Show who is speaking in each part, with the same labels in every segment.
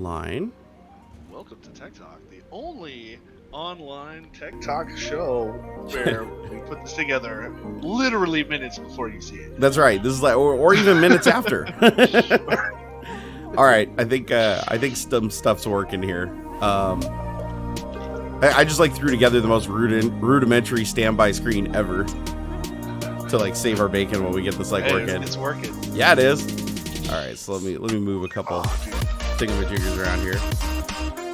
Speaker 1: Line.
Speaker 2: Welcome to Tech Talk, the only online Tech Talk show where we put this together literally minutes before you see it.
Speaker 1: That's right. This is like, or even minutes after. All right, I think some stuff's working here. I just like threw together the most rudimentary standby screen ever to like save our bacon when we get this working.
Speaker 2: It's working.
Speaker 1: Yeah, it is. All right, so let me move a couple thingamajiggers around here.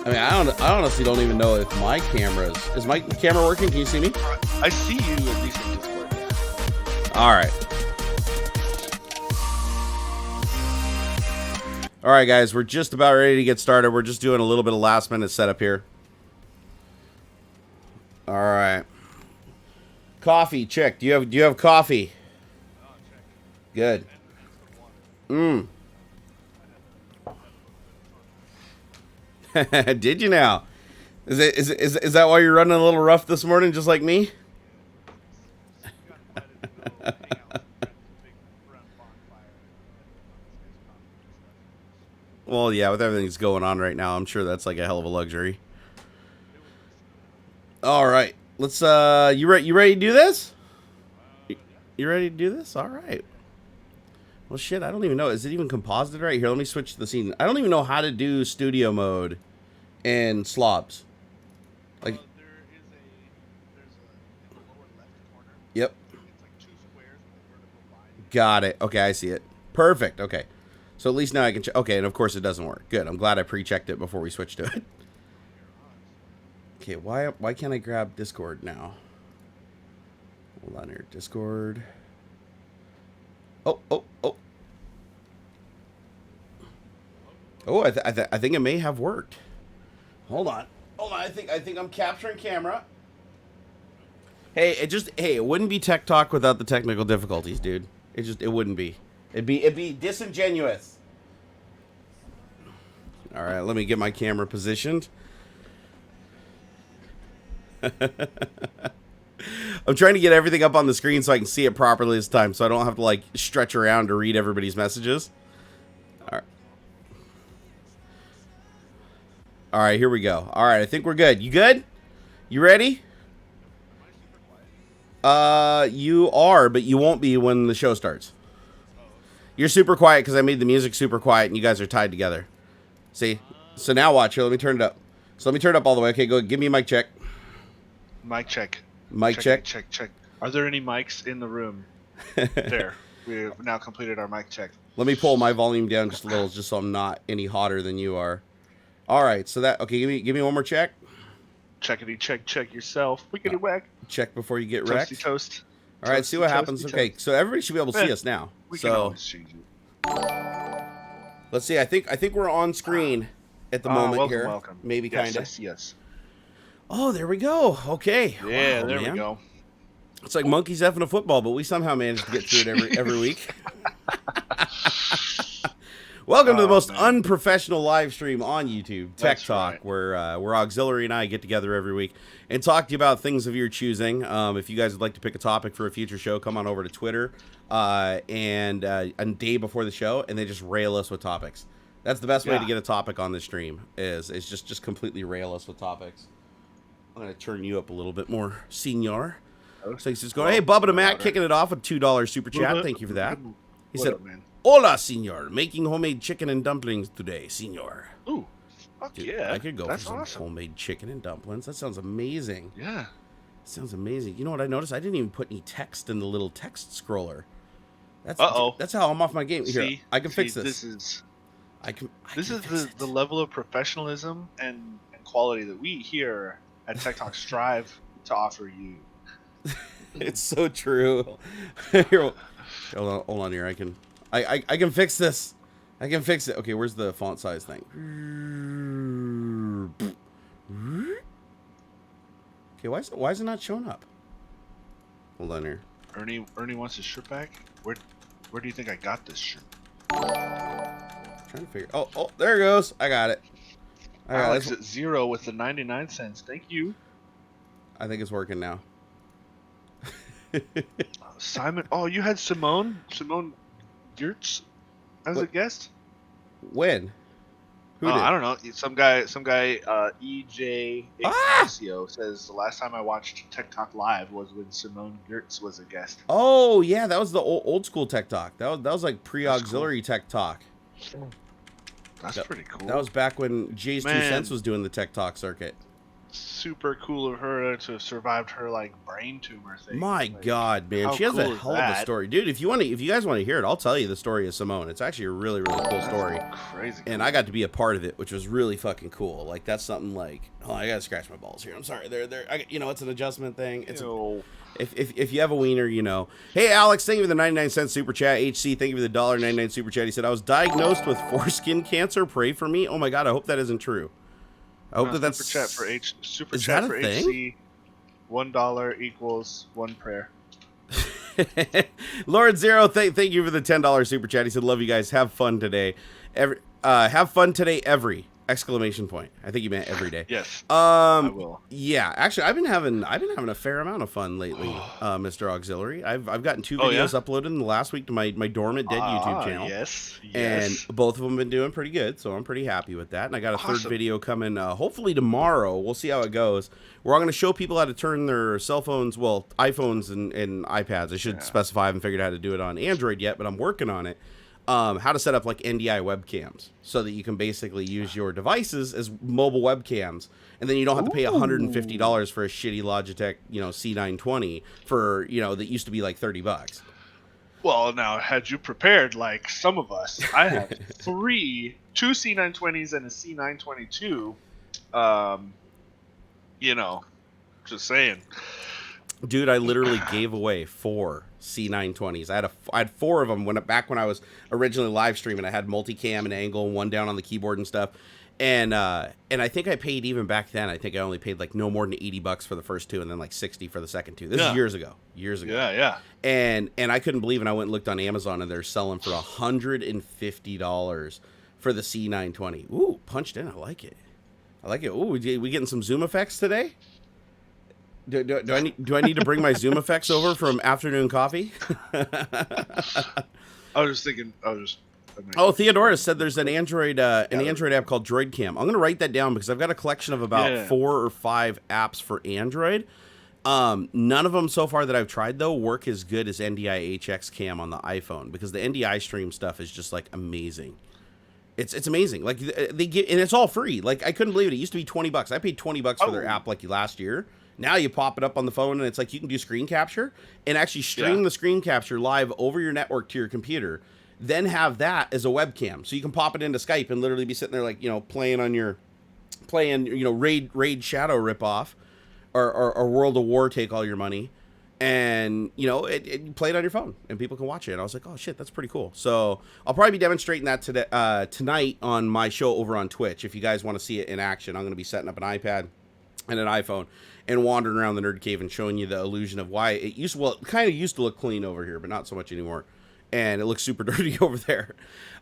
Speaker 1: I mean, I honestly don't even know if my is my camera working? Can you see me?
Speaker 2: I see you at least in Discord. Yeah.
Speaker 1: All right. All right, guys, we're just about ready to get started. We're just doing a little bit of last minute setup here. All right. Coffee, check. Do you have coffee? Good. Did you now? Is that why you're running a little rough this morning, just like me? Well, yeah, with everything that's going on right now, I'm sure that's like a hell of a luxury. All right, let's. You ready to do this? You ready to do this? All right. Well, shit, I don't even know. Is it even composited right here? Let me switch to the scene. I don't even know how to do studio mode and slobs. Like,
Speaker 2: there's a in the lower left corner.
Speaker 1: Yep.
Speaker 2: It's like two squares with a vertical line.
Speaker 1: Got it. Okay, I see it. Perfect. Okay. So at least now I can check. Okay, and of course it doesn't work. Good. I'm glad I pre-checked it before we switched to it. Okay, why can't I grab Discord now? Hold on here. Discord. Oh. Oh, I think it may have worked. Hold on. I think I'm capturing camera. Hey, it wouldn't be Tech Talk without the technical difficulties, dude. It wouldn't be. It'd be disingenuous. All right, let me get my camera positioned. I'm trying to get everything up on the screen so I can see it properly this time, so I don't have to like stretch around to read everybody's messages. All right, here we go. All right, I think we're good. You good? You ready? You are, but you won't be when the show starts. You're super quiet because I made the music super quiet and you guys are tied together. See? So now watch here. Let me turn it up. So let me turn it up all the way. Okay, go. Give me a mic check.
Speaker 2: Mic check.
Speaker 1: Mic check.
Speaker 2: Check. Are there any mics in the room? There. We've now completed our mic check.
Speaker 1: Let me pull my volume down just a little, just so I'm not any hotter than you are. All right. So that. Okay. Give me one more check.
Speaker 2: Checkity check yourself. Wickety whack.
Speaker 1: Check before you get wrecked.
Speaker 2: Toasty toast.
Speaker 1: All right. See what happens. Okay. So everybody should be able to see us now.
Speaker 2: We can always change it.
Speaker 1: Let's see. I think we're on screen at the moment here.
Speaker 2: Welcome.
Speaker 1: Maybe kind of.
Speaker 2: Yes.
Speaker 1: Oh, there we go. Okay.
Speaker 2: Yeah,
Speaker 1: wow,
Speaker 2: there
Speaker 1: man.
Speaker 2: we go.
Speaker 1: It's like monkeys effing a football, but we somehow manage to get through it every week. Welcome to the most unprofessional live stream on YouTube, Tech Talk, right. where AuxxZillary and I get together every week and talk to you about things of your choosing. If you guys would like to pick a topic for a future show, come on over to Twitter and a day before the show, and they just rail us with topics. That's the best way to get a topic on this stream is just completely rail us with topics. I'm going to turn you up a little bit more, senor. So he's just going, hey, Bubba to Matt, kicking it off with $2 super chat. Thank you for that. He said, hola, senor. Making homemade chicken and dumplings today, senor.
Speaker 2: Ooh, fuck dude, yeah.
Speaker 1: I could go for some homemade chicken and dumplings. That sounds amazing.
Speaker 2: Yeah.
Speaker 1: Sounds amazing. You know what I noticed? I didn't even put any text in the little text scroller. That's how I'm off my game. Here, I can fix this.
Speaker 2: This is the level of professionalism and quality that we here at Tech Talk strive to offer you.
Speaker 1: It's so true. Here, hold on here. I can fix this. I can fix it. Okay, where's the font size thing? Okay, why is it not showing up? Hold on here.
Speaker 2: Ernie wants his shirt back. Where do you think I got this shirt?
Speaker 1: Trying to figure. Oh, there it goes. I got it.
Speaker 2: Alex at 0 with the 99 cents. Thank you.
Speaker 1: I think it's working now.
Speaker 2: Simon. Oh, you had Simone Gertz as a guest?
Speaker 1: When? Who did?
Speaker 2: I don't know. Some guy, EJ Ignacio says the last time I watched TechTalk live was when Simone Gertz was a guest.
Speaker 1: Oh yeah, that was the old school Tech Talk. That was like pre-auxiliary
Speaker 2: cool.
Speaker 1: Tech Talk.
Speaker 2: That's pretty cool.
Speaker 1: That was back when Jay's 2 Cents was doing the Tech Talk circuit.
Speaker 2: Super cool of her to have survived her like brain tumor thing.
Speaker 1: My God, man, she has a hell of a story, dude. If you guys want to hear it, I'll tell you the story of Simone. It's actually a really, really cool story.
Speaker 2: Crazy.
Speaker 1: And I got to be a part of it, which was really fucking cool. Like that's something like, oh, I gotta scratch my balls here. I'm sorry. It's an adjustment thing. If you have a wiener, you know. Hey, Alex, thank you for the 99-cent super chat. HC, thank you for the $1.99 super chat. He said, I was diagnosed with foreskin cancer. Pray for me. Oh my God, I hope that isn't true. I hope that's
Speaker 2: super chat for super
Speaker 1: is
Speaker 2: chat
Speaker 1: that
Speaker 2: for
Speaker 1: a thing?
Speaker 2: HC. $1 equals one prayer.
Speaker 1: Lord Zero, thank you for the $10 super chat. He said, love you guys. Have fun today. Have fun today. Exclamation point. I think you meant every day.
Speaker 2: Yes. I will.
Speaker 1: Yeah, actually, I've been having a fair amount of fun lately, Mr. AuxZillary. I've gotten 2 videos uploaded in the last week to my dormant dead YouTube channel.
Speaker 2: Yes.
Speaker 1: And both of them have been doing pretty good, so I'm pretty happy with that. And I got a third video coming, hopefully tomorrow. We'll see how it goes. Where I'm going to show people how to turn their cell phones, well, iPhones and iPads. I should specify. I haven't figured out how to do it on Android yet, but I'm working on it. How to set up like NDI webcams so that you can basically use your devices as mobile webcams, and then you don't have to pay $150 for a shitty Logitech, C920 for, that used to be like $30.
Speaker 2: Well, now, had you prepared like some of us, I have two C920s and a C922. Just saying.
Speaker 1: Dude, I literally gave away 4 C920s. I had 4 of them back when I was originally live streaming. I had multicam and angle and one down on the keyboard and stuff. And I think I paid, even back then, I think I only paid like no more than $80 for the first 2 and then like 60 for the second 2. This is years ago.
Speaker 2: Yeah.
Speaker 1: And I couldn't believe it. I went and looked on Amazon and they're selling for $150 for the C920. Ooh, punched in. I like it. Ooh, we getting some Zoom effects today? Do I need to bring my Zoom effects over from afternoon coffee?
Speaker 2: I was just thinking.
Speaker 1: Oh, Theodorus said there's an Android app called DroidCam. I'm gonna write that down because I've got a collection of about 4 or 5 apps for Android. None of them so far that I've tried though work as good as NDI HX Cam on the iPhone, because the NDI stream stuff is just like amazing. It's amazing. Like they get, and it's all free. Like I couldn't believe it. It used to be $20. I paid $20 for their app like last year. Now you pop it up on the phone and it's like you can do screen capture and actually stream the screen capture live over your network to your computer, then have that as a webcam. So you can pop it into Skype and literally be sitting there like, playing Raid Shadow ripoff or World of War Take All Your Money. And, it play it on your phone and people can watch it. And I was like, oh shit, that's pretty cool. So I'll probably be demonstrating that today, tonight on my show over on Twitch. If you guys want to see it in action, I'm going to be setting up an iPad and an iPhone and wandering around the nerd cave and showing you the illusion of why it kind of used to look clean over here, but not so much anymore. And it looks super dirty over there.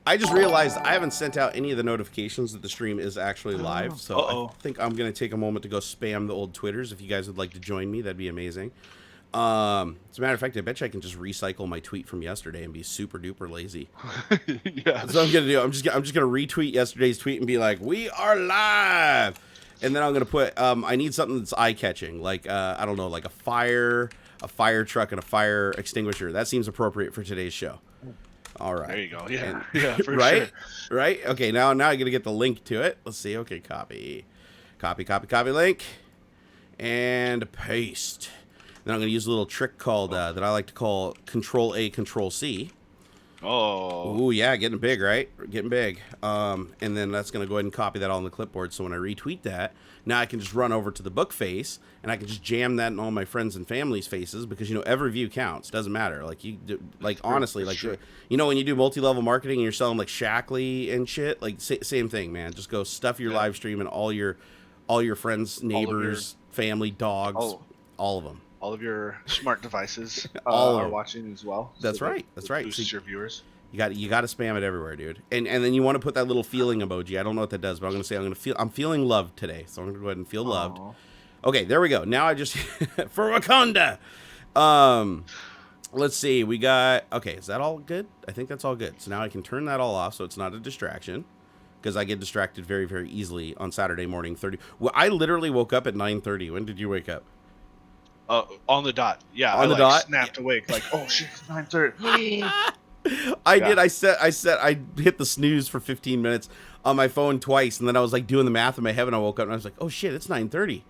Speaker 1: I just realized I haven't sent out any of the notifications that the stream is actually live. So I think I'm going to take a moment to go spam the old Twitters. If you guys would like to join me, that'd be amazing. As a matter of fact, I bet you I can just recycle my tweet from yesterday and be super duper lazy.
Speaker 2: Yeah.
Speaker 1: That's what I'm going to do. I'm just going to retweet yesterday's tweet and be like, we are live. And then I'm going to put, I need something that's eye-catching, like, I don't know, like a fire truck, and a fire extinguisher. That seems appropriate for today's show. All right.
Speaker 2: There you go. Yeah,
Speaker 1: and,
Speaker 2: for
Speaker 1: right?
Speaker 2: sure.
Speaker 1: Right? Okay, now I got to get the link to it. Let's see. Okay, copy link, and paste. Then I'm going to use a little trick called, that I like to call Control-A, Control-C.
Speaker 2: Oh.
Speaker 1: Ooh, yeah, getting big, right? Getting big. And then that's going to go ahead and copy that all on the clipboard. So when I retweet that, now I can just run over to the book face, and I can just jam that in all my friends and family's faces, because, every view counts. Doesn't matter. Like, honestly, like, when you do multi-level marketing and you're selling, like, Shackley and shit, like, same thing, man. Just go stuff your live stream and all your friends, neighbors, family, dogs, all of them.
Speaker 2: All of your smart devices
Speaker 1: are
Speaker 2: watching as well.
Speaker 1: That's right. That's right.
Speaker 2: Boost your viewers.
Speaker 1: You got to spam it everywhere, dude. And then you want to put that little feeling emoji. I don't know what that does, but I'm going to say I'm feeling loved today. So I'm going to go ahead and feel loved. Okay, there we go. Now I just for Wakanda. Let's see. We got, okay, is that all good? I think that's all good. So now I can turn that all off so it's not a distraction. because I get distracted very, very easily on Saturday morning. Well, I literally woke up at 9:30. When did you wake up?
Speaker 2: On the dot. Yeah,
Speaker 1: On the dot?
Speaker 2: Snapped awake. Like, oh shit, it's 9:30.
Speaker 1: I did. I hit the snooze for 15 minutes on my phone twice, and then I was like doing the math in my head, and I woke up and I was like, oh shit, it's 9:30.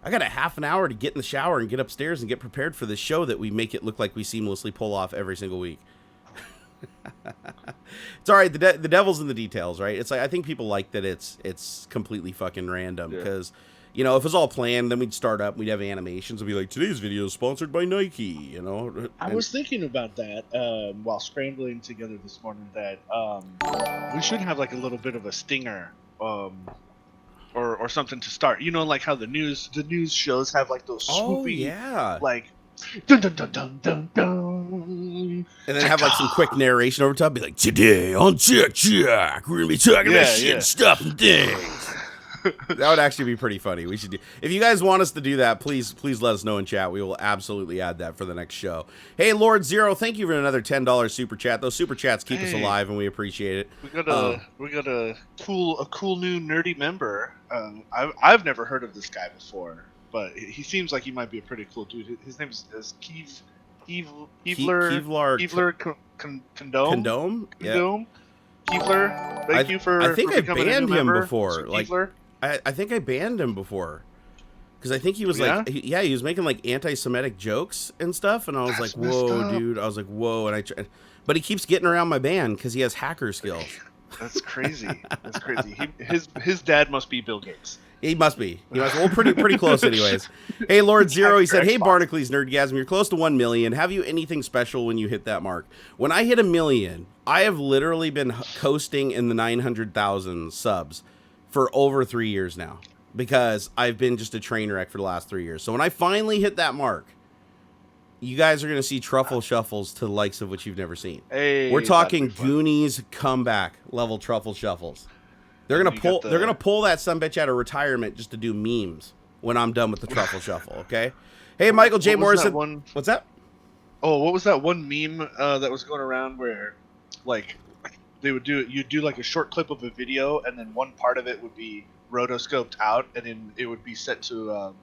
Speaker 1: I got a half an hour to get in the shower and get upstairs and get prepared for this show that we make it look like we seamlessly pull off every single week. It's all right. The devil's in the details, right? It's like, I think people like that it's completely fucking random, because you know, if it was all planned, then we'd start up, we'd have animations, and be like, today's video is sponsored by Nike, you know?
Speaker 2: I was thinking about that while scrambling together this morning, that we should have like a little bit of a stinger, or something to start. You know, like how the news shows have like those swoopy, like dun dun dun dun dun dun,
Speaker 1: and then have like some quick narration over top, be like, today on TechTalk, we're gonna be talking about shit and stuff and things. That would actually be pretty funny. We should do. If you guys want us to do that, please let us know in chat. We will absolutely add that for the next show. Hey, Lord Zero, thank you for another $10 super chat. Those super chats keep us alive, and we appreciate it.
Speaker 2: We got a cool new nerdy member. I've never heard of this guy before, but he seems like he might be a pretty cool dude. His name is Kevlar Condome.
Speaker 1: Yeah.
Speaker 2: Kevlar, thank you for.
Speaker 1: I think I banned him before.
Speaker 2: So
Speaker 1: like, I think I banned him before, because I think he was like, he was making like anti-Semitic jokes and stuff, and I was like, whoa, dude. I was like, whoa, and but he keeps getting around my band because he has hacker skills.
Speaker 2: That's crazy. That's crazy. His dad must be Bill Gates.
Speaker 1: He must be. Well, pretty close, anyways. Hey, Lord Zero, he said, hey, Barnacules Nerdgasm, you're close to 1 million. Have you anything special when you hit that mark? When I hit 1 million, I have literally been coasting in the 900,000 subs for over 3 years now, because I've been just a train wreck for the last 3 years. So when I finally hit that mark, you guys are going to see truffle shuffles to the likes of which you've never seen.
Speaker 2: Hey,
Speaker 1: we're talking Goonies comeback level truffle shuffles. They're gonna pull that sumbitch out of retirement just to do memes when I'm done with the truffle shuffle. Okay. Hey, Michael J. Morrison. What's that?
Speaker 2: Oh, what was that one meme that was going around where, like, they would do it? You'd do like a short clip of a video, and then one part of it would be rotoscoped out, and then it would be set to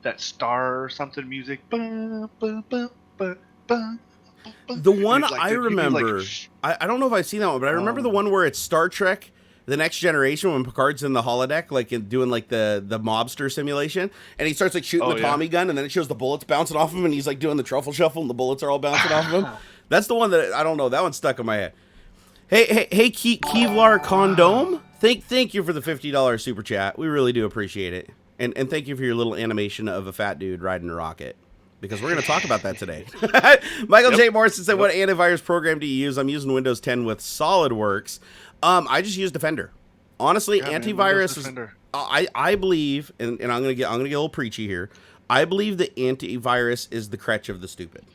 Speaker 2: that Star or something music. The
Speaker 1: one I remember, I don't know if I've seen that one, but I remember the one where it's Star Trek The Next Generation, when Picard's in the holodeck, like doing like the mobster simulation, and he starts like shooting the Tommy gun, and then it shows the bullets bouncing off him, and he's like doing the truffle shuffle, and the bullets are all bouncing off of him. That's the one that I don't know. That one's stuck in my head. Hey, Kevlar Condome, thank you for the $50 super chat. We really do appreciate it, and thank you for your little animation of a fat dude riding a rocket, because we're going to talk about that today. Michael J. Morrison said, what antivirus program do you use? I'm using Windows 10 with SolidWorks. I just use Defender. Honestly, antivirus is. I believe, and I'm gonna get a little preachy here. I believe that antivirus is the crutch of the stupid,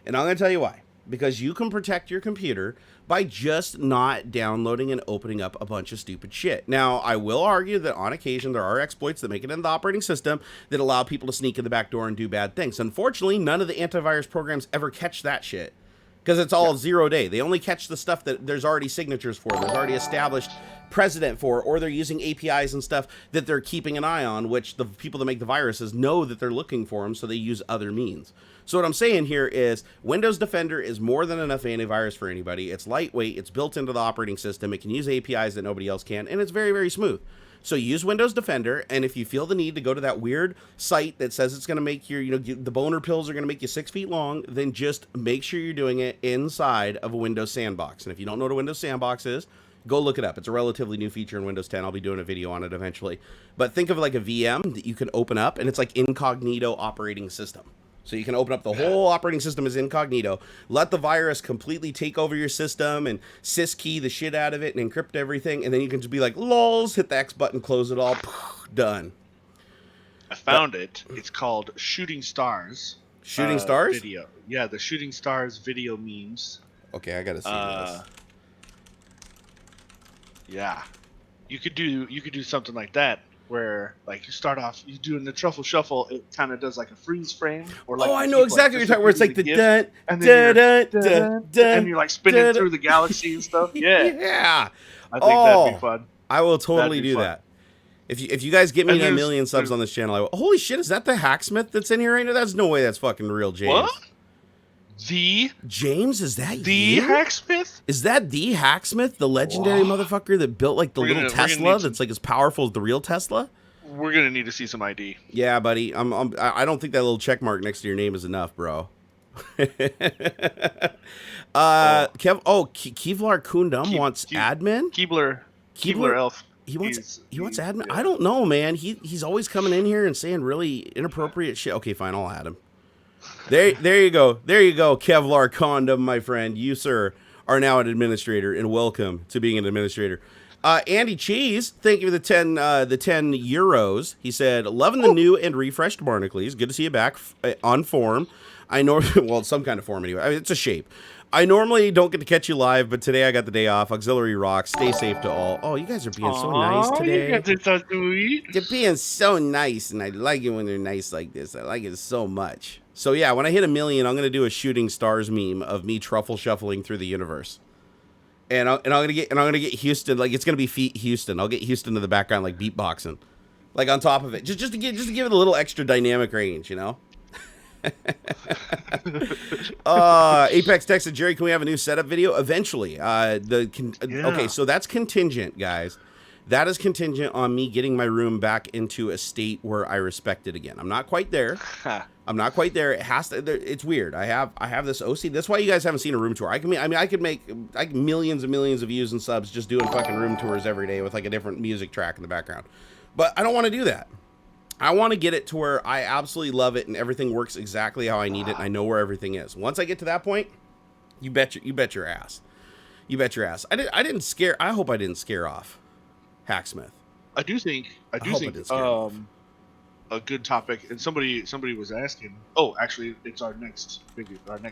Speaker 1: and I'm gonna tell you why. Because you can protect your computer by just not downloading and opening up a bunch of stupid shit. Now, I will argue that on occasion there are exploits that make it into the operating system that allow people to sneak in the back door and do bad things. Unfortunately, none of the antivirus programs ever catch that shit, because it's all 0 day. They only catch the stuff that there's already signatures for, there's already established precedent for, or they're using APIs and stuff that they're keeping an eye on, which the people that make the viruses know that they're looking for them, so they use other means. So what I'm saying here is Windows Defender is more than enough antivirus for anybody. It's lightweight, it's built into the operating system, it can use APIs that nobody else can, and it's very, very smooth. So use Windows Defender, and if you feel the need to go to that weird site that says it's going to make your, the boner pills are going to make you 6 feet long, then just make sure you're doing it inside of a Windows Sandbox. And if you don't know what a Windows Sandbox is, go look it up. It's a relatively new feature in Windows 10. I'll be doing a video on it eventually. But think of it like a VM that you can open up, and it's like incognito operating system. So you can open up the whole operating system as incognito, let the virus completely take over your system and syskey the shit out of it and encrypt everything, and then you can just be like, lols, hit the X button, close it all, done.
Speaker 2: I found it. It's called Shooting Stars.
Speaker 1: Shooting Stars?
Speaker 2: Video. Yeah, the Shooting Stars video memes.
Speaker 1: Okay, I gotta see this.
Speaker 2: Yeah. You could do something like that, where like you start off, you doing the truffle shuffle, it kind of does like a freeze frame, or like
Speaker 1: I know exactly what you're talking, where it's like the dun
Speaker 2: and
Speaker 1: dun dun dun,
Speaker 2: and you're like spinning through the galaxy and stuff. Yeah,
Speaker 1: yeah.
Speaker 2: I think that'd be fun.
Speaker 1: I will totally
Speaker 2: That'd be
Speaker 1: do
Speaker 2: fun.
Speaker 1: that. If you guys get me
Speaker 2: And
Speaker 1: a million subs on this channel, I will. Holy shit, is that the Hacksmith that's in here right now? That's no way that's fucking real, James.
Speaker 2: What?
Speaker 1: James, is that
Speaker 2: the
Speaker 1: you?
Speaker 2: Hacksmith?
Speaker 1: Is that the Hacksmith, the legendary motherfucker that built like the little Tesla that's like as powerful as the real Tesla?
Speaker 2: We're gonna need to see some ID.
Speaker 1: Yeah, buddy. I don't think that little check mark next to your name is enough, bro. Kevlar Kundum wants admin.
Speaker 2: Keebler Elf.
Speaker 1: He wants admin. Yeah. I don't know, man. He's always coming in here and saying really inappropriate shit. Okay, fine, I'll add him. There you go, Kevlar Condom, my friend. You, sir, are now an administrator, and welcome to being an administrator. Andy Cheese, thank you for the 10 euros. He said, loving the new and refreshed Barnacules. Good to see you back on form. Well, some kind of form anyway. I mean, it's a shape. I normally don't get to catch you live, but today I got the day off. AuxxZillary rocks. Stay safe to all. Oh, you guys are being so nice today.
Speaker 2: You guys are so sweet.
Speaker 1: They're being so nice, and I like it when they're nice like this. I like it so much. So yeah, when I hit 1 million, I'm gonna do a shooting stars meme of me truffle shuffling through the universe, and I'm gonna get Houston, like it's gonna be feet Houston. I'll get Houston in the background like beatboxing, like on top of it, just to give it a little extra dynamic range, you know. Apex texted Jerry, can we have a new setup video eventually? Okay, so that's contingent, guys. That is contingent on me getting my room back into a state where I respect it again. I'm not quite there. It has to. It's weird. I have this OC. That's why you guys haven't seen a room tour. I could make millions and millions of views and subs just doing fucking room tours every day with like a different music track in the background. But I don't want to do that. I want to get it to where I absolutely love it and everything works exactly how I need it and I know where everything is. Once I get to that point, you bet your ass. You bet your ass. I hope I didn't scare off Hacksmith.
Speaker 2: I do think a good topic, and somebody was asking. Oh, actually, it's our next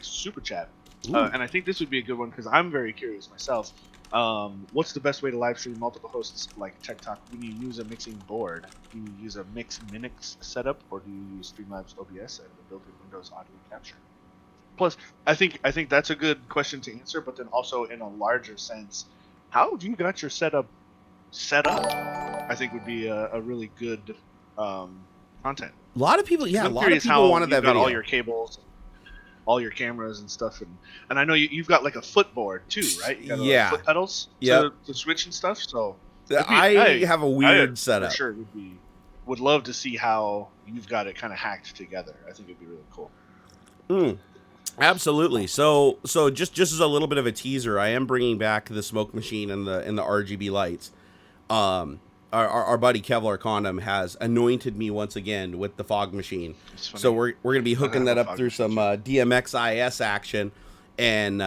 Speaker 2: super chat, and I think this would be a good one because I'm very curious myself. What's the best way to live stream multiple hosts like TechTalk when you use a mixing board? Do you use a Minix setup, or do you use Streamlabs OBS and the built-in Windows audio capture? Plus, I think that's a good question to answer, but then also in a larger sense, how do you got your setup set up? I think would be a really good content.
Speaker 1: A lot of people, wanted that video.
Speaker 2: All your cables, all your cameras and stuff, and I know you've got like a footboard too, right? You got foot pedals to switch and stuff. So
Speaker 1: I have a weird setup.
Speaker 2: For sure, would love to see how you've got it kind of hacked together. I think it'd be really cool.
Speaker 1: Absolutely. So just as a little bit of a teaser, I am bringing back the smoke machine and the RGB lights. Our buddy Kevlar Condom has anointed me once again with the fog machine. So we're gonna be hooking that up through some DMX-IS action, and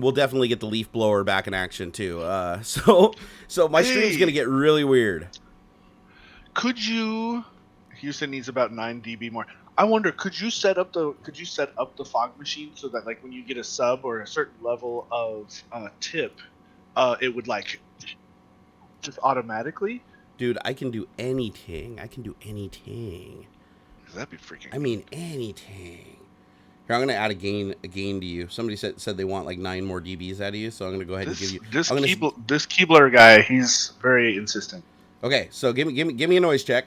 Speaker 1: we'll definitely get the leaf blower back in action too. So my stream's gonna get really weird.
Speaker 2: Houston needs about 9 dB more. I wonder, could you set up the fog machine so that like when you get a sub or a certain level of tip, it would like just automatically?
Speaker 1: Dude, I can do anything. That'd
Speaker 2: be freaking.
Speaker 1: I mean, anything. Here, I'm gonna add a gain to you. Somebody said they want like 9 more dBs out of you, so I'm gonna go ahead and give you
Speaker 2: this Keebler guy. He's very insistent.
Speaker 1: Okay, so give me a noise check.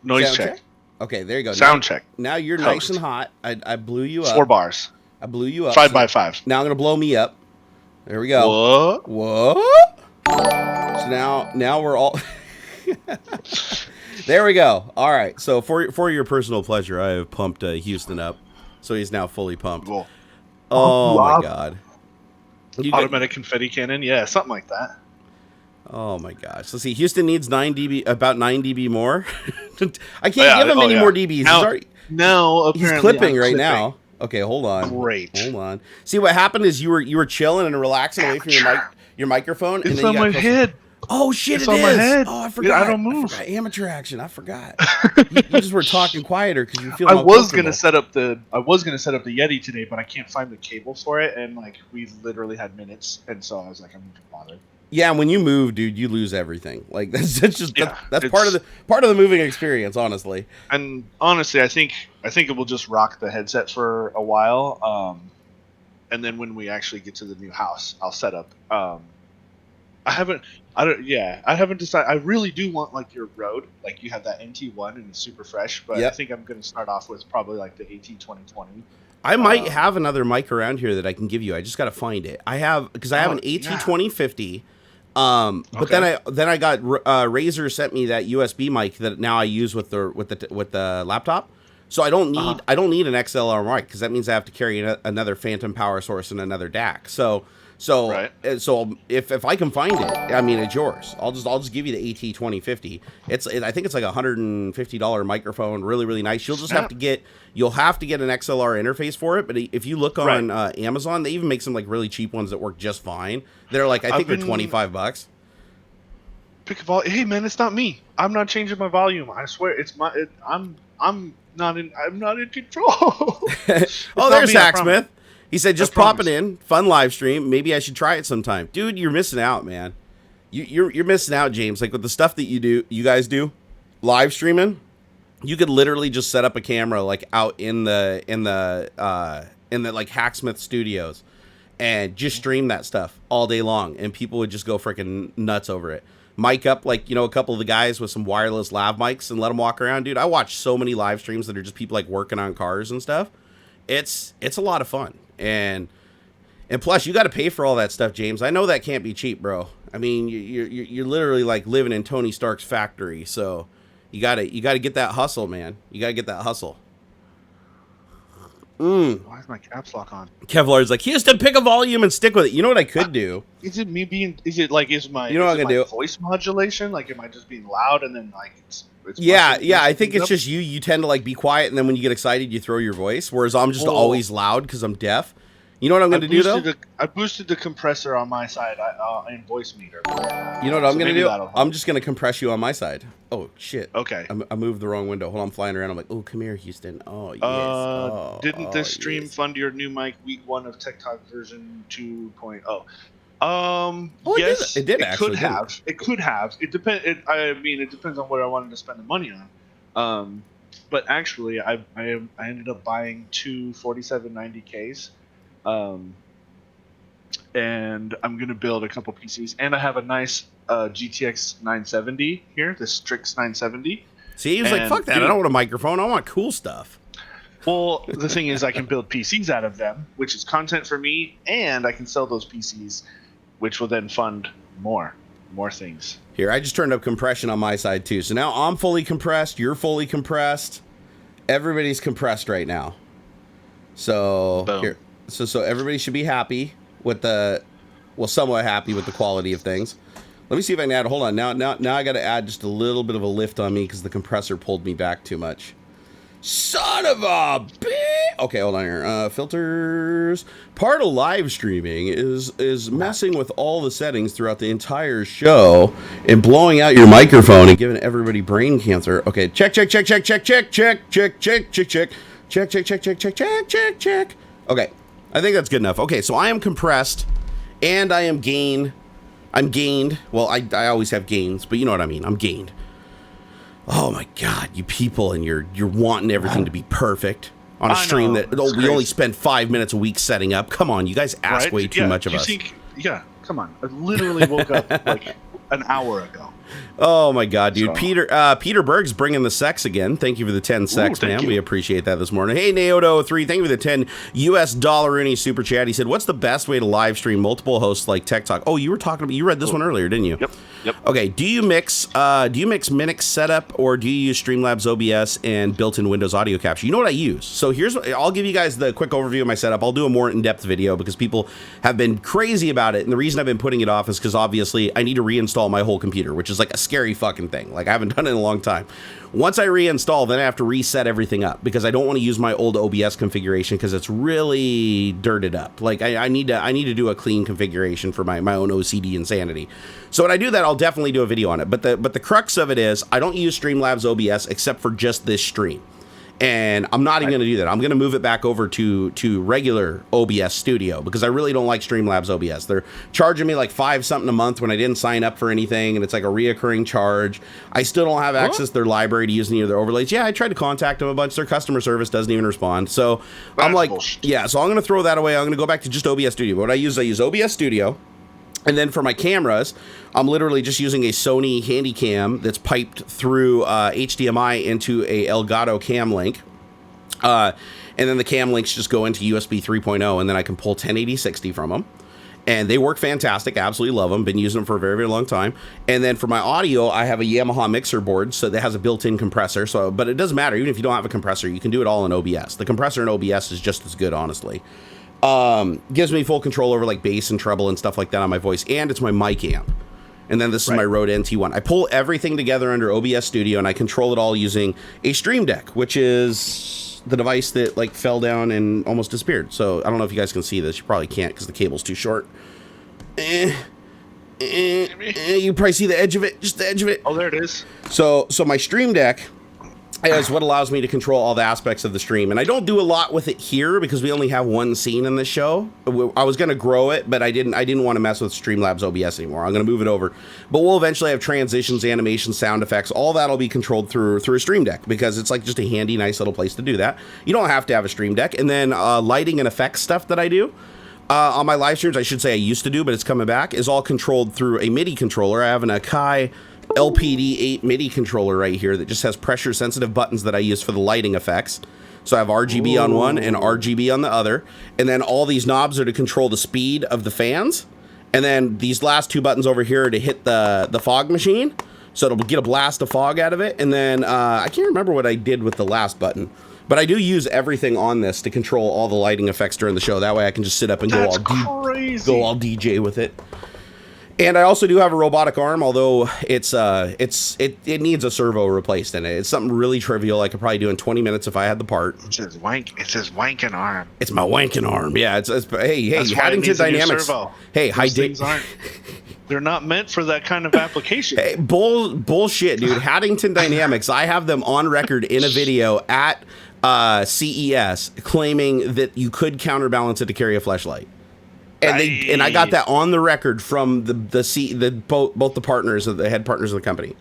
Speaker 2: Noise check.
Speaker 1: Okay, there you go.
Speaker 2: Sound check.
Speaker 1: Now you're nice and hot. I blew you up.
Speaker 2: 4 bars.
Speaker 1: I blew you up.
Speaker 2: 5 by 5.
Speaker 1: Now I'm gonna blow me up. There we go. What? So now we're all. There we go. All right. So for your personal pleasure, I have pumped Houston up, so he's now fully pumped.
Speaker 2: Cool.
Speaker 1: Oh my God.
Speaker 2: Automatic confetti cannon. Yeah, something like that.
Speaker 1: Oh my gosh. Let's see. Houston needs about 9 dB more. I can't give him any more dBs. He's clipping right now. Okay, hold on.
Speaker 2: Great.
Speaker 1: Hold on. See, what happened is you were chilling and relaxing away from your microphone.
Speaker 2: It's on my head.
Speaker 1: Oh shit!
Speaker 2: It's on my head.
Speaker 1: Oh, I forgot.
Speaker 2: I don't move.
Speaker 1: I forgot. Amateur action. I forgot. you just were talking quieter because you feel.
Speaker 2: I was gonna set up the Yeti today, but I can't find the cable for it, and like we literally had minutes, and so I was like, I'm not gonna bother.
Speaker 1: Yeah, when you move, dude, you lose everything. Like that's part of the moving experience, honestly.
Speaker 2: And honestly, I think it will just rock the headset for a while, and then when we actually get to the new house, I'll set up I haven't decided. I really do want like your Rode, like you have that NT1 and it's super fresh, but I
Speaker 1: Yep.
Speaker 2: think I'm gonna start off with probably like the AT2020.
Speaker 1: I might
Speaker 2: Um,
Speaker 1: have another mic around here that I can give you. I just got to find it. I have because I have
Speaker 2: oh
Speaker 1: an
Speaker 2: yeah,
Speaker 1: AT2050. But
Speaker 2: okay,
Speaker 1: then I got Razer sent me that USB mic that now I use with the laptop. So
Speaker 2: uh huh,
Speaker 1: I don't need an XLR mic because that means I have to carry another phantom power source and another DAC.
Speaker 2: right.
Speaker 1: So if I can find it, I mean it's yours. I'll just give you the AT2050. I think it's like $150 microphone, really nice.
Speaker 2: Snap.
Speaker 1: You'll have to get an XLR interface for it. But if you look
Speaker 2: Right.
Speaker 1: on Amazon, they even make some like really cheap ones that work just fine. They're like I
Speaker 2: I've
Speaker 1: think they're
Speaker 2: been
Speaker 1: $25.
Speaker 2: pick a volume. Hey man, it's not me. I'm not changing my volume. I swear, it's my. I'm not in. I'm not in control. It's
Speaker 1: Oh,
Speaker 2: not
Speaker 1: there's
Speaker 2: me. I promise.
Speaker 1: Hacksmith. He said,
Speaker 2: I
Speaker 1: just popping
Speaker 2: promise.
Speaker 1: in, fun live stream. Maybe I should try it sometime. Dude, you're missing out, man. You're missing out, James. Like with the stuff that you guys do, live streaming, you could literally just set up a camera like out in the like Hacksmith studios and just stream that stuff all day long, and people would just go freaking nuts over it. Mic up like a couple of the guys with some wireless lav mics and let them walk around, dude. I watch so many live streams that are just people like working on cars and stuff. It's a lot of fun, and plus you got to pay for all that stuff, James. I know that can't be cheap, bro. I mean, you're literally like living in Tony Stark's factory, so you gotta get that hustle, man. You gotta get that hustle.
Speaker 2: Why is my caps lock on?
Speaker 1: Kevlar's like, Houston, pick a volume and stick with it. You know what I could do?
Speaker 2: Is it me being? Is it like?
Speaker 1: You know what I'm
Speaker 2: Is it
Speaker 1: gonna
Speaker 2: my
Speaker 1: do?
Speaker 2: voice modulation? Like, am I just being loud and then like it's
Speaker 1: Yeah,
Speaker 2: messing
Speaker 1: I think
Speaker 2: things
Speaker 1: it's
Speaker 2: up?
Speaker 1: just you. You tend to like be quiet, and then when you get excited, you throw your voice. Whereas I'm just
Speaker 2: Well,
Speaker 1: always loud because I'm deaf. You know what I'm gonna do though?
Speaker 2: I boosted the compressor on my side in voice meter.
Speaker 1: You know what I'm
Speaker 2: So
Speaker 1: gonna
Speaker 2: maybe
Speaker 1: do?
Speaker 2: that'll help.
Speaker 1: I'm just gonna compress you on my side. Oh shit!
Speaker 2: Okay.
Speaker 1: I moved the wrong window. Hold on, I'm flying around. I'm like, oh, come here, Houston. Oh yes. Oh,
Speaker 2: Didn't
Speaker 1: oh,
Speaker 2: this stream
Speaker 1: yes.
Speaker 2: fund your new mic week 1 of TechTalk version 2.0?
Speaker 1: Oh,
Speaker 2: Yes,
Speaker 1: it did actually,
Speaker 2: could
Speaker 1: didn't
Speaker 2: have. It could have. It depend. I mean, it depends on what I wanted to spend the money on. But actually, I ended up buying two 4790Ks, and I'm gonna build a couple PCs. And I have a nice GTX 970 here, the Strix 970.
Speaker 1: See, he was like,
Speaker 2: And
Speaker 1: fuck that. I
Speaker 2: dude,
Speaker 1: don't want a microphone. I want cool stuff.
Speaker 2: well, the thing is, I can build PCs out of them, which is content for me, and I can sell those PCs, which will then fund more things.
Speaker 1: Here, I just turned up compression on my side too. So now I'm fully compressed. You're fully compressed. Everybody's compressed right now. So
Speaker 2: Boom.
Speaker 1: here, so everybody should be happy with somewhat happy with the quality of things. Let me see if I can add. Hold on. Now I got to add just a little bit of a lift on me because the compressor pulled me back too much. Son of a bitch. Okay, hold on here. Filters. Part of live streaming is messing with all the settings throughout the entire show and blowing out your microphone and giving everybody brain cancer. Okay, check. Okay, I think that's good enough. Okay, so I am compressed and I am gained. I'm gained. Well, I always have gains, but you know what I mean. I'm gained. Oh my God, you people, and you're wanting everything to be perfect on a stream that we only spend 5 minutes a week setting up. Come on, you guys ask way too much of us.
Speaker 2: Come on. I literally woke up like an hour ago.
Speaker 1: Oh my God, dude.
Speaker 2: So.
Speaker 1: Peter Berg's bringing the sex again. Thank you for the 10 sex,
Speaker 2: Ooh,
Speaker 1: man. We appreciate that this morning. Hey, Naoto03, thank you for the 10 US dollar super chat. He said, what's the best way to live stream multiple hosts like TechTalk? Oh, you read this one earlier, didn't you?
Speaker 2: Yep.
Speaker 1: Okay, do you mix Minix setup or do you use Streamlabs OBS and built-in Windows audio capture? You know what I use? So I'll give you guys the quick overview of my setup. I'll do a more in-depth video because people have been crazy about it. And the reason I've been putting it off is because obviously I need to reinstall my whole computer, which is like a scary fucking thing. Like I haven't done it in a long time. Once I reinstall, then I have to reset everything up because I don't want to use my old OBS configuration because it's really dirted up. Like I need to do a clean configuration for my own OCD insanity. So when I do that, I'll definitely do a video on it. But the crux of it is I don't use Streamlabs OBS except for just this stream. And I'm not even going to do that. I'm going to move it back over to regular OBS Studio because I really don't like Streamlabs OBS. They're charging me like $5 something a month when I didn't sign up for anything, and it's like a reoccurring charge. I still don't have access to their library to use any of their overlays. Yeah, I tried to contact them a bunch. Their customer service doesn't even respond. So I'm like, yeah, so I'm going to throw that away. I'm going to go back to just OBS Studio. But what I use OBS Studio. And then for my cameras, I'm literally just using a Sony Handycam that's piped through HDMI into a Elgato cam link. And then the cam links just go into USB 3.0, and then I can pull 1080/60 from them. And they work fantastic. Absolutely love them. Been using them for a very, very long time. And then for my audio, I have a Yamaha mixer board, so that has a built-in compressor. But it doesn't matter. Even if you don't have a compressor, you can do it all in OBS. The compressor in OBS is just as good, honestly. Gives me full control over like bass and treble and stuff like that on my voice. And it's my mic amp. And then this is my Rode NT1. I pull everything together under OBS Studio, and I control it all using a Stream Deck, which is the device that like fell down and almost disappeared. So I don't know if you guys can see this. You probably can't because the cable's too short. You probably see the edge of it, just the edge of it.
Speaker 2: Oh, there it is.
Speaker 1: So my Stream Deck is what allows me to control all the aspects of the stream. And I don't do a lot with it here because we only have one scene in this show. I was going to grow it, but I didn't want to mess with Streamlabs OBS anymore. I'm going to move it over. But we'll eventually have transitions, animations, sound effects. All that'll be controlled through a Stream Deck because it's like just a handy, nice little place to do that. You don't have to have a Stream Deck. And then lighting and effects stuff that I do on my live streams, I should say I used to do, but it's coming back, is all controlled through a MIDI controller. I have an Akai LPD8 MIDI controller right here that just has pressure sensitive buttons that I use for the lighting effects. So I have RGB on one and RGB on the other. And then all these knobs are to control the speed of the fans. And then these last two buttons over here are to hit the fog machine. So it'll get a blast of fog out of it. And then I can't remember what I did with the last button. But I do use everything on this to control all the lighting effects during the show. That way I can just sit up and go all DJ with it. And I also do have a robotic arm, although it needs a servo replaced in it. It's something really trivial. I could probably do in 20 minutes if I had the part.
Speaker 2: It says wanking arm.
Speaker 1: It's my wanking arm. Yeah. Hey, Haddington Dynamics. Hey,
Speaker 2: They're not meant for that kind of application.
Speaker 1: Hey, bullshit, dude. Haddington Dynamics. I have them on record in a video at CES claiming that you could counterbalance it to carry a fleshlight. And I got that on the record from both the partners of the head partners of the company.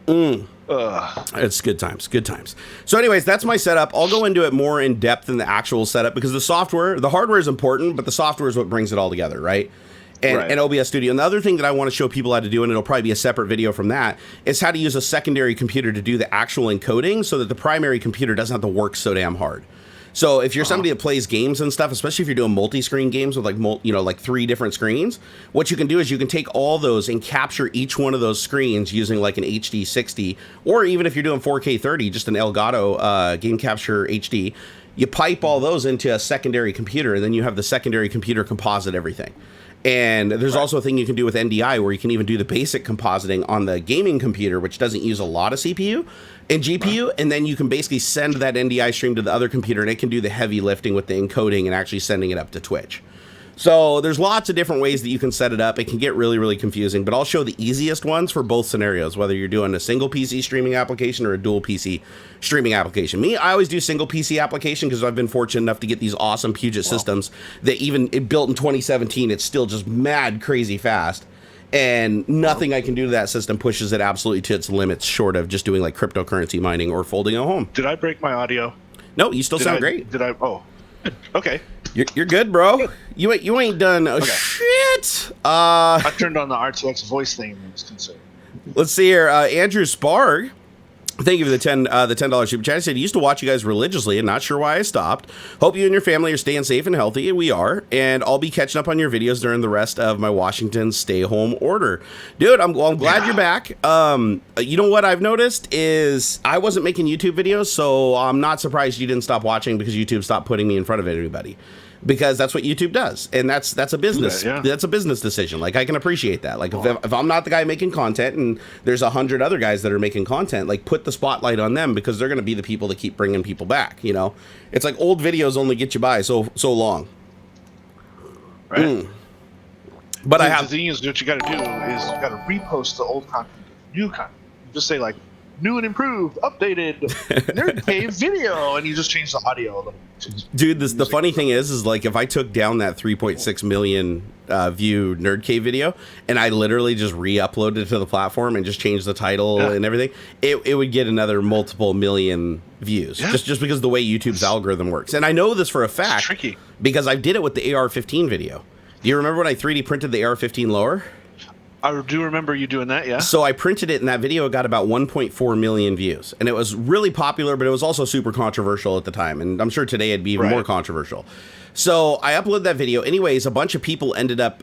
Speaker 1: It's good times. So anyways, that's my setup. I'll go into it more in depth in the actual setup because the hardware is important, but the software is what brings it all together, right? And OBS Studio. And the other thing that I want to show people how to do, and it'll probably be a separate video from that, is how to use a secondary computer to do the actual encoding so that the primary computer doesn't have to work so damn hard. So if you're somebody that plays games and stuff, especially if you're doing multi-screen games with like 3 different screens, what you can do is you can take all those and capture each one of those screens using like an HD 60, or even if you're doing 4K 30, just an Elgato Game Capture HD. You pipe all those into a secondary computer, and then you have the secondary computer composite everything. And there's also a thing you can do with NDI where you can even do the basic compositing on the gaming computer, which doesn't use a lot of CPU and GPU. And then you can basically send that NDI stream to the other computer, and it can do the heavy lifting with the encoding and actually sending it up to Twitch. So there's lots of different ways that you can set it up. It can get really, really confusing, but I'll show the easiest ones for both scenarios, whether you're doing a single PC streaming application or a dual PC streaming application. I always do single PC application because I've been fortunate enough to get these awesome Puget systems that even built in 2017, it's still just mad crazy fast. And nothing I can do to that system pushes it absolutely to its limits short of just doing like cryptocurrency mining or folding at home.
Speaker 2: Did I break my audio?
Speaker 1: No, you still sound great.
Speaker 2: Oh, okay.
Speaker 1: You're good, bro. You ain't done shit.
Speaker 2: I turned on the RTX voice thing and was concerned.
Speaker 1: Let's see here. Andrew Sparg, thank you for the $10 super chat. I said, used to watch you guys religiously and not sure why I stopped. Hope you and your family are staying safe and healthy. And we are. And I'll be catching up on your videos during the rest of my Washington stay home order. Dude, I'm glad you're back. You know what I've noticed is I wasn't making YouTube videos, so I'm not surprised you didn't stop watching because YouTube stopped putting me in front of everybody. Because that's what YouTube does, and that's a business. That's a business decision. Like, I can appreciate that. Like, if I'm not the guy making content, and there's 100 other guys that are making content, like, put the spotlight on them because they're going to be the people that keep bringing people back. You know, it's like old videos only get you by so long.
Speaker 2: Right.
Speaker 1: But
Speaker 2: the thing is, what you got to do is you got to repost the old content, new content. Just say like, new and improved, updated Nerd Cave video, and you just change the audio a little.
Speaker 1: Dude, the funny thing is like if I took down that 3.6 million view Nerd Cave video and I literally just re-uploaded it to the platform and just changed the title and everything, it would get another multiple million views just because of the way YouTube's algorithm works. And I know this for a fact because I did it with the AR-15 video. Do you remember when I 3D printed the AR-15 lower?
Speaker 2: I do remember you doing that, yeah.
Speaker 1: So I printed it, and that video got about 1.4 million views. And it was really popular, but it was also super controversial at the time. And I'm sure today it'd be even more controversial. So I uploaded that video. Anyways, a bunch of people ended up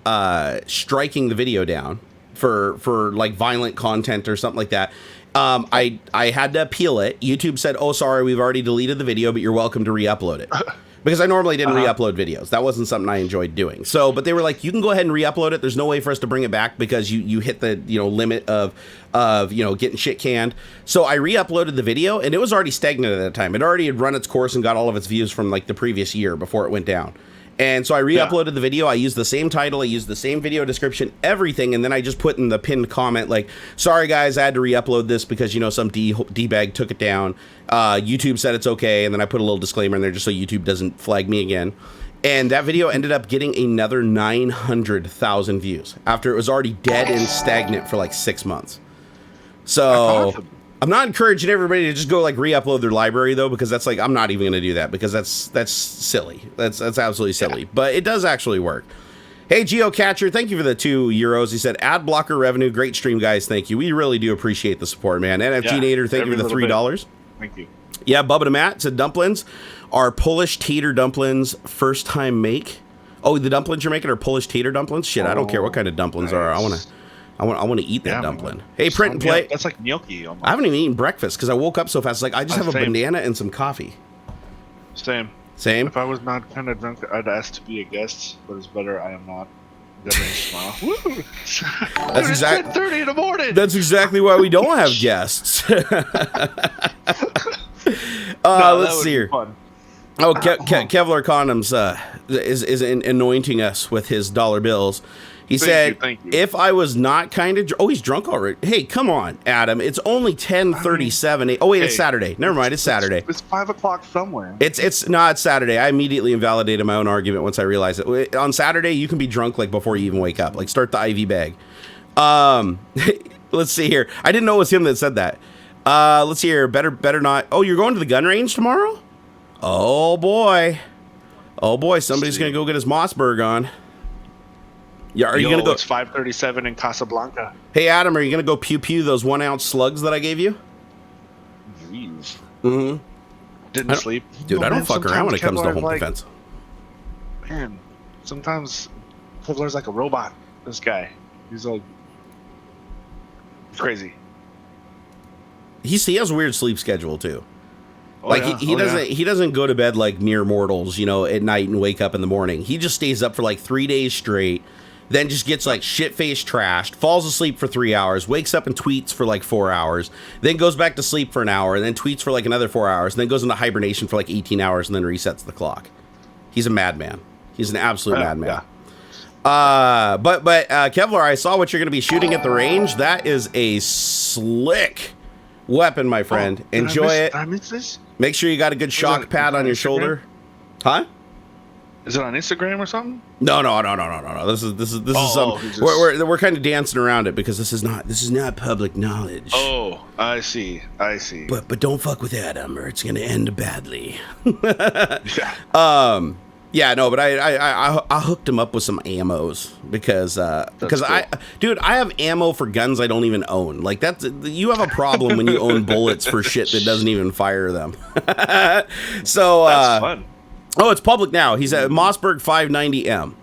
Speaker 1: striking the video down for like violent content or something like that. I had to appeal it. YouTube said, oh, sorry, we've already deleted the video, but you're welcome to re-upload it. Because I normally didn't re-upload videos. That wasn't something I enjoyed doing. So, but they were like, you can go ahead and re-upload it. There's no way for us to bring it back because you hit the, limit of getting shit canned. So I re-uploaded the video, and it was already stagnant at that time. It already had run its course and got all of its views from like the previous year before it went down. And so I re-uploaded the video. I used the same title. I used the same video description, everything. And then I just put in the pinned comment like, sorry, guys, I had to re-upload this because, some D-bag took it down. YouTube said it's okay. And then I put a little disclaimer in there just so YouTube doesn't flag me again. And that video ended up getting another 900,000 views after it was already dead and stagnant for like 6 months. So I'm not encouraging everybody to just go like re-upload their library though, because that's like, I'm not even going to do that because that's silly. That's absolutely silly, but it does actually work. Hey, Geocatcher, thank you for the €2. He said, ad blocker revenue. Great stream, guys. Thank you. We really do appreciate the support, man. NFT Nader, thank you for the $3.
Speaker 2: Thank you.
Speaker 1: Yeah, Bubba to Matt said dumplings are Polish tater dumplings first time make. Oh, the dumplings you're making are Polish tater dumplings? Shit, I don't care what kind of dumplings are. I want to eat that dumpling. Man. Hey, print and play.
Speaker 2: That's like gnocchi almost.
Speaker 1: I haven't even eaten breakfast because I woke up so fast. Like I just have a banana and some coffee.
Speaker 2: Same.
Speaker 1: Same.
Speaker 2: If I was not kind of drunk, I'd ask to be a guest, but it's better I am not. Woo!
Speaker 1: That's exactly
Speaker 2: 10:30 in the morning.
Speaker 1: That's exactly why we don't have guests. Let's see here.
Speaker 2: Fun.
Speaker 1: Oh, Kevlar Condoms is anointing us with his dollar bills. He said, if I was not kind of... Oh, he's drunk already. Hey, come on, Adam. It's only 10:37. Oh, wait, it's Saturday. Never mind, it's Saturday.
Speaker 2: It's 5 o'clock somewhere.
Speaker 1: It's not Saturday. I immediately invalidated my own argument once I realized it. On Saturday, you can be drunk like before you even wake up. Like, start the IV bag. Let's see here. I didn't know it was him that said that. Let's see here. Better not... Oh, you're going to the gun range tomorrow? Oh, boy. Oh, boy. Somebody's going to go get his Mossberg on. Yeah, are you gonna go?
Speaker 2: It's 5:37 in Casablanca.
Speaker 1: Hey, Adam, are you gonna go pew those 1 ounce slugs that I gave you?
Speaker 2: Jeez.
Speaker 1: Mm-hmm.
Speaker 2: Didn't sleep,
Speaker 1: dude. I don't fuck around when it comes to home defense.
Speaker 2: Man, sometimes Kevlar's like a robot. This guy, he's like crazy.
Speaker 1: He has a weird sleep schedule too.
Speaker 2: Oh,
Speaker 1: like he doesn't go to bed like mere mortals, at night and wake up in the morning. He just stays up for like 3 days straight. Then just gets like shit-faced trashed, falls asleep for 3 hours, wakes up and tweets for like 4 hours, then goes back to sleep for an hour, and then tweets for like another 4 hours, and then goes into hibernation for like 18 hours, and then resets the clock. He's a madman. He's an absolute madman. Yeah. But Kevlar, I saw what you're going to be shooting at the range. That is a slick weapon, my friend. Enjoy it.
Speaker 2: Did I miss this?
Speaker 1: Make sure you got a good shock pad on your shoulder. Huh?
Speaker 2: Is it on Instagram or something?
Speaker 1: No. This is something we're kind of dancing around it because this is not public knowledge.
Speaker 2: Oh, I see.
Speaker 1: But don't fuck with Adam or it's gonna end badly.
Speaker 2: Yeah.
Speaker 1: Yeah, no, but I hooked him up with some ammos because cool. I have ammo for guns I don't even own. Like you have a problem when you own bullets for shit that doesn't even fire them. So
Speaker 2: that's fun.
Speaker 1: Oh, it's public now. He's at Mossberg 590M.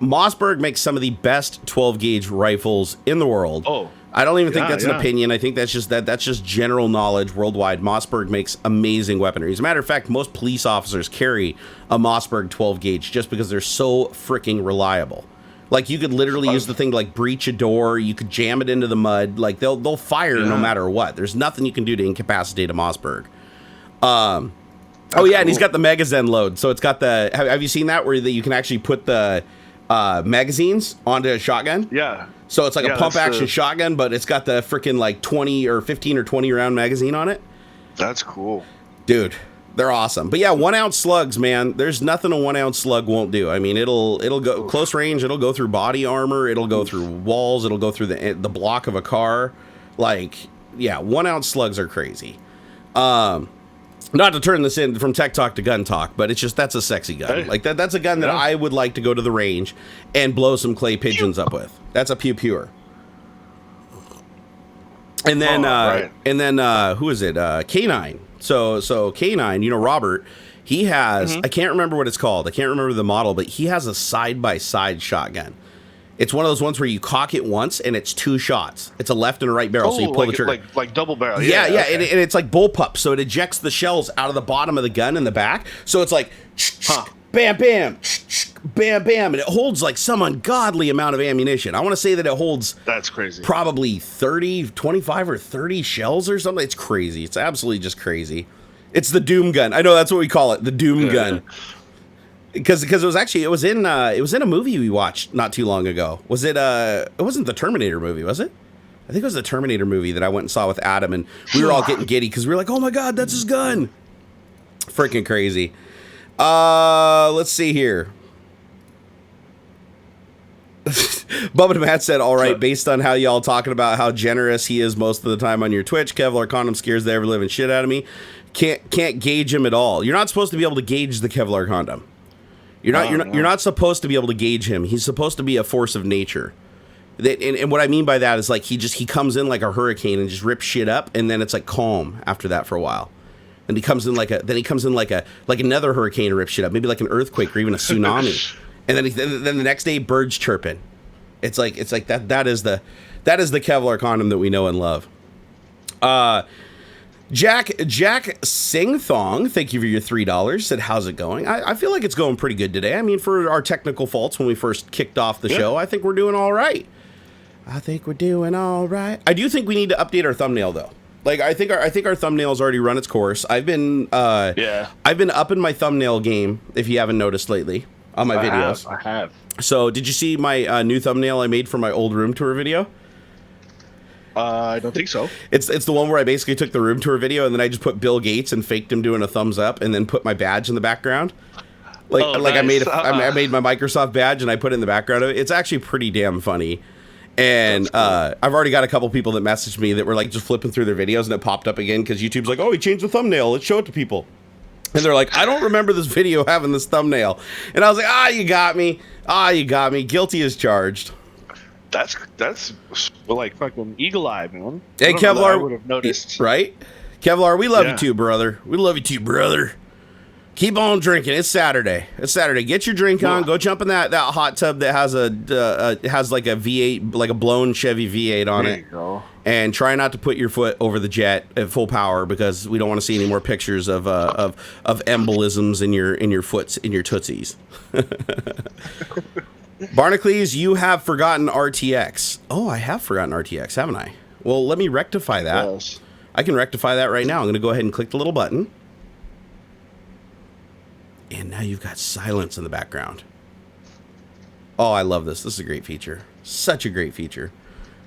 Speaker 1: Mossberg makes some of the best 12 gauge rifles in the world.
Speaker 2: Oh,
Speaker 1: I don't even think that's an opinion. I think that's just general knowledge worldwide. Mossberg makes amazing weaponry. As a matter of fact, most police officers carry a Mossberg 12 gauge just because they're so freaking reliable. Like you could literally use the thing to like breach a door. You could jam it into the mud. Like they'll fire no matter what. There's nothing you can do to incapacitate a Mossberg. And he's got the Magazen load. So it's got the. Have you seen that where you can actually put the magazines onto a shotgun? Yeah. So it's like a pump action shotgun, but it's got the freaking like 20 or 15 or 20 round magazine on it.
Speaker 2: That's cool,
Speaker 1: dude. They're awesome. But yeah, 1 ounce slugs, man. There's nothing a 1 ounce slug won't do. I mean, it'll go close range. It'll go through body armor. It'll go through walls. It'll go through the block of a car. Like, yeah, 1 ounce slugs are crazy. Not to turn this in from tech talk to gun talk, but it's just that's a sexy gun.
Speaker 2: Hey.
Speaker 1: Like that's a gun that I would like to go to the range and blow some clay pigeons up with. That's a pure. And then who is it? K9. So K9, Robert, he has I can't remember what it's called. I can't remember the model, but he has a side-by-side shotgun. It's one of those ones where you cock it once and it's 2 shots. It's a left and a right barrel, so you pull the trigger.
Speaker 2: Like double barrel.
Speaker 1: Yeah,
Speaker 2: okay.
Speaker 1: and it's like bullpup, so it ejects the shells out of the bottom of the gun in the back. So it's like bam, bam, bam, bam, and it holds like some ungodly amount of ammunition. I want to say that it holds
Speaker 2: that's crazy.
Speaker 1: Probably 25 or 30 shells or something. It's crazy. It's absolutely just crazy. It's the Doom gun. I know that's what we call it, the Doom gun. Because it was in a movie we watched not too long ago. Was it it wasn't the Terminator movie, was it? I think it was the Terminator movie that I went and saw with Adam, and we were all getting giddy because we were like, oh my god, that's his gun. Freaking crazy. Let's see here. Bubba Matt said, all right, based on how y'all talking about how generous he is most of the time on your Twitch, Kevlar condom scares the ever living shit out of me. Can't gauge him at all. You're not supposed to be able to gauge the Kevlar condom. You're not supposed to be able to gauge him. He's supposed to be a force of nature. And what I mean by that is like he comes in like a hurricane and just rips shit up, and then it's like calm after that for a while. And he comes in like another hurricane and rips shit up, maybe like an earthquake or even a tsunami. And then the next day birds chirping. It's like that. That is the Kevlar condom that we know and love. Jack Singthong, thank you for your $3. Said, how's it going? I feel like it's going pretty good today. I mean, for our technical faults when we first kicked off the show, I think we're doing all right. I do think we need to update our thumbnail though. Like I think our thumbnail's already run its course. I've been upping my thumbnail game, if you haven't noticed lately, on my videos.
Speaker 2: I have.
Speaker 1: So did you see my new thumbnail I made for my old room tour video?
Speaker 2: I don't think so.
Speaker 1: It's the one where I basically took the room tour video and then I just put Bill Gates and faked him doing a thumbs up and then put my badge in the background. Nice. I made my Microsoft badge and I put it in the background of it. It's actually pretty damn funny. And cool. I've already got a couple people that messaged me that were like just flipping through their videos and it popped up again because YouTube's like, oh, he changed the thumbnail. Let's show it to people. And they're like, I don't remember this video having this thumbnail. And I was like, you got me. Guilty as charged.
Speaker 2: That's like fucking eagle eye, man.
Speaker 1: Hey, Kevlar,
Speaker 2: I would have noticed,
Speaker 1: right? Kevlar, we love you too, brother. We love you too, brother. Keep on drinking. It's Saturday. Get your drink on. Go jump in that hot tub that has like a V8, like a blown Chevy V8 on it. There you go. And try not to put your foot over the jet at full power because we don't want to see any more pictures of embolisms in your foots, in your tootsies. Barnacules, you have forgotten RTX. Oh, I have forgotten RTX, haven't I? Well, let me rectify that. Yes. I can rectify that right now. I'm going to go ahead and click the little button. And now you've got silence in the background. Oh, I love this. This is a great feature. Such a great feature.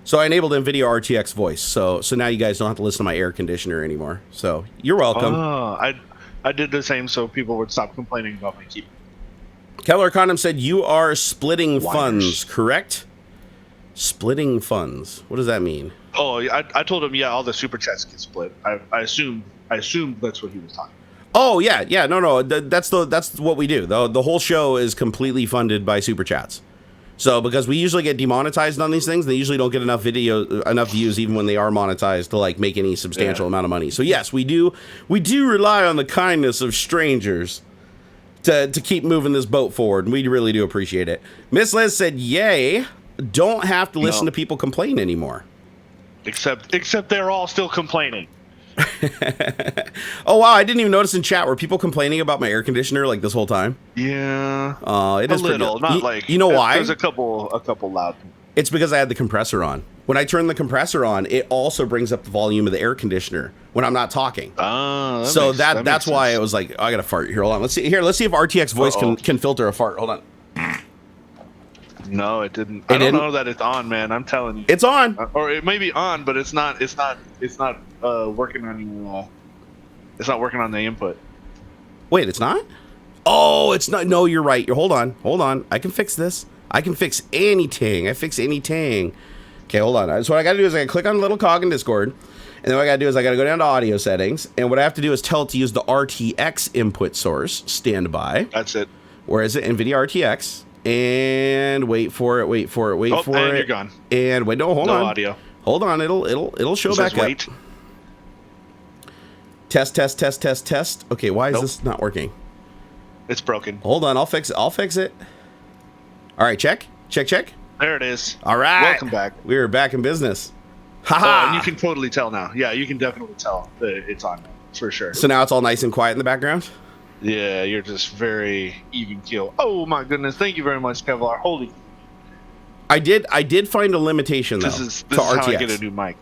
Speaker 1: So I enabled Nvidia RTX Voice. So now you guys don't have to listen to my air conditioner anymore. So you're welcome.
Speaker 2: Oh, I did the same so people would stop complaining about my keyboard.
Speaker 1: Kevlar Condom said you are splitting funds, correct? Splitting funds. What does that mean?
Speaker 2: Oh, I told him, all the super chats get split. I assumed that's what he was talking about.
Speaker 1: Oh yeah, no. That's what we do. The whole show is completely funded by super chats. So because we usually get demonetized on these things, they usually don't get enough views even when they are monetized to like make any substantial amount of money. So yes, we do rely on the kindness of strangers to keep moving this boat forward, and we really do appreciate it. Miss Liz said, "Yay! Don't have to listen to people complain anymore."
Speaker 2: Except they're all still complaining.
Speaker 1: Oh wow! I didn't even notice in chat. Were people complaining about my air conditioner like this whole time?
Speaker 2: Yeah.
Speaker 1: It is
Speaker 2: a little, not like.
Speaker 1: You know why?
Speaker 2: There's a couple loud.
Speaker 1: It's because I had the compressor on. When I turn the compressor on, it also brings up the volume of the air conditioner when I'm not talking. So that's why it was like, I gotta fart here. Hold on. Let's see if RTX Voice can filter a fart. Hold on.
Speaker 2: No, it didn't. I don't know that it's on, man. I'm telling you.
Speaker 1: It's on.
Speaker 2: Or it may be on, but it's not working on it's not working on the input.
Speaker 1: Wait, it's not? Oh, it's not. No, you're right. Hold on. I can fix this. I can fix anything. I fix anything. Okay, hold on. So what I got to do is I click on the little cog in Discord, and then what I got to do is I got to go down to audio settings, and what I have to do is tell it to use the RTX input source, standby.
Speaker 2: That's it.
Speaker 1: Where is it? Nvidia RTX. And wait for it. Wait for it.
Speaker 2: And you're gone.
Speaker 1: And wait, no, hold on.
Speaker 2: No audio.
Speaker 1: Hold on. It'll show back up.
Speaker 2: Wait.
Speaker 1: Test. Okay, why is this not working?
Speaker 2: It's broken.
Speaker 1: Hold on. I'll fix it. All right, check.
Speaker 2: There it is.
Speaker 1: All right.
Speaker 2: Welcome back.
Speaker 1: We are back in business. Haha.
Speaker 2: And you can totally tell now. Yeah, you can definitely tell that it's on for sure.
Speaker 1: So now it's all nice and quiet in the background?
Speaker 2: Yeah, you're just very even keel. Oh my goodness! Thank you very much, Kevlar. Holy.
Speaker 1: I did find a limitation though.
Speaker 2: This is
Speaker 1: to RTX.
Speaker 2: how I get a new mic.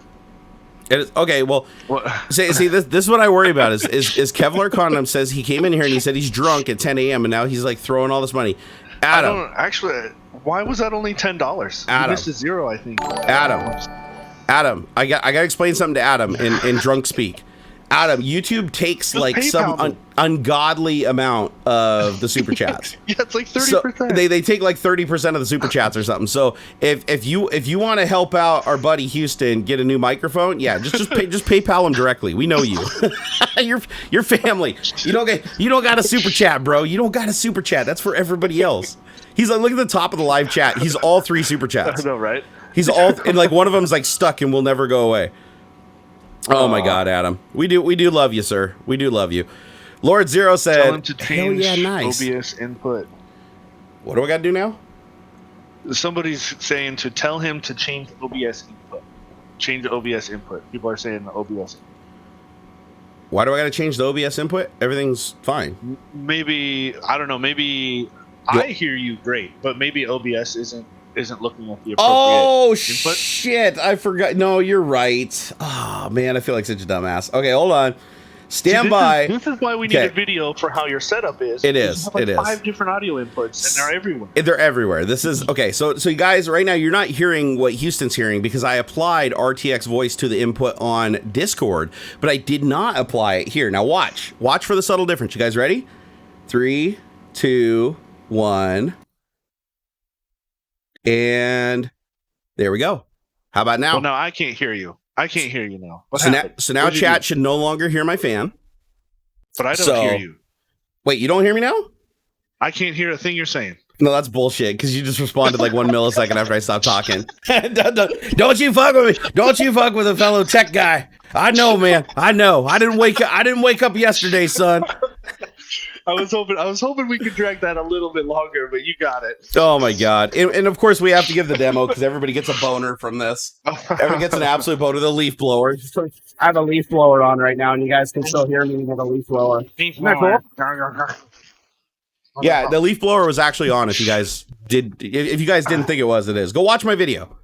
Speaker 1: It is, okay, well,
Speaker 2: What?
Speaker 1: see, this is what I worry about is Kevlar Condom says he came in here and he said he's drunk at 10 a.m. and now he's like throwing all this money. Adam,
Speaker 2: Actually, why was that only $10?
Speaker 1: Adam.
Speaker 2: You missed a zero, I think.
Speaker 1: Adam, I got to explain something to Adam in drunk speak. Adam, YouTube takes
Speaker 2: Just
Speaker 1: like some ungodly amount of the super chats.
Speaker 2: Yeah, it's like 30%.
Speaker 1: So they take like 30% of the super chats or something. So if you want to help out our buddy Houston get a new microphone, yeah, just PayPal him directly. We know you. Your family. You don't got a super chat, bro. You don't got a super chat. That's for everybody else. He's like, look at the top of the live chat. He's all 3 super chats.
Speaker 2: I know, right?
Speaker 1: He's all and like one of them's like stuck and will never go away. Oh my God, Adam. We do love you, sir. We do love you. Lord Zero said,
Speaker 2: Tell him to change
Speaker 1: hell yeah, nice.
Speaker 2: OBS input.
Speaker 1: What do I got to do now?
Speaker 2: Somebody's saying to tell him to change OBS input. Change OBS input. People are saying the OBS.
Speaker 1: Why do I got to change the OBS input? Everything's fine.
Speaker 2: Maybe, I don't know, maybe I hear you great, but maybe OBS isn't looking at the appropriate input.
Speaker 1: Shit, I forgot. No, you're right. Oh man, I feel like such a dumbass. Okay, hold on. Stand by.
Speaker 2: This is why we need a video for how your setup is.
Speaker 1: It is.
Speaker 2: You have 5 different audio inputs, and they're everywhere.
Speaker 1: They're everywhere. This is okay. So you guys, right now, you're not hearing what Houston's hearing because I applied RTX Voice to the input on Discord, but I did not apply it here. Now watch for the subtle difference. You guys ready? 3, 2, 1. And there we go. How about now?
Speaker 2: Well, no, I can't hear you. I can't hear you now.
Speaker 1: So now chat should no longer hear my fan.
Speaker 2: But I don't hear you.
Speaker 1: Wait, you don't hear me now?
Speaker 2: I can't hear a thing you're saying.
Speaker 1: No, that's bullshit because you just responded like 1 millisecond after I stopped talking. Don't you fuck with me. Don't you fuck with a fellow tech guy. I know, man. I know. I didn't wake up yesterday, son.
Speaker 2: I was hoping we could drag that a little bit longer, but you got it.
Speaker 1: Oh my God. And of course we have to give the demo because everybody gets a boner from this. Everyone gets an absolute boner. The leaf blower.
Speaker 3: I have a leaf blower on right now and you guys can still hear me with a leaf blower. Isn't that cool?
Speaker 1: Yeah, the leaf blower was actually on if you guys didn't think it was, it is. Go watch my video.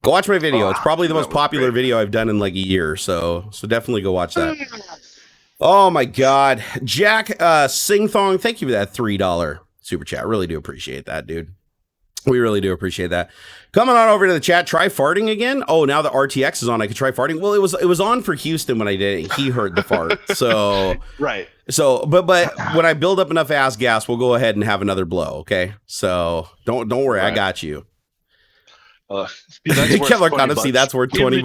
Speaker 1: It's probably the most popular video I've done in like a year, so definitely go watch that. Oh my God. Jack Singthong, thank you for that $3 super chat. Really do appreciate that, dude. We really do appreciate that. Coming on over to the chat, try farting again. Oh, now the RTX is on. I could try farting. Well, it was on for Houston when I did it. He heard the fart. So
Speaker 2: right.
Speaker 1: So but when I build up enough ass gas, we'll go ahead and have another blow, okay? So don't worry, right. I got you. Kevlar Condom, see, that's worth $20.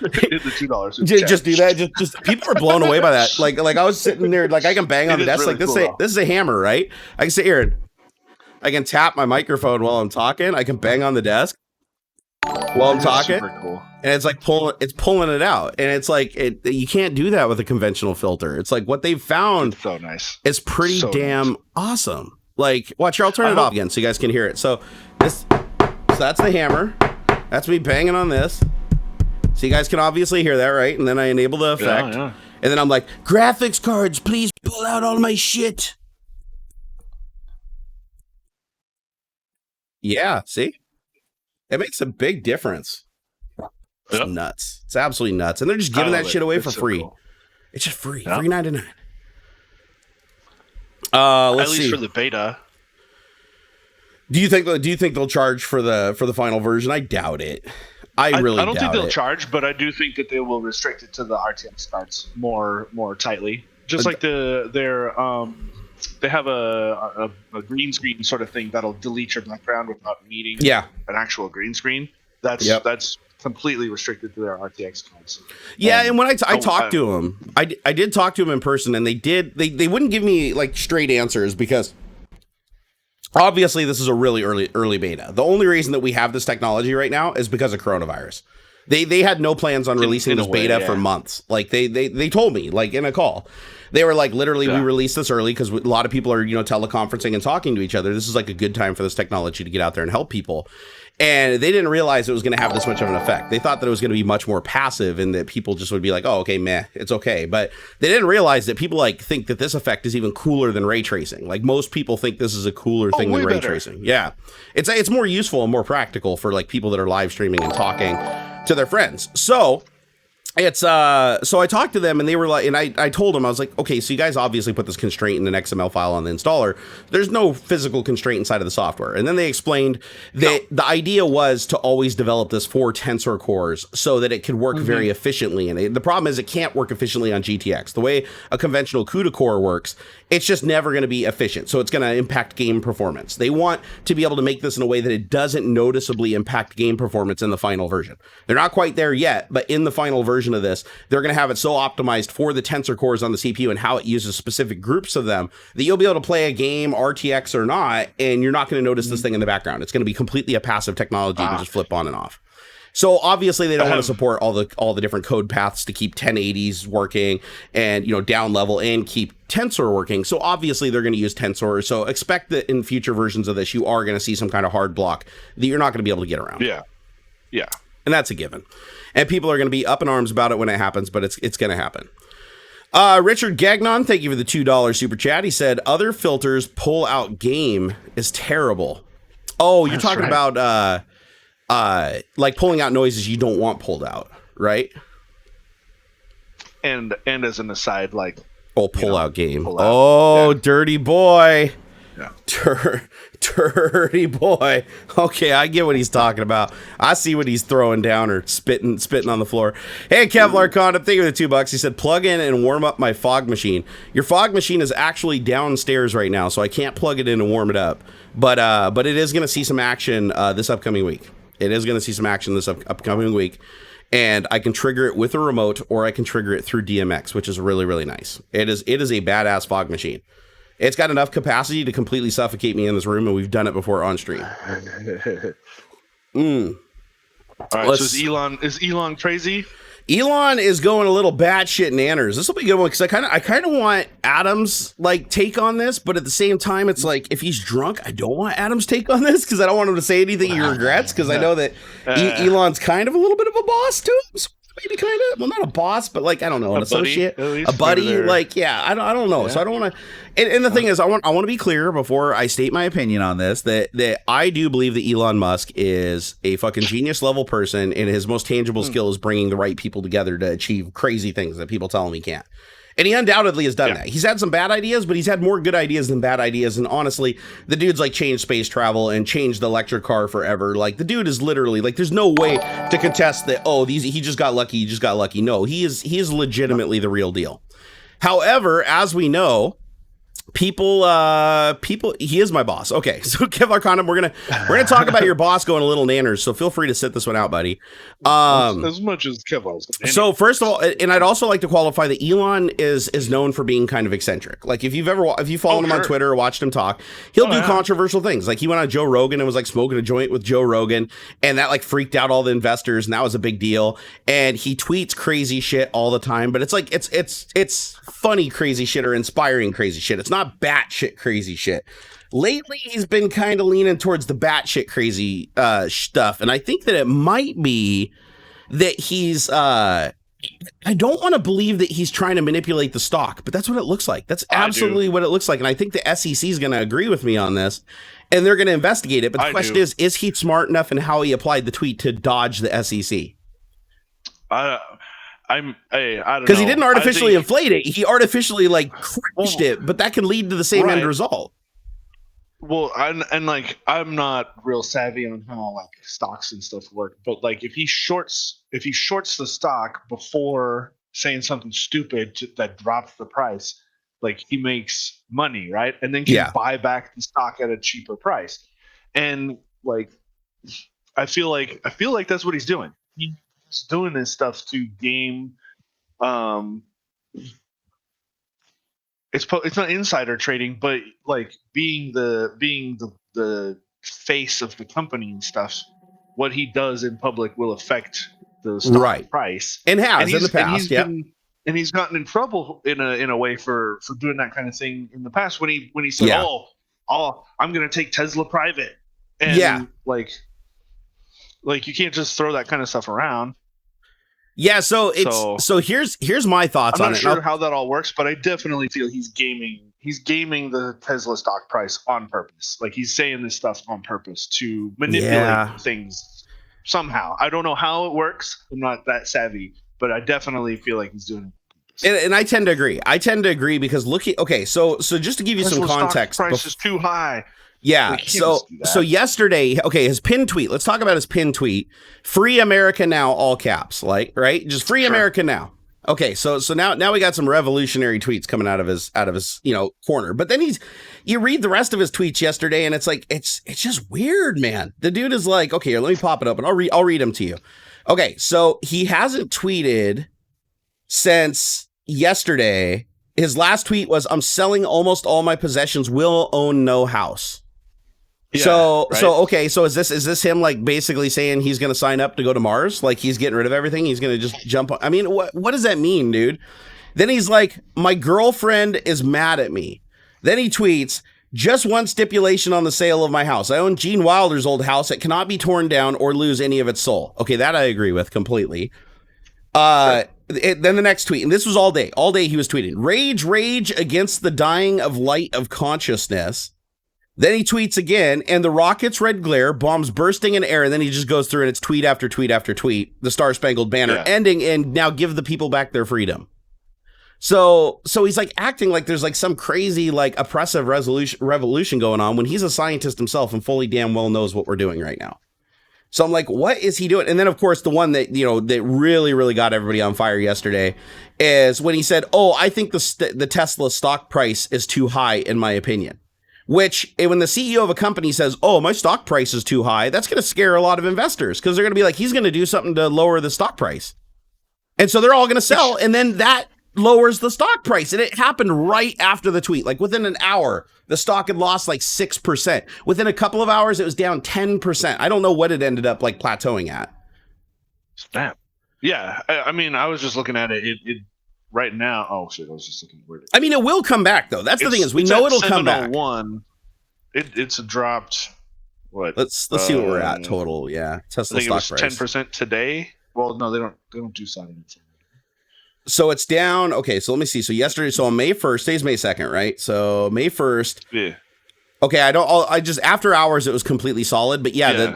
Speaker 2: The $2.
Speaker 1: Just do that. Just people are blown away by that. Like I was sitting there, like I can bang on the desk.
Speaker 2: Really
Speaker 1: like this is a hammer, right? I can sit here. I can tap my microphone while I'm talking. I can bang on the desk while I'm talking.
Speaker 2: Super cool.
Speaker 1: And it's like pulling it out. And it's like you can't do that with a conventional filter. It's like what they've found.
Speaker 2: It's so nice.
Speaker 1: It's pretty damn awesome. Like, watch here, I'll turn it off again so you guys can hear it. So that's the hammer. That's me banging on this. So you guys can obviously hear that, right? And then I enable the effect.
Speaker 2: Yeah.
Speaker 1: And then I'm like, graphics cards, please pull out all my shit. Yeah, see? It makes a big difference. It's nuts. It's absolutely nuts. And they're just giving that shit away for free. Cool. It's just free. Yep. $3.99. Let's see.
Speaker 2: At least for the beta.
Speaker 1: Do you think they'll charge for the final version? I doubt it. I don't
Speaker 2: think they'll charge, but I do think that they will restrict it to the RTX cards more tightly. Just like they have a green screen sort of thing that'll delete your background without needing an actual green screen. That's completely restricted to their RTX cards.
Speaker 1: Yeah, and when I talked to him, I did talk to him in person, and they wouldn't give me like straight answers because obviously this is a really early beta. The only reason that we have this technology right now is because of coronavirus. They had no plans on releasing this beta for months. Like they told me, like in a call, they were like, literally, we released this early because a lot of people are, teleconferencing and talking to each other. This is like a good time for this technology to get out there and help people. And they didn't realize it was going to have this much of an effect. They thought that it was going to be much more passive and that people just would be like, oh, okay, meh, it's okay. But they didn't realize that people like think that this effect is even cooler than ray tracing. Like most people think this is a cooler thing than ray tracing. Yeah. It's more useful and more practical for like people that are live streaming and talking to their friends. So I talked to them and they were like, and I told them, I was like, okay, so you guys obviously put this constraint in an XML file on the installer. There's no physical constraint inside of the software. And then they explained that the idea was to always develop this for tensor cores so that it could work very efficiently. And the problem is it can't work efficiently on GTX. The way a conventional CUDA core works, it's just never going to be efficient. So it's going to impact game performance. They want to be able to make this in a way that it doesn't noticeably impact game performance in the final version. They're not quite there yet, but in the final version of this, they're going to have it so optimized for the tensor cores on the CPU and how it uses specific groups of them that you'll be able to play a game, RTX or not, and you're not going to notice this thing in the background. It's going to be completely a passive technology. You can just flip on and off. So obviously they don't want to support all the different code paths to keep 1080s working and down level and keep tensor working. So obviously they're going to use tensor. So expect that in future versions of this, you are going to see some kind of hard block that you're not going to be able to get around.
Speaker 2: Yeah.
Speaker 1: And that's a given. And people are going to be up in arms about it when it happens, but it's going to happen. Richard Gagnon, thank you for the $2 super chat. He said, other filters pull out game is terrible. Oh, you're talking about like pulling out noises you don't want pulled out, right?
Speaker 2: And as an aside, like
Speaker 1: pull out game. Dirty boy.
Speaker 2: Yeah.
Speaker 1: Dirty boy. Okay, I get what he's talking about. I see what he's throwing down or spitting on the floor. Hey, Kevlar Condom, thank you for the $2. He said, plug in and warm up my fog machine. Your fog machine is actually downstairs right now, so I can't plug it in and warm it up. But it is going to see some action this upcoming week. Upcoming week. And I can trigger it with a remote, or I can trigger it through DMX, which is really, really nice. It is a badass fog machine. It's got enough capacity to completely suffocate me in this room, and we've done it before on stream.
Speaker 2: All right, so is Elon crazy?
Speaker 1: Elon is going a little batshit nanners. This will be a good one because I kind of want Adam's like take on this, but at the same time, it's like if he's drunk, I don't want Adam's take on this because I don't want him to say anything he regrets because I know that Elon's kind of a little bit of a boss to him. So maybe kind of, well, not a boss, but like I don't know, an associate, a buddy. Like I don't know. Yeah. So I don't want to. And the thing is, I want to be clear before I state my opinion on this that I do believe that Elon Musk is a fucking genius level person, and his most tangible skill is bringing the right people together to achieve crazy things that people tell him he can't. And he undoubtedly has done that. He's had some bad ideas, but he's had more good ideas than bad ideas. And honestly, the dude's like changed space travel and changed the electric car forever. Like the dude is literally like, there's no way to contest that. Oh, he just got lucky. He just got lucky. No, he is legitimately the real deal. However, as we know, people, he is my boss. Okay, so Kevlar Condom, we're gonna talk about your boss going a little nanners. So feel free to sit this one out, buddy.
Speaker 2: As much as Kevlar's.
Speaker 1: So first of all, and I'd also like to qualify that Elon is known for being kind of eccentric. Like if you followed him on Twitter or watched him talk, he'll do controversial things. Like he went on Joe Rogan and was like smoking a joint with Joe Rogan, and that like freaked out all the investors, and that was a big deal. And he tweets crazy shit all the time, but it's like it's funny crazy shit or inspiring crazy shit. It's not batshit crazy shit. Lately, he's been kind of leaning towards the batshit crazy stuff, and I think that it might be that he's. I don't want to believe that he's trying to manipulate the stock, but that's what it looks like. That's absolutely what it looks like, and I think the SEC is going to agree with me on this, and they're going to investigate it. But the question is he smart enough in how he applied the tweet to dodge the SEC?
Speaker 2: I don't know.
Speaker 1: Because he didn't artificially inflate it. He artificially like crushed it, but that can lead to the same end result.
Speaker 2: Well, and like I'm not real savvy on how like stocks and stuff work, but like if he shorts the stock before saying something stupid that drops the price, like he makes money, right? And then can buy back the stock at a cheaper price. And like I feel like that's what he's doing. He's doing this stuff to game. It's not insider trading, but like being the face of the company and stuff. What he does in public will affect the stock price,
Speaker 1: and has in the past.
Speaker 2: And he's gotten in trouble in a way for doing that kind of thing in the past when he said, "Oh, I'm going to take Tesla private," and like you can't just throw that kind of stuff around.
Speaker 1: Yeah, so here's my thoughts on it.
Speaker 2: I'm not sure how that all works, but I definitely feel he's gaming the Tesla stock price on purpose. Like he's saying this stuff on purpose to manipulate things somehow. I don't know how it works. I'm not that savvy, but I definitely feel like he's doing it.
Speaker 1: And I tend to agree because so just to give you some context,
Speaker 2: stock price is too high.
Speaker 1: Yeah. So yesterday, his pinned tweet. Let's talk about his pinned tweet. Free America now, all caps, like, right? Just free America now. Okay. So now we got some revolutionary tweets coming out of his corner. But then you read the rest of his tweets yesterday, and it's like it's just weird, man. The dude is like, okay, let me pop it up and I'll read them to you. Okay. So he hasn't tweeted since yesterday. His last tweet was, "I'm selling almost all my possessions. Will own no house." Yeah, so is this him like basically saying he's going to sign up to go to Mars? Like he's getting rid of everything. He's going to just jump on. I mean, what does that mean, dude? Then he's like, "My girlfriend is mad at me." Then he tweets, "Just one stipulation on the sale of my house. I own Gene Wilder's old house. It cannot be torn down or lose any of its soul." Okay, that I agree with completely. Then the next tweet, and this was all day he was tweeting, rage against the dying of light of consciousness. Then he tweets again, "And the rocket's red glare, bombs bursting in air." And then he just goes through and it's tweet after tweet after tweet, the Star Spangled Banner ending in "Now give the people back their freedom." So he's like acting like there's like some crazy like oppressive revolution going on when he's a scientist himself and fully damn well knows what we're doing right now. So I'm like, what is he doing? And then, of course, the one that, that really, really got everybody on fire yesterday is when he said, "Oh, I think the Tesla stock price is too high, in my opinion." Which, when the CEO of a company says, "Oh, my stock price is too high," that's going to scare a lot of investors because they're going to be like, he's going to do something to lower the stock price. And so they're all going to sell. And then that lowers the stock price. And it happened right after the tweet. Like within an hour, the stock had lost like 6%. Within a couple of hours, it was down 10%. I don't know what it ended up like plateauing at.
Speaker 2: Snap. Yeah. I mean, I was just looking at it. It right now. Oh shit! I was just looking where.
Speaker 1: I mean, it will come back though. That's the thing is we know it'll come back.
Speaker 2: It's dropped. What?
Speaker 1: Let's see what we're at total. Yeah, Tesla stock price
Speaker 2: 10% today. Well, no, they don't do something.
Speaker 1: So it's down. Okay, so let me see. So yesterday, so on May 1st, today's May 2nd, right? So May 1st.
Speaker 2: Yeah.
Speaker 1: Okay, I just after hours it was completely solid, but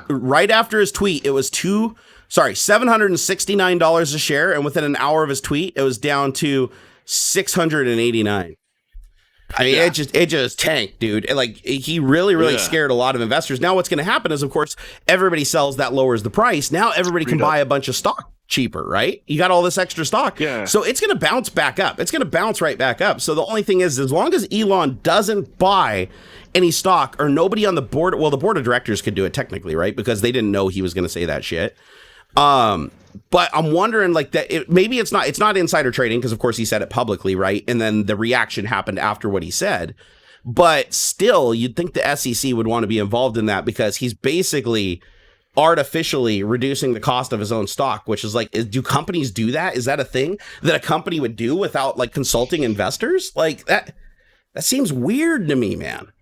Speaker 1: right after his tweet, it was $769 a share, and within an hour of his tweet, it was down to $689. I mean, it just tanked, dude. Like he really scared a lot of investors. Now what's going to happen is, of course, everybody sells, that lowers the price. Now everybody can buy a bunch of stock cheaper, right? You got all this extra stock.
Speaker 2: Yeah.
Speaker 1: So it's going to bounce back up. It's going to bounce right back up. So the only thing is, as long as Elon doesn't buy any stock or nobody on the board, well, the board of directors could do it technically, right? Because they didn't know he was going to say that shit. But I'm wondering like that maybe it's not insider trading because of course he said it publicly, right? And then the reaction happened after what he said. But still, you'd think the SEC would want to be involved in that because he's basically artificially reducing the cost of his own stock, which is like, do companies do that? Is that a thing that a company would do without like consulting investors? Like that seems weird to me, man.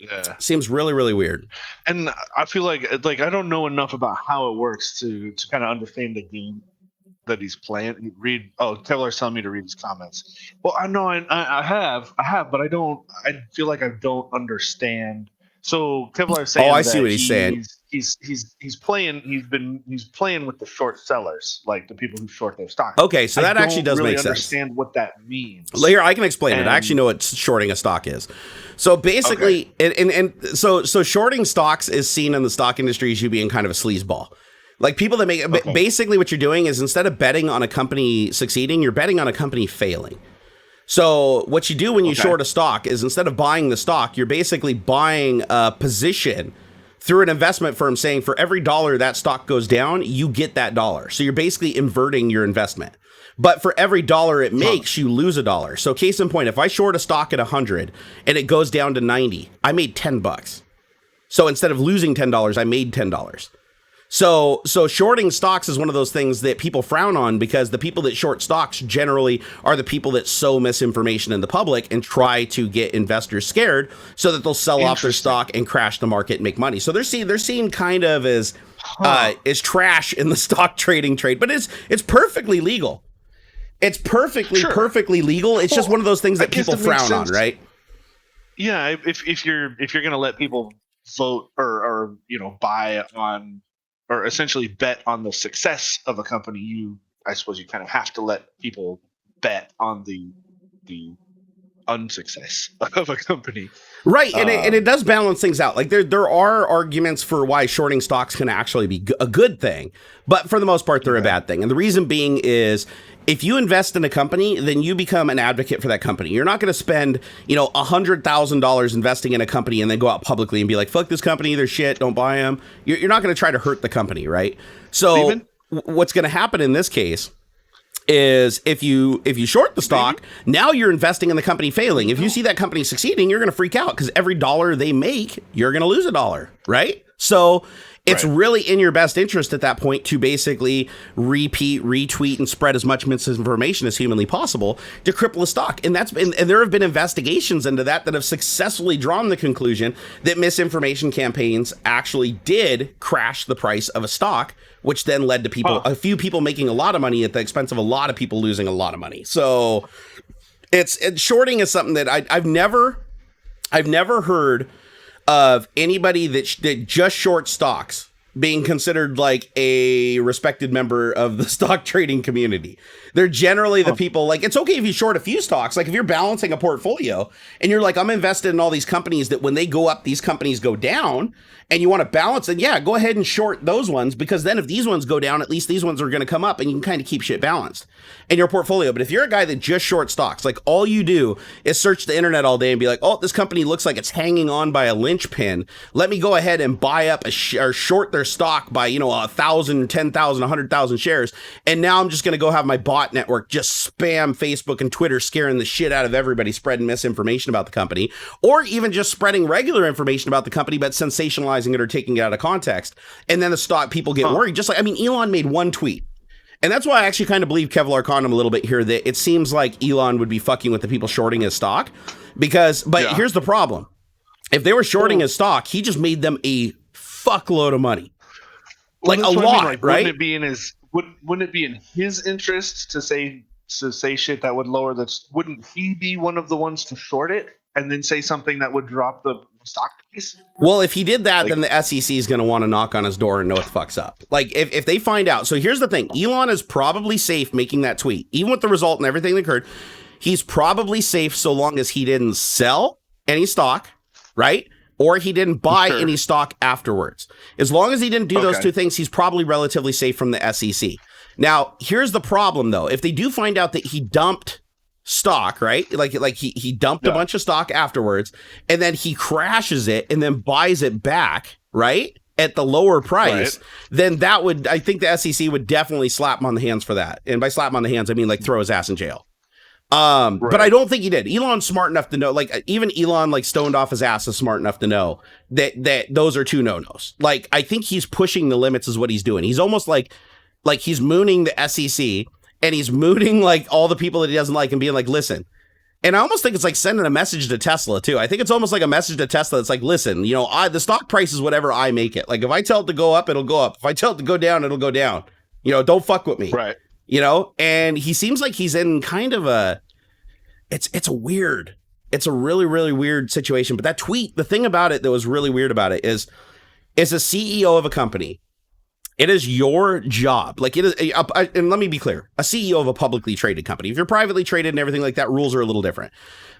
Speaker 2: Yeah,
Speaker 1: seems really, really weird.
Speaker 2: And I feel like I don't know enough about how it works to kind of understand the game that he's playing. Kevlar's telling me to read his comments. Well, I know I have, but I feel like I don't understand. So Kevlar's saying,
Speaker 1: I see what he's saying.
Speaker 2: He's playing with the short sellers, like the people who short their stock.
Speaker 1: Okay, so that actually does make sense.
Speaker 2: I understand what that means.
Speaker 1: Here, I can explain it. I actually know what shorting a stock is. So basically, so shorting stocks is seen in the stock industry as you being kind of a sleazeball. Like people that make basically what you're doing is instead of betting on a company succeeding, you're betting on a company failing. So what you do when you short a stock is instead of buying the stock, you're basically buying a position through an investment firm saying for every dollar that stock goes down, you get that dollar. So you're basically inverting your investment. But for every dollar it makes, you lose a dollar. So case in point, if I short a stock at 100 and it goes down to 90, I made $10. So instead of losing $10, I made $10. So shorting stocks is one of those things that people frown on because the people that short stocks generally are the people that sow misinformation in the public and try to get investors scared so that they'll sell off their stock and crash the market and make money. So they're seen kind of as trash in the stock trading trade, but it's perfectly legal. It's perfectly legal. It's just one of those things that people frown on, right?
Speaker 2: Yeah, if you're gonna let people vote or buy on or essentially bet on the success of a company, I suppose you kind of have to let people bet on the unsuccess of a company.
Speaker 1: Right, and it does balance things out. Like there are arguments for why shorting stocks can actually be a good thing, but for the most part, they're a bad thing. And the reason being is if you invest in a company, then you become an advocate for that company. You're not going to spend, $100,000 investing in a company and then go out publicly and be like, fuck this company, they're shit, don't buy them. You're not going to try to hurt the company, right? So what's going to happen in this case is if you short the stock, now you're investing in the company failing. If you see that company succeeding, you're going to freak out because every dollar they make, you're going to lose a dollar, right? So it's really in your best interest at that point to basically repeat, retweet, and spread as much misinformation as humanly possible to cripple a stock. And there have been investigations into that have successfully drawn the conclusion that misinformation campaigns actually did crash the price of a stock, which then led to a few people making a lot of money at the expense of a lot of people losing a lot of money. So shorting is something that I've never heard of anybody that just short stocks being considered like a respected member of the stock trading community. They're generally the people like, it's okay if you short a few stocks. Like if you're balancing a portfolio and you're like, I'm invested in all these companies that when they go up, these companies go down, and you want to balance it, yeah, go ahead and short those ones, because then if these ones go down, at least these ones are going to come up and you can kind of keep shit balanced in your portfolio. But if you're a guy that just short stocks, like all you do is search the internet all day and be like, oh, this company looks like it's hanging on by a linchpin. Let me go ahead and buy up or short their stock by, 1,000, 10,000, 100,000 shares. And now I'm just going to go have my bot network just spam Facebook and Twitter, scaring the shit out of everybody, spreading misinformation about the company, or even just spreading regular information about the company, but sensationalizing it or taking it out of context. And then the stock people get worried. Just like, Elon made one tweet. And that's why I actually kind of believe Kevlar Condom a little bit here, that it seems like Elon would be fucking with the people shorting his stock here's the problem. If they were shorting his stock, he just made them a fuckload of money. Like a lot, right?
Speaker 2: Wouldn't it be in his interest to say shit that would lower wouldn't he be one of the ones to short it and then say something that would drop the stock price?
Speaker 1: Well, if he did that, then the SEC is going to want to knock on his door and know what the fuck's up. Like if they find out. So here's the thing. Elon is probably safe making that tweet. Even with the result and everything that occurred, he's probably safe so long as he didn't sell any stock, right? Or he didn't buy any stock afterwards. As long as he didn't do those two things, he's probably relatively safe from the SEC. Now, here's the problem, though. If they do find out that he dumped stock, right? Like he dumped a bunch of stock afterwards, and then he crashes it and then buys it back, right? At the lower price, then I think the SEC would definitely slap him on the hands for that. And by slap him on the hands, I mean like throw his ass in jail. But I don't think he did. Elon's smart enough to know, like even Elon, like stoned off his ass, is smart enough to know that those are two no-nos. Like I think he's pushing the limits is what he's doing. He's almost like he's mooning the SEC and he's mooning like all the people that he doesn't like and being like, listen. And I almost think it's like sending a message to Tesla too. I think it's almost like a message to Tesla. It's like, listen, the stock price is whatever I make it. Like if I tell it to go up, it'll go up. If I tell it to go down, it'll go down. Don't fuck with me.
Speaker 2: Right.
Speaker 1: And he seems like he's in kind of it's a really, really weird situation. But that tweet, the thing about it that was really weird about it is a CEO of a company. It is your job. Like it is, and let me be clear, a CEO of a publicly traded company. If you're privately traded and everything like that, rules are a little different.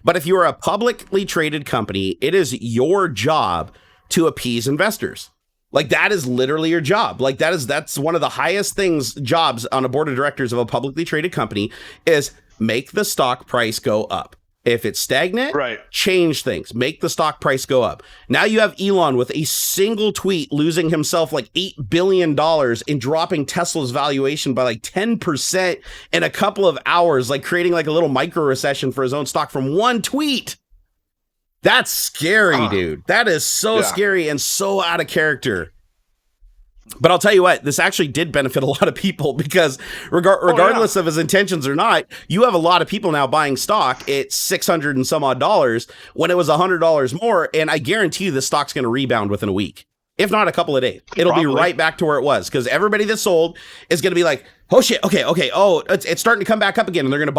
Speaker 1: But if you're a publicly traded company, it is your job to appease investors. Like that is literally your job. Like that's one of the highest jobs on a board of directors of a publicly traded company is make the stock price go up. If it's stagnant,
Speaker 2: right,
Speaker 1: change things, make the stock price go up. Now you have Elon with a single tweet losing himself like $8 billion and dropping Tesla's valuation by like 10% in a couple of hours, like creating like a little micro recession for his own stock from one tweet. That's scary, dude. That is so scary and so out of character. But I'll tell you what, this actually did benefit a lot of people because regardless of his intentions or not, you have a lot of people now buying stock at $600 and some odd dollars when it was $100 more. And I guarantee you this stock's going to rebound within a week, if not a couple of days. It'll be right back to where it was because everybody that sold is going to be like, oh shit, okay. Oh, it's starting to come back up again and they're going to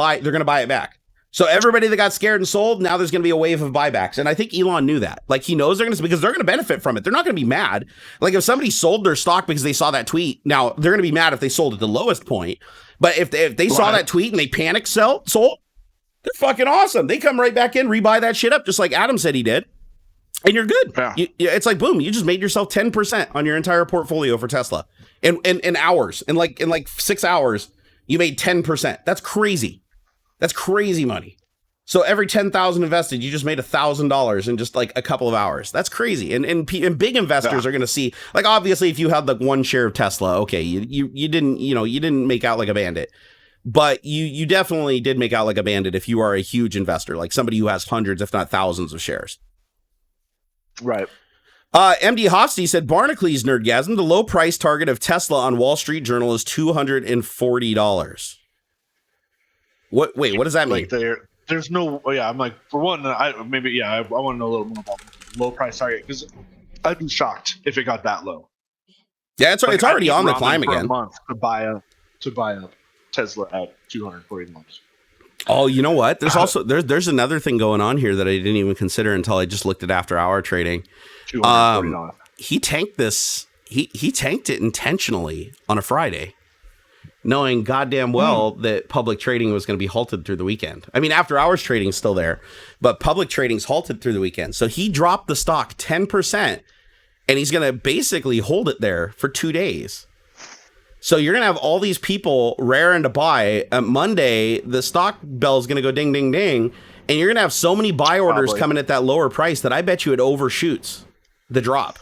Speaker 1: buy it back. So everybody that got scared and sold, now there's going to be a wave of buybacks. And I think Elon knew that. Like he knows because they're going to benefit from it. They're not going to be mad. Like if somebody sold their stock because they saw that tweet, now they're going to be mad if they sold at the lowest point. But if they saw that tweet and they panic sold, they're fucking awesome. They come right back in, rebuy that shit up, just like Adam said he did. And you're good. Yeah. It's like, boom, you just made yourself 10% on your entire portfolio for Tesla in hours. In like 6 hours, you made 10%. That's crazy. That's crazy money. So every 10,000 invested, you just made $1,000 in just like a couple of hours. That's crazy. And big investors are going to see, like, obviously if you had like one share of Tesla, okay, you didn't make out like a bandit, but you definitely did make out like a bandit if you are a huge investor, like somebody who has hundreds, if not thousands of shares.
Speaker 2: Right.
Speaker 1: MD Hofsty said, Barnacules Nerdgasm, the low price target of Tesla on Wall Street Journal is $240. What does that mean?
Speaker 2: Like there's no, I'm like, for one, I want to know a little more about low price target because I'd be shocked if it got that low.
Speaker 1: Yeah, it's already on the climb again.
Speaker 2: A month to buy a Tesla at $240.
Speaker 1: Oh, you know what? There's also there's another thing going on here that I didn't even consider until I just looked at after hour trading. $240. He tanked this. He tanked it intentionally on a Friday, knowing goddamn well that public trading was going to be halted through the weekend. I mean, after hours trading is still there, but public trading's halted through the weekend. So he dropped the stock 10% and he's going to basically hold it there for 2 days. So you're going to have all these people raring to buy. Monday, the stock bell is going to go ding, ding, ding. And you're going to have so many buy orders coming at that lower price that I bet you it overshoots the drop.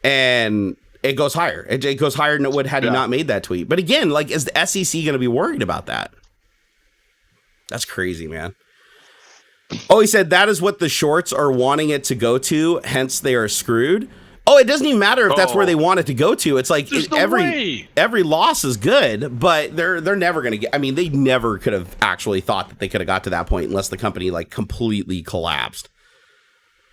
Speaker 1: And it goes higher. It goes higher than it would had he not made that tweet. But again, like, is the SEC going to be worried about that? That's crazy, man. Oh, he said that is what the shorts are wanting it to go to. Hence, they are screwed. Oh, it doesn't even matter if that's where they want it to go to. It's like every loss is good, but they're never going to get. I mean, they never could have actually thought that they could have got to that point unless the company like completely collapsed.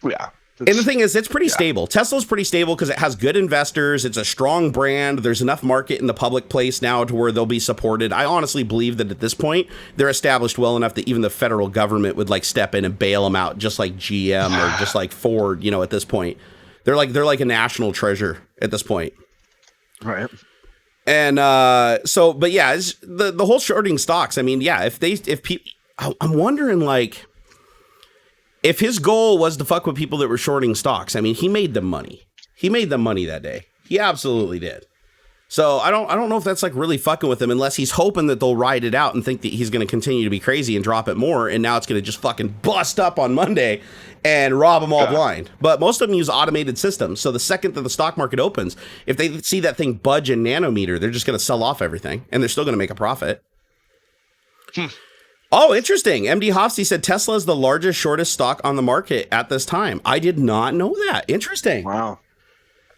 Speaker 2: Yeah.
Speaker 1: And the thing is, it's pretty stable. Tesla's pretty stable because it has good investors. It's a strong brand. There's enough market in the public place now to where they'll be supported. I honestly believe that at this point, they're established well enough that even the federal government would like step in and bail them out, just like GM or just like Ford. At this point, they're like a national treasure at this point.
Speaker 2: Right.
Speaker 1: And but yeah, it's the whole shorting stocks. I mean, yeah, if people, I'm wondering like, if his goal was to fuck with people that were shorting stocks, I mean, he made them money. He made them money that day. He absolutely did. So I don't know if that's like really fucking with him unless he's hoping that they'll ride it out and think that he's going to continue to be crazy and drop it more. And now it's going to just fucking bust up on Monday and rob them all blind. But most of them use automated systems. So the second that the stock market opens, if they see that thing budge a nanometer, they're just going to sell off everything and they're still going to make a profit. Oh, interesting. MD Hofsty said Tesla is the largest, shortest stock on the market at this time. I did not know that. Interesting.
Speaker 2: Wow.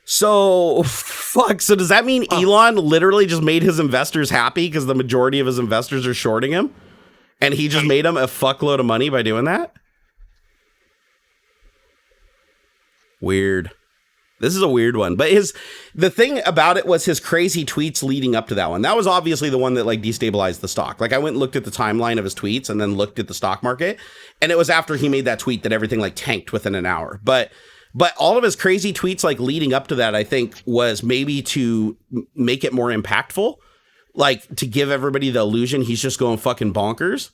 Speaker 1: So, fuck. So does that mean Elon literally just made his investors happy because the majority of his investors are shorting him? And he just made them a fuckload of money by doing that? Weird. This is a weird one. But the thing about it was his crazy tweets leading up to that one. That was obviously the one that like destabilized the stock. Like I went and looked at the timeline of his tweets and then looked at the stock market. And it was after he made that tweet that everything like tanked within an hour. But all of his crazy tweets like leading up to that, I think was maybe to make it more impactful. Like to give everybody the illusion he's just going fucking bonkers.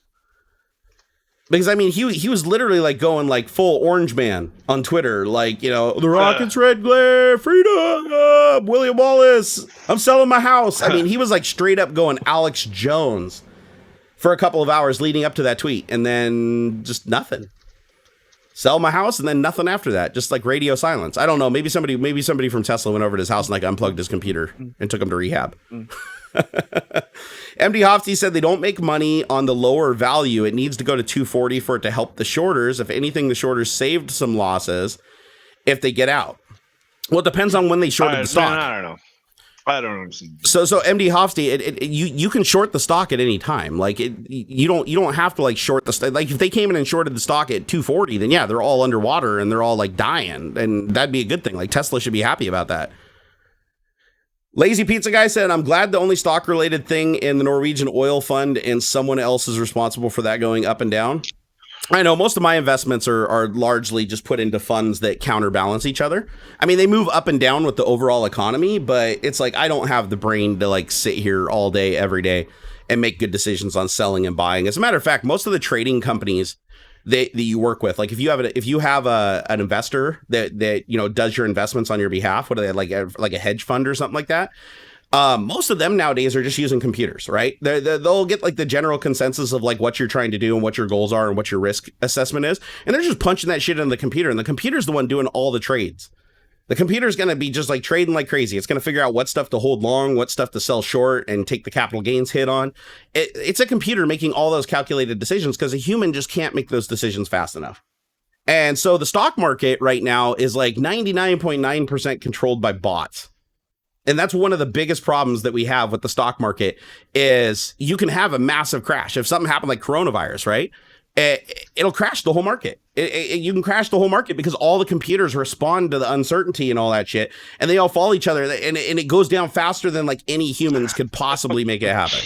Speaker 1: Because, I mean, he was literally, like, going, like, full orange man on Twitter. Like, the rockets, red glare, freedom, William Wallace, I'm selling my house. I mean, he was, like, straight up going Alex Jones. for a couple of hours leading up to that tweet, and then just nothing. Sell my house, and then nothing after that. Just like radio silence. I don't know. Maybe somebody from Tesla went over to his house and like unplugged his computer and took him to rehab. MD Hofsty said they don't make money on the lower value. It needs to go to 240 for it to help the shorters. If anything, the shorters saved some losses if they get out. Well, it depends on when they shorted the stock.
Speaker 2: Man, I don't know. I don't understand.
Speaker 1: So MD Hofsty, you can short the stock at any time. Like you don't have to like short the stock. Like if they came in and shorted the stock at 240, then yeah, they're all underwater and they're all like dying, and that'd be a good thing. Like Tesla should be happy about that. Lazy Pizza Guy said, I'm glad the only stock related thing in the Norwegian oil fund and someone else is responsible for that going up and down. I know most of my investments are largely just put into funds that counterbalance each other. I mean, they move up and down with the overall economy, but it's like I don't have the brain to like sit here all day, every day and make good decisions on selling and buying. As a matter of fact, most of the trading companies that you work with, like if you have an investor that you know does your investments on your behalf, what are they like a hedge fund or something like that? Most of them nowadays are just using computers, right? They'll get like the general consensus of like what you're trying to do and what your goals are and what your risk assessment is. And they're just punching that shit in the computer, and the computer's the one doing all the trades. The computer's going to be just like trading like crazy. It's going to figure out what stuff to hold long, what stuff to sell short and take the capital gains hit on. It's a computer making all those calculated decisions because a human just can't make those decisions fast enough. And so the stock market right now is like 99.9% controlled by bots. And that's one of the biggest problems that we have with the stock market is you can have a massive crash. If something happened like coronavirus, right? It'll crash the whole market. You can crash the whole market because all the computers respond to the uncertainty and all that shit. And they all follow each other. And it goes down faster than like any humans could possibly make it happen.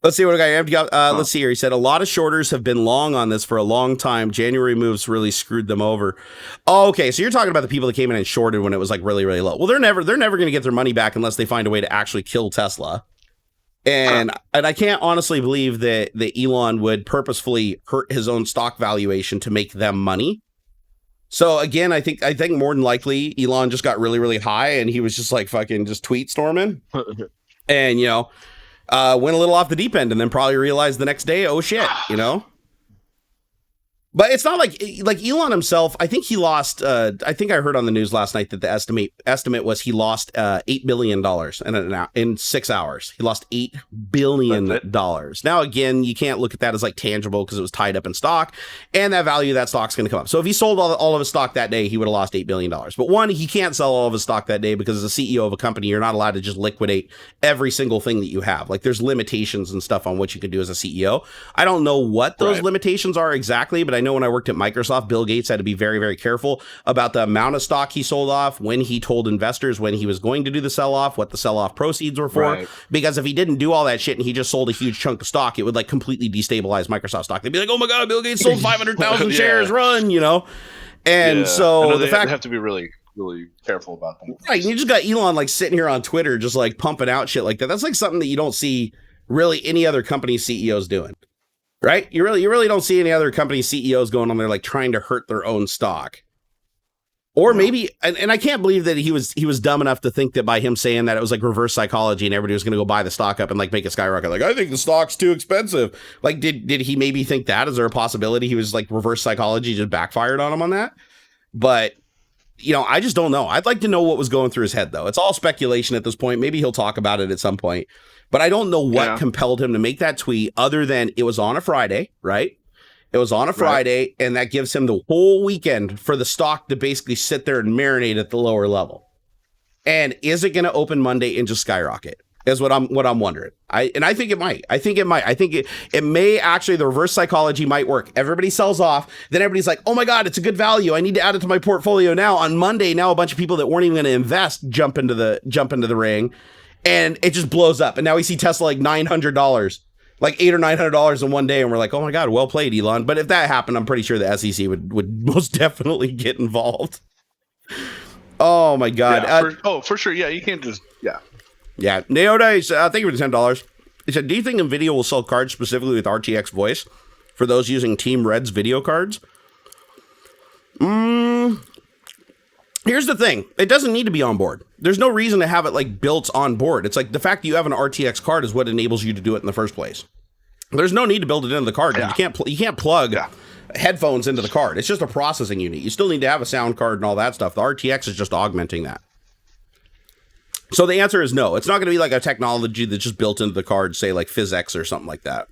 Speaker 1: Let's see what I got. Let's see here. He said, a lot of shorters have been long on this for a long time. January moves really screwed them over. Oh, okay. So you're talking about the people that came in and shorted when it was like really, really low. Well, they're never going to get their money back unless they find a way to actually kill Tesla. And I can't honestly believe that Elon would purposefully hurt his own stock valuation to make them money. So again, I think more than likely Elon just got really, really high and he was just like fucking just tweet storming and, you know, went a little off the deep end and then probably realized the next day, oh shit, you know? But it's not like Elon himself. I think he lost. I think I heard on the news last night that the estimate was he lost $8 billion in 6 hours. He lost $8 billion. Now, again, you can't look at that as like tangible because it was tied up in stock, and that value of that stock's going to come up. So if he sold all of his stock that day, he would have lost $8 billion. But one, he can't sell all of his stock that day because as a CEO of a company, you're not allowed to just liquidate every single thing that you have. Like there's limitations and stuff on what you can do as a CEO. I don't know what those limitations are exactly, but I know when I worked at Microsoft, Bill Gates had to be very, very careful about the amount of stock he sold off, when he told investors when he was going to do the sell-off, what the sell-off proceeds were for. Because if he didn't do all that shit and he just sold a huge chunk of stock, it would like completely destabilize Microsoft stock. They'd be like, oh my God, Bill Gates sold 500,000 shares, run, you know? And so
Speaker 2: they have to be really, really careful about that.
Speaker 1: Right. And you just got Elon like sitting here on Twitter, just like pumping out shit like that. That's like something that you don't see really any other company CEOs doing. Right? You really don't see any other company CEOs going on there like trying to hurt their own stock. Or maybe, and I can't believe that he was dumb enough to think that by him saying that it was like reverse psychology and everybody was going to go buy the stock up and like make it skyrocket. Like, I think the stock's too expensive. Like, did he maybe think that? Is there a possibility he was like reverse psychology just backfired on him on that? But, you know, I just don't know. I'd like to know what was going through his head, though. It's all speculation at this point. Maybe he'll talk about it at some point. But I don't know what compelled him to make that tweet other than it was on a Friday, right? It was on a Friday, and that gives him the whole weekend for the stock to basically sit there and marinate at the lower level. And is it going to open Monday and just skyrocket? Is what I'm wondering. I think it might. I think it may actually, the reverse psychology might work. Everybody sells off, then everybody's like, oh my God, it's a good value. I need to add it to my portfolio now. On Monday, now a bunch of people that weren't even going to invest jump into the ring. And it just blows up. And now we see Tesla like $900, like $800 or $900 in one day. And we're like, oh my God, well played, Elon. But if that happened, I'm pretty sure the SEC would most definitely get involved. Oh my God.
Speaker 2: For sure. Yeah, you can't just,
Speaker 1: Yeah. Neoda, I think it was $10. He said, do you think Nvidia will sell cards specifically with RTX Voice for those using Team Red's video cards? Here's the thing. It doesn't need to be on board. There's no reason to have it like built on board. It's like the fact that you have an RTX card is what enables you to do it in the first place. There's no need to build it into the card. Yeah. You can't plug headphones into the card. It's just a processing unit. You still need to have a sound card and all that stuff. The RTX is just augmenting that. So the answer is no. It's not going to be like a technology that's just built into the card, say like PhysX or something like that.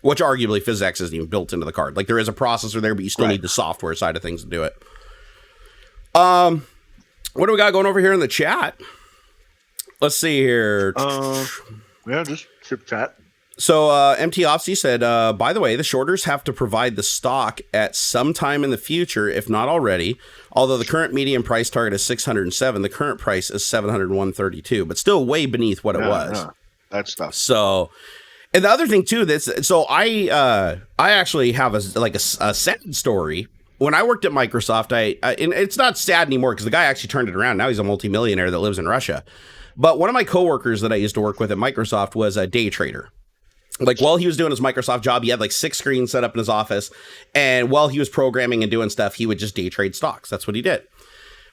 Speaker 1: Which arguably PhysX isn't even built into the card. Like there is a processor there, but you still need the software side of things to do it. What do we got going over here in the chat? Let's see here.
Speaker 2: Yeah, just chip chat.
Speaker 1: So MT Offsy said, by the way, the shorters have to provide the stock at some time in the future, if not already. Although the current median price target is 607, the current price is 701.32, but still way beneath what it was.
Speaker 2: Yeah, that's tough.
Speaker 1: So, and the other thing too, I actually have a sad story. When I worked at Microsoft, and it's not sad anymore because the guy actually turned it around. Now he's a multimillionaire that lives in Russia. But one of my coworkers that I used to work with at Microsoft was a day trader. Like while he was doing his Microsoft job, he had like 6 screens set up in his office. And while he was programming and doing stuff, he would just day trade stocks. That's what he did.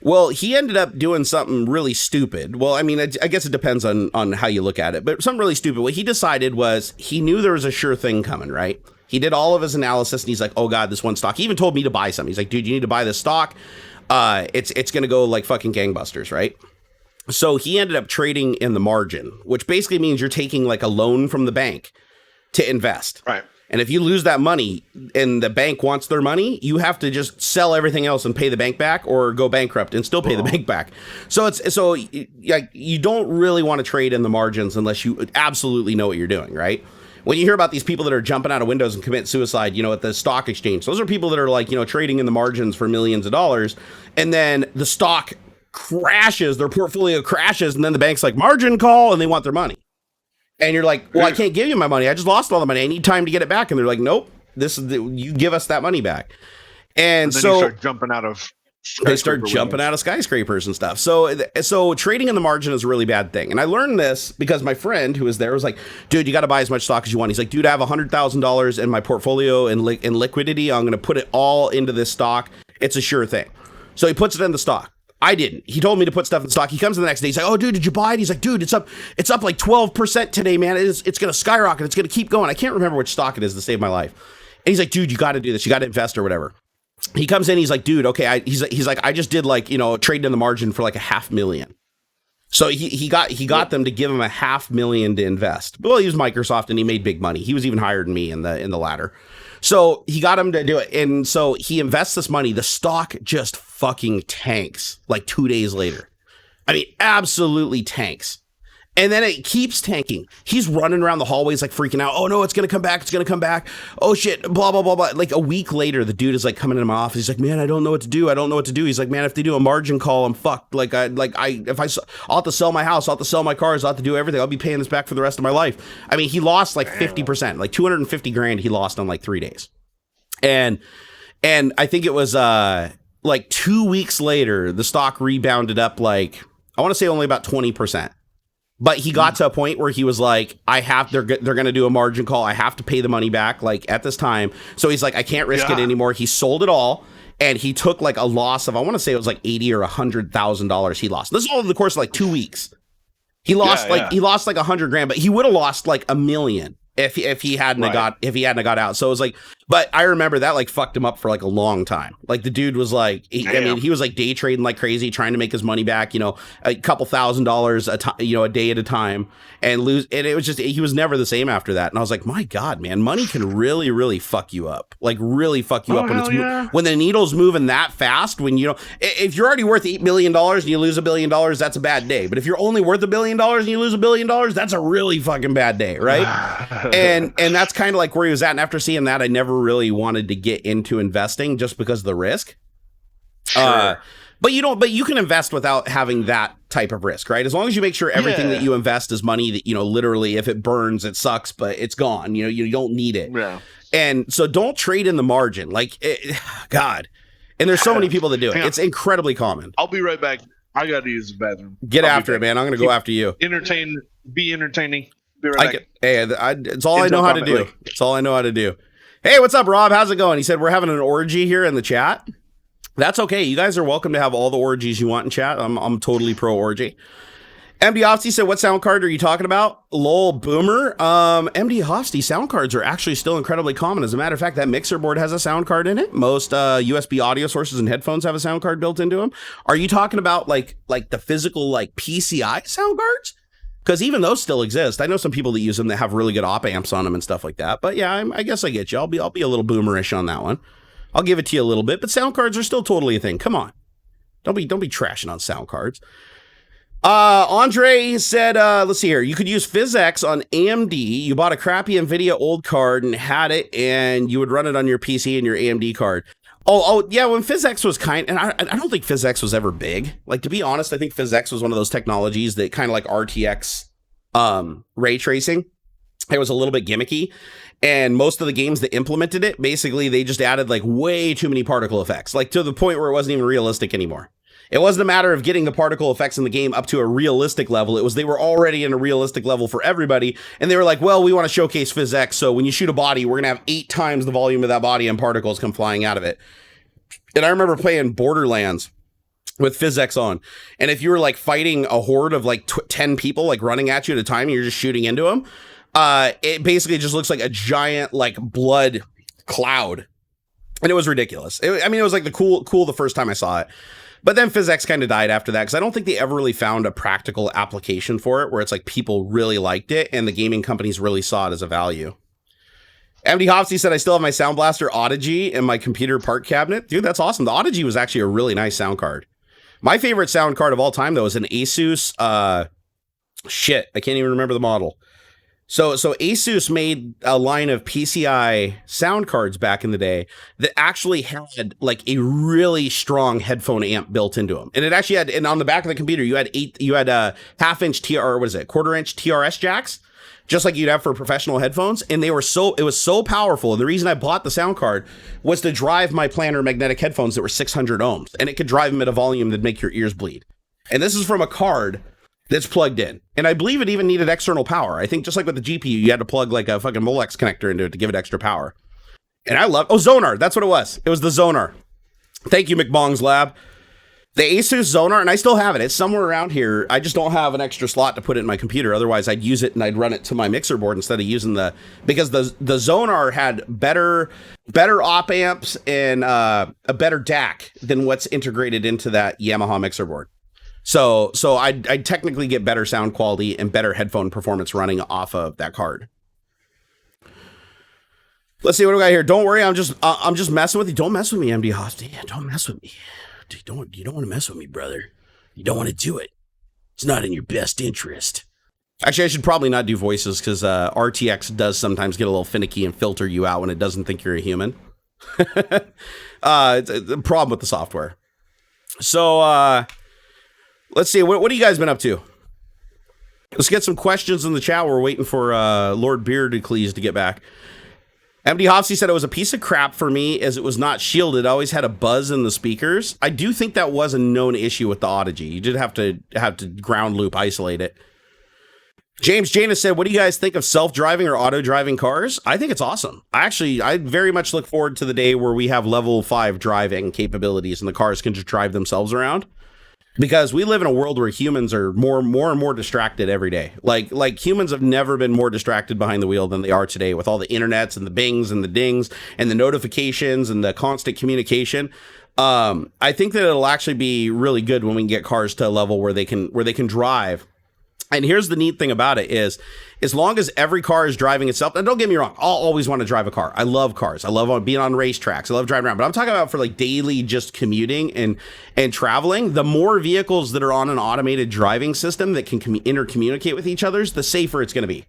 Speaker 1: Well, he ended up doing something really stupid. Well, I mean, I guess it depends on how you look at it, but something really stupid. What he decided was he knew there was a sure thing coming, right? He did all of his analysis and he's like, oh God, this one stock. He even told me to buy some. He's like, dude, you need to buy this stock. It's going to go like fucking gangbusters, right? So he ended up trading in the margin, which basically means you're taking like a loan from the bank to invest.
Speaker 2: Right.
Speaker 1: And if you lose that money and the bank wants their money, you have to just sell everything else and pay the bank back or go bankrupt and still pay the bank back. So you don't really want to trade in the margins unless you absolutely know what you're doing, right? When you hear about these people that are jumping out of windows and commit suicide, at the stock exchange, those are people that are like, trading in the margins for millions of dollars. And then the stock crashes, their portfolio crashes. And then the bank's like, margin call, and they want their money. And you're like, well, I can't give you my money. I just lost all the money. I need time to get it back. And they're like, nope, you give us that money back. And
Speaker 2: then
Speaker 1: so
Speaker 2: you start jumping out of
Speaker 1: skyscrapers and stuff. So trading in the margin is a really bad thing. And I learned this because my friend who was there was like, dude, you got to buy as much stock as you want. He's like, dude, I have $100,000 in my portfolio in liquidity. I'm going to put it all into this stock. It's a sure thing. So he puts it in the stock. I didn't. He told me to put stuff in stock. He comes in the next day. He's like, oh, dude, did you buy it? He's like, dude, it's up like 12% today, man. It's going to skyrocket. It's going to keep going. I can't remember which stock it is to save my life. And he's like, dude, you got to do this. You got to invest or whatever. He comes in. He's like, dude, okay. He's like, I just did trading in the margin for like $500,000. So he got them to give him $500,000 to invest. Well, he was Microsoft and he made big money. He was even higher than me in the ladder. So he got him to do it. And so he invests this money. The stock just fucking tanks like 2 days later. I mean, absolutely tanks. And then it keeps tanking. He's running around the hallways like freaking out. Oh no, it's going to come back. It's going to come back. Oh shit, blah, blah, blah, blah. Like a week later, the dude is like coming into my office. He's like, man, I don't know what to do. I don't know what to do. He's like, man, if they do a margin call, I'm fucked. I'll have to sell my house. I'll have to sell my cars. I'll have to do everything. I'll be paying this back for the rest of my life. I mean, he lost like 50%, like $250,000 he lost in like 3 days. And I think it was like 2 weeks later, the stock rebounded up like, I want to say only about 20%. But he got to a point where he was like, they're going to do a margin call. I have to pay the money back like at this time. So he's like, I can't risk it anymore. He sold it all. And he took like a loss of, I want to say it was like $80,000 or $100,000 he lost. This is all in the course of like 2 weeks. He lost he lost like $100,000, but he would have lost like $1 million if he hadn't got out. So it was like, but I remember that like fucked him up for like a long time. Like the dude was like, he was like day trading like crazy, trying to make his money back, a couple $1,000s a day at a time and lose. And it was just, he was never the same after that. And I was like, my God, man, money can really, really fuck you up. Like really fuck you up when the needle's moving that fast. When if you're already worth $8 million and you lose $1 billion, that's a bad day. But if you're only worth $1 billion and you lose $1 billion, that's a really fucking bad day, right? And that's kind of like where he was at. And after seeing that, I never really wanted to get into investing just because of the risk. Sure. But you can invest without having that type of risk, right? As long as you make sure everything that you invest is money that, literally if it burns, it sucks, but it's gone. You don't need it. Yeah. And so don't trade in the margin. God. And there's so many people that do it. It's incredibly common.
Speaker 2: I'll be right back. I got to use the bathroom.
Speaker 1: Get after it, man. I'm going to go after you.
Speaker 2: Be entertaining. Be right back.
Speaker 1: It's all I know how to do. It's all I know how to do. Hey, what's up, Rob? How's it going? He said we're having an orgy here in the chat. That's okay. You guys are welcome to have all the orgies you want in chat. I'm totally pro orgy. MD Hofsty said, what sound card are you talking about? Lol, boomer. MD Hofsty, sound cards are actually still incredibly common. As a matter of fact, that mixer board has a sound card in it. Most USB audio sources and headphones have a sound card built into them. Are you talking about like the physical like PCI sound cards? Because even those still exist. I know some people that use them that have really good op amps on them and stuff like that. But yeah, I guess I get you. I'll be a little boomerish on that one. I'll give it to you a little bit. But sound cards are still totally a thing. Come on, don't be trashing on sound cards. Andre said, let's see here. You could use PhysX on AMD. You bought a crappy Nvidia old card and had it, and you would run it on your PC and your AMD card. Oh, yeah. When PhysX was and I don't think PhysX was ever big. Like, to be honest, I think PhysX was one of those technologies that kind of like RTX, ray tracing. It was a little bit gimmicky, and most of the games that implemented it, basically, they just added like way too many particle effects, like to the point where it wasn't even realistic anymore. It wasn't a matter of getting the particle effects in the game up to a realistic level. It was they were already in a realistic level for everybody. And they were like, well, we want to showcase PhysX. So when you shoot a body, we're going to have 8 times the volume of that body and particles come flying out of it. And I remember playing Borderlands with PhysX on. And if you were like fighting a horde of like 10 people like running at you at a time and you're just shooting into them, it basically just looks like a giant like blood cloud. And it was ridiculous. It was like the cool the first time I saw it. But then PhysX kind of died after that because I don't think they ever really found a practical application for it where it's like people really liked it and the gaming companies really saw it as a value. MD Hofsty said, I still have my Sound Blaster Audigy in my computer part cabinet. Dude, that's awesome. The Audigy was actually a really nice sound card. My favorite sound card of all time, though, is an Asus. I can't even remember the model. So Asus made a line of PCI sound cards back in the day that actually had like a really strong headphone amp built into them. And it actually had, and on the back of the computer, you had half-inch quarter-inch TRS jacks, just like you'd have for professional headphones. And it was so powerful. And the reason I bought the sound card was to drive my Planner magnetic headphones that were 600 ohms. And it could drive them at a volume that'd make your ears bleed. And this is from a card that's plugged in. And I believe it even needed external power. I think just like with the GPU, you had to plug like a fucking Molex connector into it to give it extra power. And I Zonar. That's what it was. It was the Zonar. Thank you, McBong's Lab. The Asus Zonar, and I still have it. It's somewhere around here. I just don't have an extra slot to put it in my computer. Otherwise, I'd use it and I'd run it to my mixer board instead of using because the Zonar had better op amps and a better DAC than what's integrated into that Yamaha mixer board. So I'd technically get better sound quality and better headphone performance running off of that card. Let's see what we got here. Don't worry, I'm just messing with you. Don't mess with me, MD Hofsty. Don't mess with me. You don't want to mess with me, brother. You don't want to do it. It's not in your best interest. Actually, I should probably not do voices because RTX does sometimes get a little finicky and filter you out when it doesn't think you're a human. It's a problem with the software. So, let's see. What have you guys been up to? Let's get some questions in the chat. We're waiting for Lord Beardcles to get back. MD Hofsty said it was a piece of crap for me as it was not shielded. It always had a buzz in the speakers. I do think that was a known issue with the Audigy. You did have to ground loop isolate it. James Janus said, what do you guys think of self-driving or auto-driving cars? I think it's awesome. I very much look forward to the day where we have level 5 driving capabilities and the cars can just drive themselves around. Because we live in a world where humans are more and more distracted every day. Like humans have never been more distracted behind the wheel than they are today with all the internets and the bings and the dings and the notifications and the constant communication. I think that it'll actually be really good when we can get cars to a level where they can drive. And here's the neat thing about it is, as long as every car is driving itself, and don't get me wrong, I'll always want to drive a car. I love cars. I love being on racetracks. I love driving around. But I'm talking about for like daily just commuting and traveling. The more vehicles that are on an automated driving system that can intercommunicate with each other, the safer it's going to be.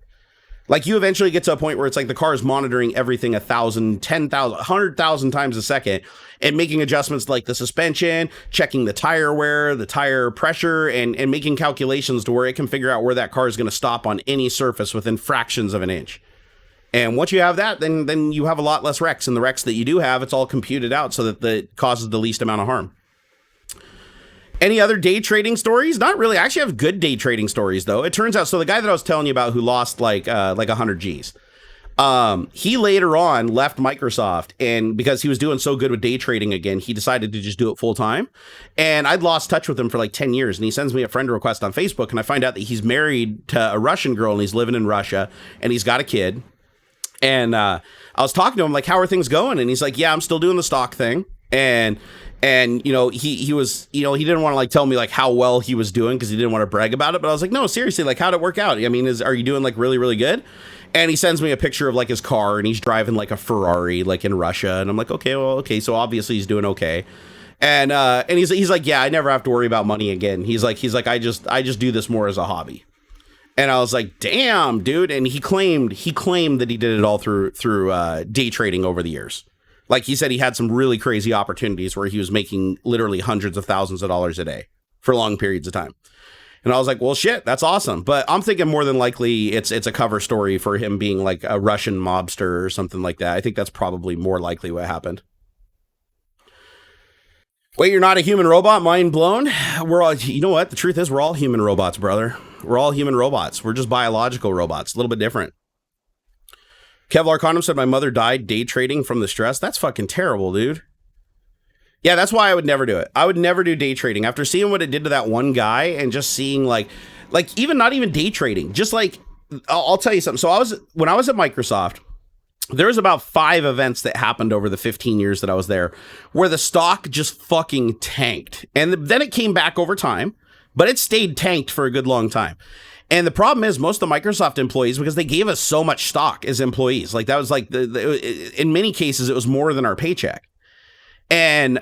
Speaker 1: Like you eventually get to a point where it's like the car is monitoring everything 1,000, 10,000, 100,000 times a second and making adjustments like the suspension, checking the tire wear, the tire pressure, and making calculations to where it can figure out where that car is going to stop on any surface within fractions of an inch. And once you have that, then you have a lot less wrecks. And the wrecks that you do have, it's all computed out so that it causes the least amount of harm. Any other day trading stories? Not really. I actually have good day trading stories, though. It turns out, so the guy that I was telling you about who lost like 100 G's, He later on left Microsoft, and because he was doing so good with day trading again, he decided to just do it full time. And I'd lost touch with him for like 10 years, and he sends me a friend request on Facebook, and I find out that he's married to a Russian girl, and he's living in Russia, and he's got a kid. And I was talking to him like, how are things going? And he's like, yeah, I'm still doing the stock thing. And you know, he was, you know, he didn't want to like tell me like how well he was doing because he didn't want to brag about it. But I was like, no, seriously, like how'd it work out? I mean, are you doing like really, really good? And he sends me a picture of like his car, and he's driving like a Ferrari like in Russia. And I'm like, okay, so obviously he's doing okay. And he's like, yeah, I never have to worry about money again. He's like, I just do this more as a hobby. And I was like, damn, dude. And he claimed that he did it all through day trading over the years. Like he said, he had some really crazy opportunities where he was making literally hundreds of thousands of dollars a day for long periods of time. And I was like, well, shit, that's awesome. But I'm thinking more than likely it's a cover story for him being like a Russian mobster or something like that. I think that's probably more likely what happened. Wait, you're not a human robot? Mind blown? We're all, you know what? The truth is we're all human robots, brother. We're all human robots. We're just biological robots, a little bit different. Kevlar Condom said my mother died day trading from the stress. That's fucking terrible, dude. Yeah, that's why I would never do it. I would never do day trading. After seeing what it did to that one guy and just seeing like even not even day trading, just like, I'll tell you something. So when I was at Microsoft, there was about 5 events that happened over the 15 years that I was there where the stock just fucking tanked. And then it came back over time, but it stayed tanked for a good long time. And the problem is most of the Microsoft employees, because they gave us so much stock as employees, like that was like in many cases, it was more than our paycheck. And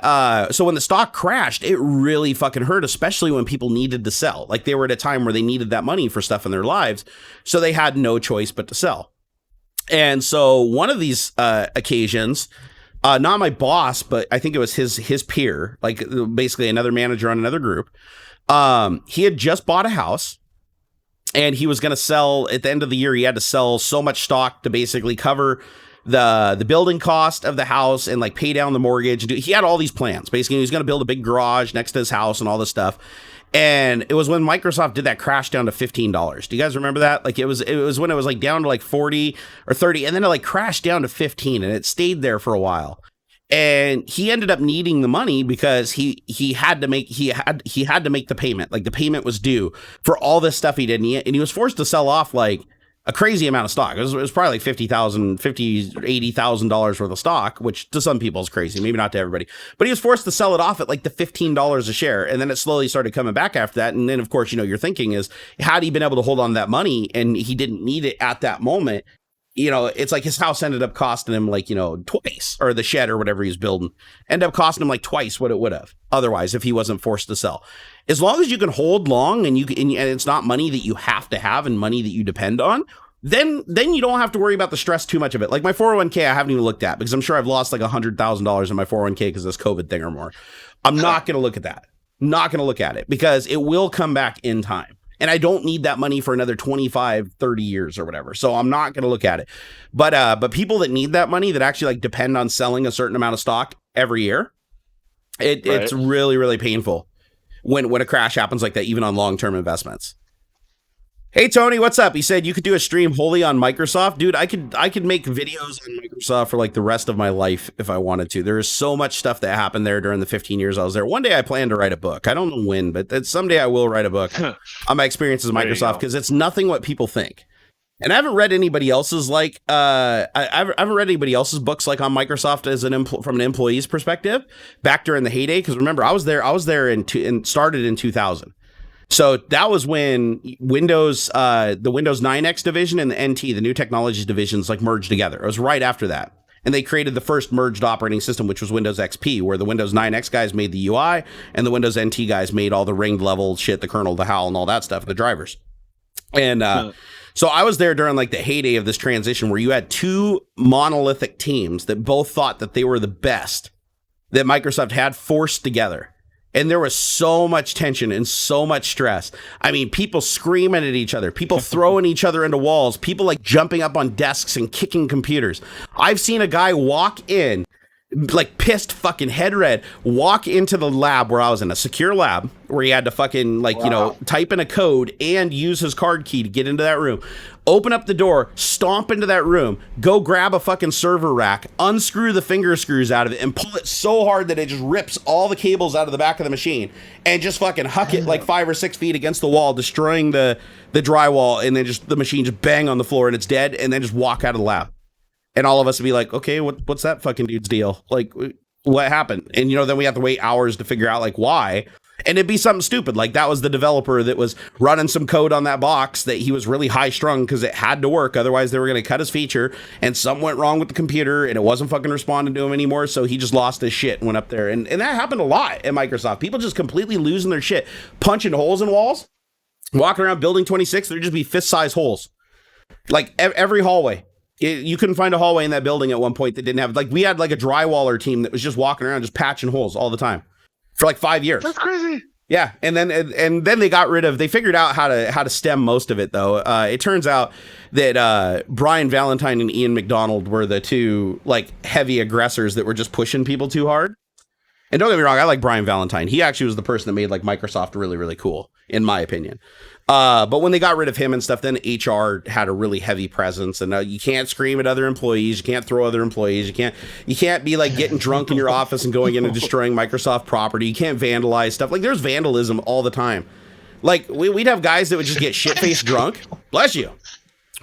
Speaker 1: so when the stock crashed, it really fucking hurt, especially when people needed to sell. Like they were at a time where they needed that money for stuff in their lives. So they had no choice but to sell. And so one of these occasions, not my boss, but I think it was his peer, like basically another manager on another group. He had just bought a house. And he was going to sell at the end of the year. He had to sell so much stock to basically cover the building cost of the house and like pay down the mortgage. He had all these plans. Basically, he was going to build a big garage next to his house and all this stuff. And it was when Microsoft did that crash down to $15. Do you guys remember that? Like it was when it was like down to like 40 or 30, and then it like crashed down to 15, and it stayed there for a while. And he ended up needing the money because he had to make the payment. Like the payment was due for all this stuff he did, and he was forced to sell off like a crazy amount of stock. It was probably like $80,000 worth of stock, which to some people is crazy, maybe not to everybody. But he was forced to sell it off at like the $15 a share, and then it slowly started coming back after that. And then of course, you know, your thinking is, had he been able to hold on to that money and he didn't need it at that moment, you know, it's like his house ended up costing him like, you know, twice, or the shed or whatever he's building ended up costing him like twice what it would have otherwise if he wasn't forced to sell. As long as you can hold long and and it's not money that you have to have and money that you depend on, then you don't have to worry about the stress too much of it. Like my 401k, I haven't even looked at because I'm sure I've lost like $100,000 in my 401k because of this COVID thing or more. I'm not going to look at that. Not going to look at it because it will come back in time. And I don't need that money for another 25, 30 years or whatever. So I'm not going to look at it. But people that need that money that actually like depend on selling a certain amount of stock every year, it's really, really painful when a crash happens like that, even on long-term investments. Hey, Tony, what's up? He said you could do a stream wholly on Microsoft. Dude, I could make videos on Microsoft for like the rest of my life if I wanted to. There is so much stuff that happened there during the 15 years I was there. One day I plan to write a book. I don't know when, but someday I will write a book on my experiences with Microsoft because it's nothing what people think. And I haven't read anybody else's like I haven't read anybody else's books like on Microsoft as from an employee's perspective back during the heyday. Because remember, I was there and started in 2000. So that was when the Windows 9X division and the NT, the new technologies divisions, like merged together. It was right after that. And they created the first merged operating system, which was Windows XP, where the Windows 9X guys made the UI and the Windows NT guys made all the ringed level shit, the kernel, the HAL, and all that stuff, the drivers. And so I was there during like the heyday of this transition where you had two monolithic teams that both thought that they were the best that Microsoft had forced together. And there was so much tension and so much stress. I mean, people screaming at each other, people throwing each other into walls, people like jumping up on desks and kicking computers. I've seen a guy walk in like pissed, fucking head red, walk into the lab where I was in, a secure lab where he had to fucking like, you know, type in a code and use his card key to get into that room. Open up the door, stomp into that room, go grab a fucking server rack, unscrew the finger screws out of it, and pull it so hard that it just rips all the cables out of the back of the machine, and just fucking huck it like 5 or 6 feet against the wall, destroying the drywall, and then just the machine just bang on the floor and it's dead, and then just walk out of the lab. And all of us would be like, okay, what's that fucking dude's deal? Like, what happened? And, you know, then we have to wait hours to figure out, like, why. And it'd be something stupid. Like, that was the developer that was running some code on that box that he was really high strung because it had to work. Otherwise, they were going to cut his feature. And something went wrong with the computer and it wasn't fucking responding to him anymore. So he just lost his shit and went up there. And that happened a lot at Microsoft. People just completely losing their shit, punching holes in walls, walking around building 26. There'd just be fist-sized holes. Like, every hallway. You couldn't find a hallway in that building at one point that didn't have, like, we had like a drywaller team that was just walking around just patching holes all the time for like 5 years.
Speaker 2: That's crazy.
Speaker 1: Yeah, and then they got rid of, they figured out how to stem most of it though. It turns out that Brian Valentine and Ian McDonald were the two like heavy aggressors that were just pushing people too hard. And don't get me wrong, I like Brian Valentine. He actually was the person that made like Microsoft really, really cool, in my opinion. But when they got rid of him and stuff, then HR had a really heavy presence, and you can't scream at other employees. You can't throw other employees. You can't be like getting drunk in your office and going in and destroying Microsoft property. You can't vandalize stuff. Like, there's vandalism all the time. Like, we'd have guys that would just get shit-faced drunk. Bless you.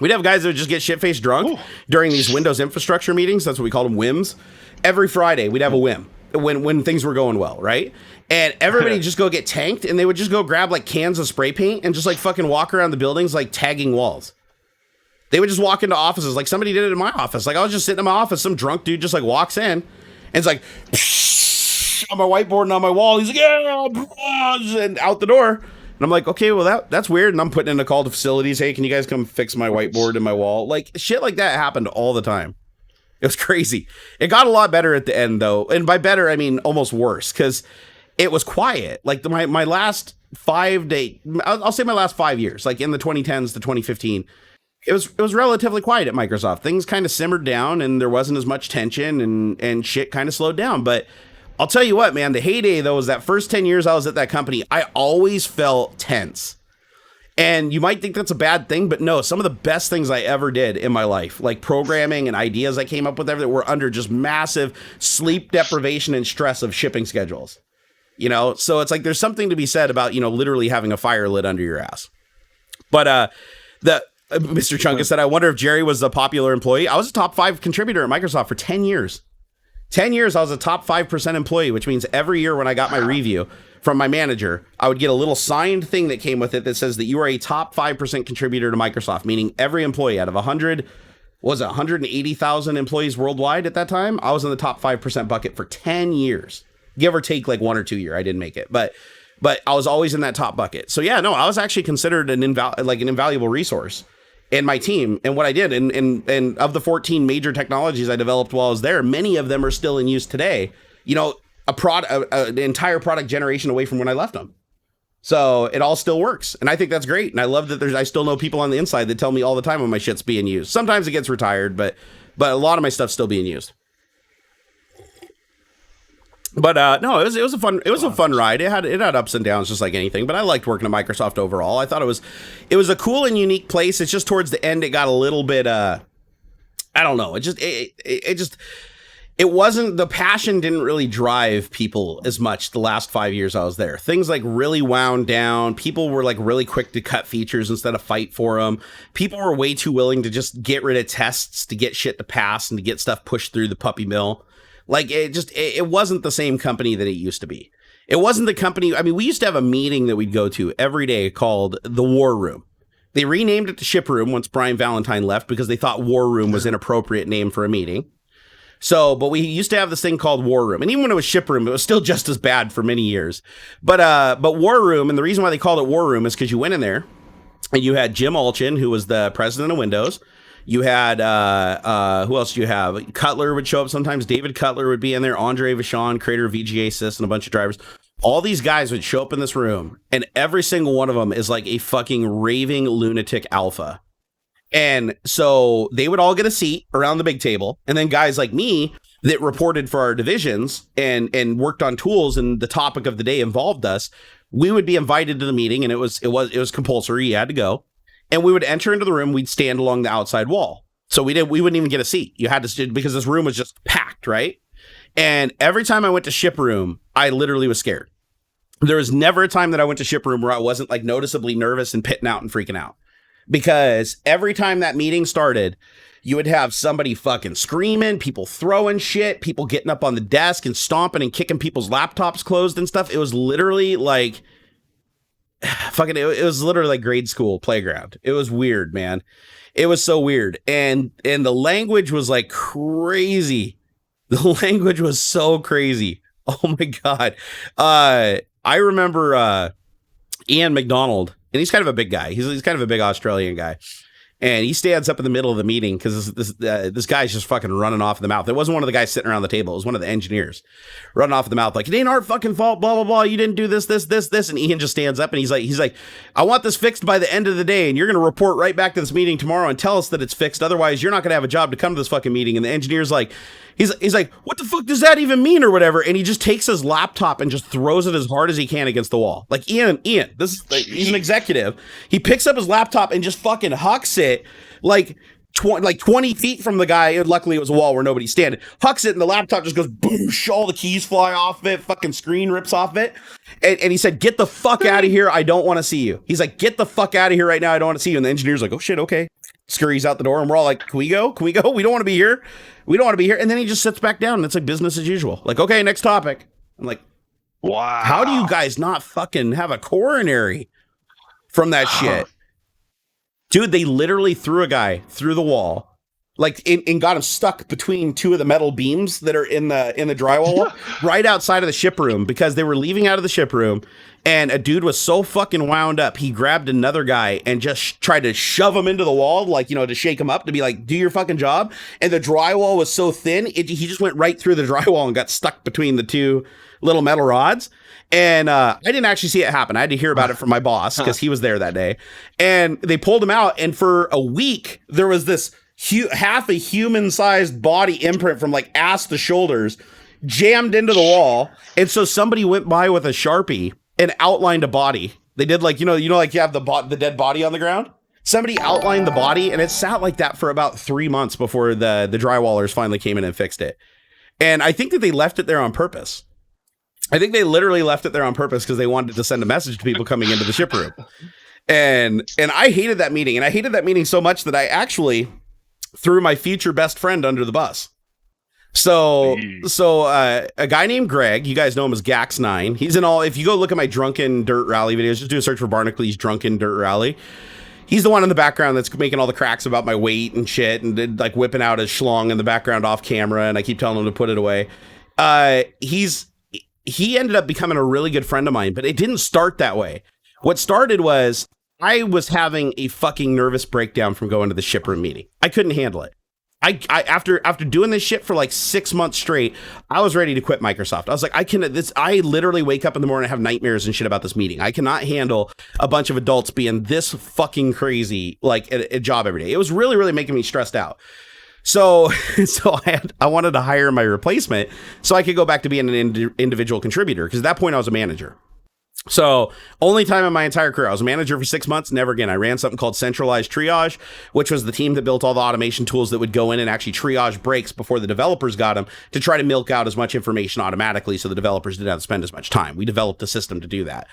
Speaker 1: We'd have guys that would just get shit-faced drunk during these Windows infrastructure meetings. That's what we call them, WIMs. Every Friday, we'd have a WIM when things were going well, right? And everybody just go get tanked, and they would just go grab like cans of spray paint and just like fucking walk around the buildings like tagging walls. They would just walk into offices, like somebody did it in my office. Like, I was just sitting in my office, some drunk dude just like walks in and it's like on my whiteboard and on my wall. He's like, yeah, and out the door. And I'm like, okay, well that's weird. And I'm putting in a call to facilities. Hey, can you guys come fix my whiteboard and my wall? Like, shit like that happened all the time. It was crazy. It got a lot better at the end though. And by better, I mean almost worse, because it was quiet. Like my last 5 to, I'll say my last 5 years, like in the 2010s to 2015, it was relatively quiet at Microsoft. Things kind of simmered down and there wasn't as much tension and shit kind of slowed down. But I'll tell you what, man, the heyday though was that first 10 years I was at that company, I always felt tense. And you might think that's a bad thing, but no, some of the best things I ever did in my life, like programming and ideas I came up with, everything were under just massive sleep deprivation and stress of shipping schedules. You know, so it's like there's something to be said about, you know, literally having a fire lit under your ass. But Mr. Chunkus said, I wonder if Jerry was a popular employee. I was a top 5 contributor at Microsoft for 10 years. 10 years, I was a top 5% employee, which means every year when I got my review from my manager, I would get a little signed thing that came with it that says that you are a top 5% contributor to Microsoft, meaning every employee out of 180,000 employees worldwide at that time, I was in the top 5% bucket for 10 years. Give or take like 1 or 2 years. I didn't make it, but I was always in that top bucket. So yeah, no, I was actually considered an invaluable resource in my team. And what I did, and of the 14 major technologies I developed while I was there, many of them are still in use today. You know, an entire product generation away from when I left them. So it all still works. And I think that's great. And I love that I still know people on the inside that tell me all the time when my shit's being used. Sometimes it gets retired, but a lot of my stuff's still being used. But no, it was a fun ride. It had ups and downs just like anything, but I liked working at Microsoft overall. I thought it was a cool and unique place. It's just towards the end it got a little bit I don't know. It wasn't, the passion didn't really drive people as much the last 5 years I was there. Things like really wound down. People were like really quick to cut features instead of fight for them. People were way too willing to just get rid of tests to get shit to pass and to get stuff pushed through the puppy mill. Like, it wasn't the same company that it used to be. It wasn't the company. I mean, we used to have a meeting that we'd go to every day called the War Room. They renamed it to Ship Room once Brian Valentine left because they thought War Room was an appropriate name for a meeting. So, but we used to have this thing called War Room. And even when it was Ship Room, it was still just as bad for many years. But War Room, and the reason why they called it War Room is because you went in there and you had Jim Olchin, who was the president of Windows. You had, who else do you have? Cutler would show up sometimes. David Cutler would be in there. Andre Vachon, creator of VGA Sys, and a bunch of drivers. All these guys would show up in this room, and every single one of them is like a fucking raving lunatic alpha. And so they would all get a seat around the big table, and then guys like me that reported for our divisions and worked on tools, and the topic of the day involved us, we would be invited to the meeting, and it was compulsory. You had to go, and we would enter into the room. We'd stand along the outside wall, so we wouldn't even get a seat. You had to sit because this room was just packed, right? And every time I went to ship room, I literally was scared. There was never a time that I went to ship room where I wasn't like noticeably nervous and pitting out and freaking out, because every time that meeting started, you would have somebody fucking screaming, people throwing shit, people getting up on the desk and stomping and kicking people's laptops closed and stuff. It was literally like fucking, it was literally like grade school playground. It was weird, man. It was so weird. And the language was like crazy. The language was so crazy. Oh my God. I remember Ian McDonald, and he's kind of a big guy. He's kind of a big Australian guy. And he stands up in the middle of the meeting because this guy's just fucking running off the mouth. It wasn't one of the guys sitting around the table. It was one of the engineers running off the mouth like, it ain't our fucking fault, blah, blah, blah. You didn't do this. And Ian just stands up and he's like, I want this fixed by the end of the day. And you're going to report right back to this meeting tomorrow and tell us that it's fixed. Otherwise, you're not going to have a job to come to this fucking meeting. And the engineer's like, he's like, what the fuck does that even mean or whatever? And he just takes his laptop and just throws it as hard as he can against the wall. Like, Ian, this is like, he's an executive. He picks up his laptop and just fucking hucks it like 20 feet from the guy. And luckily it was a wall where nobody's standing. Hucks it and the laptop just goes boosh. All the keys fly off of it. Fucking screen rips off of it. And he said, get the fuck out of here. I don't want to see you. He's like, get the fuck out of here right now. I don't want to see you. And the engineer's like, oh shit, okay. Scurries out the door and we're all like, can we go? We don't want to be here. And then he just sits back down and it's like business as usual. Like, okay, next topic. I'm like, wow. How do you guys not fucking have a coronary from that shit? Dude, they literally threw a guy through the wall, like, and got him stuck between two of the metal beams that are in the drywall right outside of the ship room, because they were leaving out of the ship room. And a dude was so fucking wound up, he grabbed another guy and just tried to shove him into the wall, like, you know, to shake him up, to be like, do your fucking job. And the drywall was so thin, he just went right through the drywall and got stuck between the two little metal rods. And I didn't actually see it happen. I had to hear about it from my boss because he was there that day. And they pulled him out. And for a week, there was this half a human-sized body imprint from like ass to shoulders jammed into the wall. And so somebody went by with a Sharpie and outlined a body. They did like, you know, like you have the dead body on the ground. Somebody outlined the body, and it sat like that for about 3 months before the drywallers finally came in and fixed it. And I think that they left it there on purpose. I think they literally left it there on purpose because they wanted to send a message to people coming into the ship room. And I hated that meeting. And I hated that meeting so much that I actually threw my future best friend under the bus. So a guy named Greg, you guys know him as Gax9. He's in all, if you go look at my drunken dirt rally videos, just do a search for Barnacules drunken dirt rally. He's the one in the background that's making all the cracks about my weight and shit, and like whipping out his schlong in the background off camera. And I keep telling him to put it away. He ended up becoming a really good friend of mine, but it didn't start that way. What started was I was having a fucking nervous breakdown from going to the ship room meeting. I couldn't handle it. After doing this shit for like 6 months straight, I was ready to quit Microsoft. I was like, I literally wake up in the morning and have nightmares and shit about this meeting. I cannot handle a bunch of adults being this fucking crazy, like at a job every day. It was really, really making me stressed out. So I wanted to hire my replacement so I could go back to being an individual contributor, because at that point I was a manager. So only time in my entire career, I was a manager for 6 months, never again. I ran something called Centralized Triage, which was the team that built all the automation tools that would go in and actually triage breaks before the developers got them, to try to milk out as much information automatically so the developers didn't have to spend as much time. We developed a system to do that.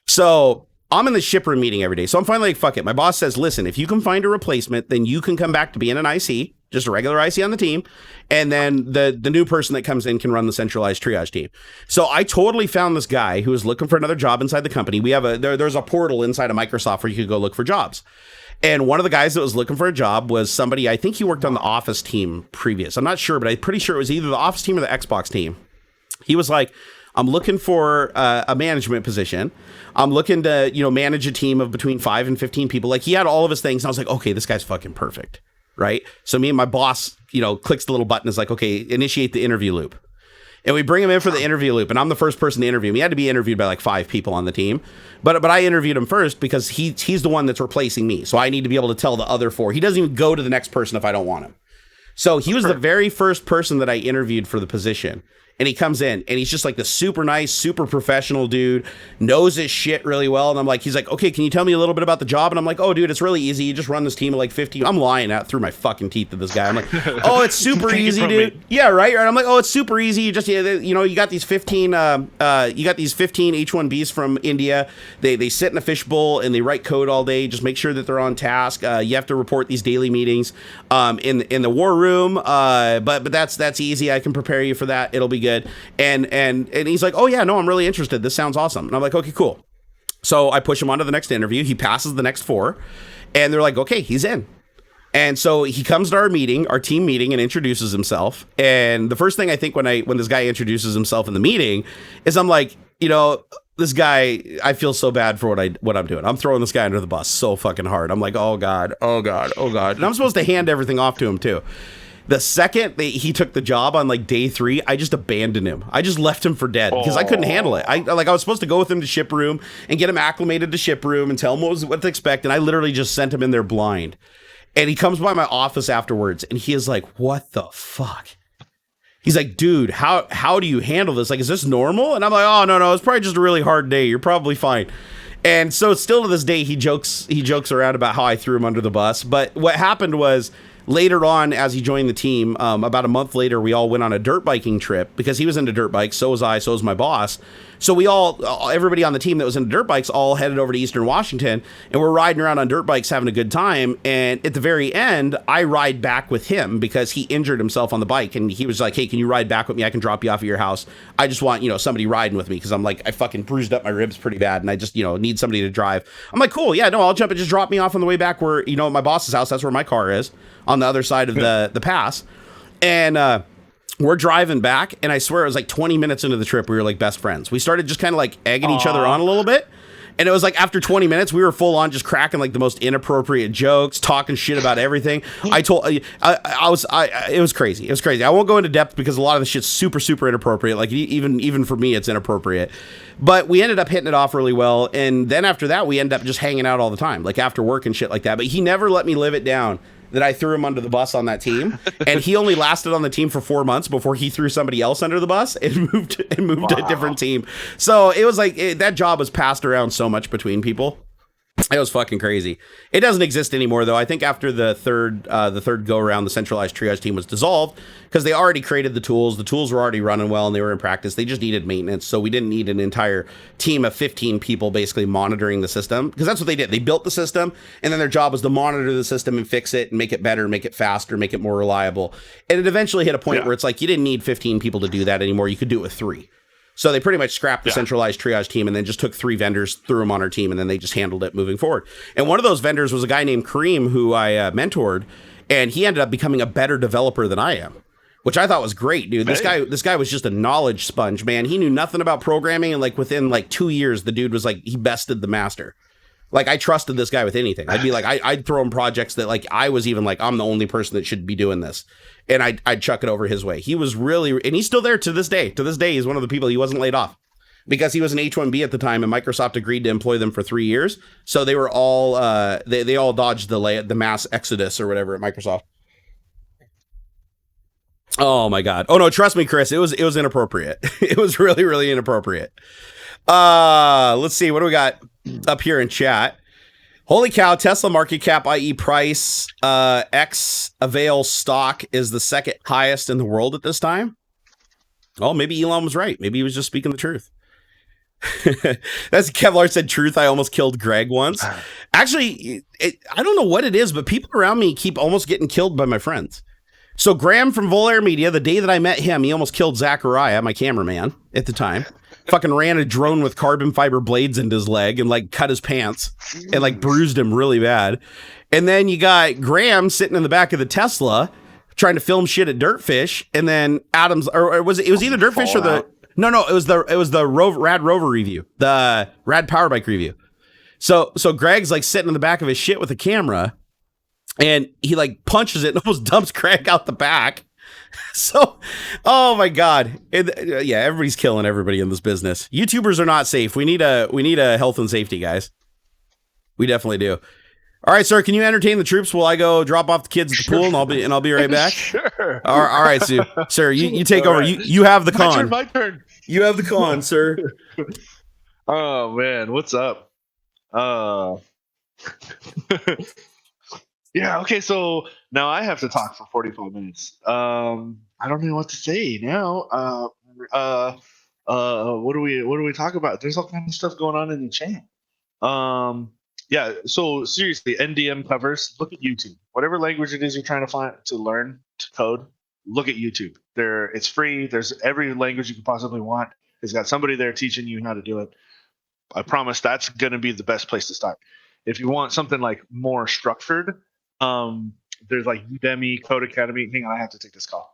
Speaker 1: So I'm in the ship room meeting every day. So I'm finally like, fuck it. My boss says, listen, if you can find a replacement, then you can come back to being an IC, just a regular IC on the team. And then the new person that comes in can run the centralized triage team. So I totally found this guy who was looking for another job inside the company. We have there's a portal inside of Microsoft where you could go look for jobs. And one of the guys that was looking for a job was somebody, I think he worked on the Office team previous. I'm not sure, but I'm pretty sure it was either the Office team or the Xbox team. He was like, I'm looking for a management position. I'm looking to, manage a team of between 5 and 15 people. Like, he had all of his things. And I was like, okay, this guy's fucking perfect. Right. So me and my boss, clicks the little button. Is like, okay, initiate the interview loop. And we bring him in for the interview loop. And I'm the first person to interview him. He had to be interviewed by like 5 people on the team. But I interviewed him first because he's the one that's replacing me. So I need to be able to tell the other 4. He doesn't even go to the next person if I don't want him. So he was the very first person that I interviewed for the position. And he comes in and he's just like the super nice, super professional dude, knows his shit really well. And I'm like, he's like, okay, can you tell me a little bit about the job? And I'm like, oh, dude, it's really easy. You just run this team of like 15. I'm lying out through my fucking teeth to this guy. I'm like, oh, it's super easy, dude. Yeah, right. I'm like, oh, it's super easy. You just, you got these 15, H1Bs from India. They sit in a fishbowl and they write code all day. Just make sure that they're on task. You have to report these daily meetings in the war room. But that's easy. I can prepare you for that. It'll be good. And he's like, oh yeah, no, I'm really interested. This sounds awesome. And I'm like, okay, cool. So I push him on to the next interview. He passes the next 4 and they're like, okay, he's in. And so he comes to our team meeting, and introduces himself. And the first thing I think when this guy introduces himself in the meeting is I'm like, this guy, I feel so bad for what I'm doing. I'm throwing this guy under the bus so fucking hard. I'm like, oh God. And I'm supposed to hand everything off to him too. The second he took the job on like day 3, I just abandoned him. I just left him for dead because I couldn't handle it. I was supposed to go with him to ship room and get him acclimated to ship room and tell him what to expect. And I literally just sent him in there blind. And he comes by my office afterwards and he is like, what the fuck? He's like, dude, how do you handle this? Like, is this normal? And I'm like, oh, no, it's probably just a really hard day. You're probably fine. And so still to this day, he jokes around about how I threw him under the bus. But what happened was, later on, as he joined the team, about a month later, we all went on a dirt biking trip because he was into dirt bikes. So was I. So was my boss. So everybody on the team that was into dirt bikes all headed over to Eastern Washington, and we're riding around on dirt bikes having a good time. And at the very end, I ride back with him because he injured himself on the bike. And he was like, hey, can you ride back with me? I can drop you off at your house. I just want, somebody riding with me because I'm like, I fucking bruised up my ribs pretty bad. And I just, need somebody to drive. I'm like, cool. Yeah, no, I'll jump and just drop me off on the way back where, my boss's house. That's where my car is, on the other side of the pass. And we're driving back, and I swear it was like 20 minutes into the trip, we were like best friends. We started just kind of like egging each other on a little bit. And it was like after 20 minutes, we were full on just cracking like the most inappropriate jokes, talking shit about everything. It was crazy. It was crazy. I won't go into depth because a lot of the shit's super, super inappropriate. Like even for me, it's inappropriate. But we ended up hitting it off really well. And then after that, we ended up just hanging out all the time, like after work and shit like that. But he never let me live it down that I threw him under the bus on that team. And he only lasted on the team for 4 months before he threw somebody else under the bus and moved to a different team. So it was like that job was passed around so much between people. It was fucking crazy. It doesn't exist anymore, though. I think after the third go around, the centralized triage team was dissolved because they already created the tools. The tools were already running well and they were in practice. They just needed maintenance. So we didn't need an entire team of 15 people basically monitoring the system, because that's what they did. They built the system, and then their job was to monitor the system and fix it and make it better, make it faster, make it more reliable. And it eventually hit a point where it's like you didn't need 15 people to do that anymore. You could do it with 3. So they pretty much scrapped the centralized triage team and then just took 3 vendors, threw them on our team, and then they just handled it moving forward. And one of those vendors was a guy named Kareem, who I mentored, and he ended up becoming a better developer than I am, which I thought was great, dude. This guy was just a knowledge sponge, man. He knew nothing about programming, and like within like 2 years, the dude was like, he bested the master. Like, I trusted this guy with anything. I'd be like, I'd throw him projects that like I was even like, I'm the only person that should be doing this. And I'd chuck it over his way. He was really, and he's still there to this day. To this day, he's one of the people. He wasn't laid off because he was an H-1B at the time, and Microsoft agreed to employ them for 3 years. So they were all, they all dodged the mass exodus or whatever at Microsoft. Oh my God. Oh no, trust me, Chris. It was inappropriate. It was really, really inappropriate. Let's see. What do we got up here in chat? Holy cow, Tesla market cap, i.e. price, X avail stock is the second highest in the world at this time. Oh, maybe Elon was right. Maybe he was just speaking the truth. That's Kevlar said truth. I almost killed Greg once. Actually, I don't know what it is, but people around me keep almost getting killed by my friends. So Graham from Volair Media, the day that I met him, he almost killed Zachariah, my cameraman at the time. Fucking ran a drone with carbon fiber blades into his leg and like cut his pants and like bruised him really bad. And then you got Graham sitting in the back of the Tesla trying to film shit at Dirtfish. And then Adams, or it was either Dirtfish or it was the Rad Rover review, the Rad Power Bike review. So Greg's like sitting in the back of his shit with a camera, and he like punches it and almost dumps Greg out the back. So, oh my God. Yeah, everybody's killing everybody in this business. YouTubers are not safe. We need a health and safety, guys. We definitely do. All right, sir. Can you entertain the troops while I go drop off the kids at the pool, and I'll be right back.
Speaker 2: Sure.
Speaker 1: All right, sir. You take over.
Speaker 2: Right.
Speaker 1: You have the con.
Speaker 2: My turn.
Speaker 1: You have the con, sir.
Speaker 2: Oh man, what's up? Yeah. Okay. So now I have to talk for 45 minutes. I don't know what to say now. What do we talk about? There's all kinds of stuff going on in the chat. Yeah. So seriously, NDM covers. Look at YouTube. Whatever language it is you're trying to learn to code, look at YouTube. It's free. There's every language you could possibly want. It's got somebody there teaching you how to do it. I promise that's going to be the best place to start. If you want something like more structured, there's like Udemy, Code Academy. Hang on, I have to take this call.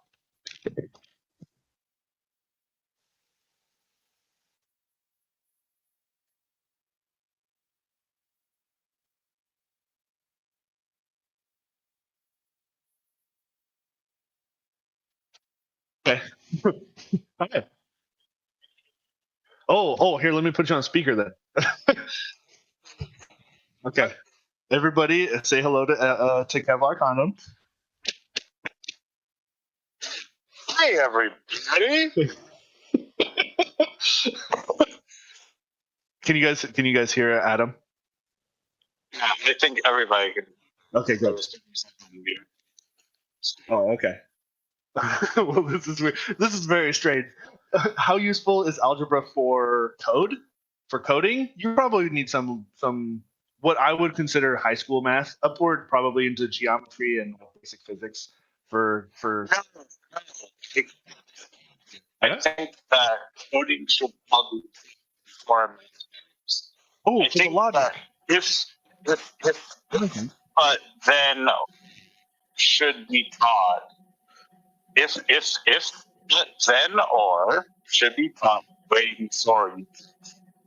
Speaker 2: Okay. Okay. Oh, here, let me put you on speaker then. Okay. Everybody, say hello to Kevlar Condom.
Speaker 4: Hi, everybody.
Speaker 2: Can you guys hear Adam?
Speaker 4: Yeah, I think everybody can.
Speaker 2: Okay, good. Oh, okay. Well, this is weird. This is very strange. How useful is algebra for code? For coding, you probably need some what I would consider high school math, upward probably into geometry and basic physics. For
Speaker 4: I think that coding should probably form.
Speaker 2: Oh,
Speaker 4: I think that if but then should be taught. If but then or should be taught waiting for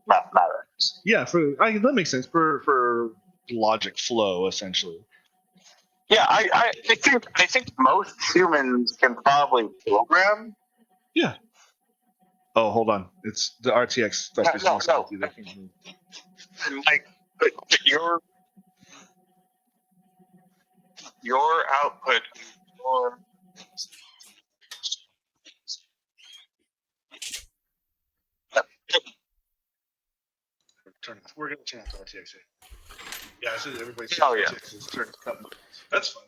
Speaker 4: mathematics.
Speaker 2: Yeah, that makes sense for logic flow essentially.
Speaker 4: Yeah, I think most humans can probably program.
Speaker 2: Yeah. Oh, hold on. It's the RTX stuff is
Speaker 4: No.
Speaker 2: salty. They can't move.
Speaker 4: Like your output, your
Speaker 2: We're gonna turn it to RTX. Yeah, I said everybody's
Speaker 4: RTX
Speaker 2: is turned to cut. That's fun.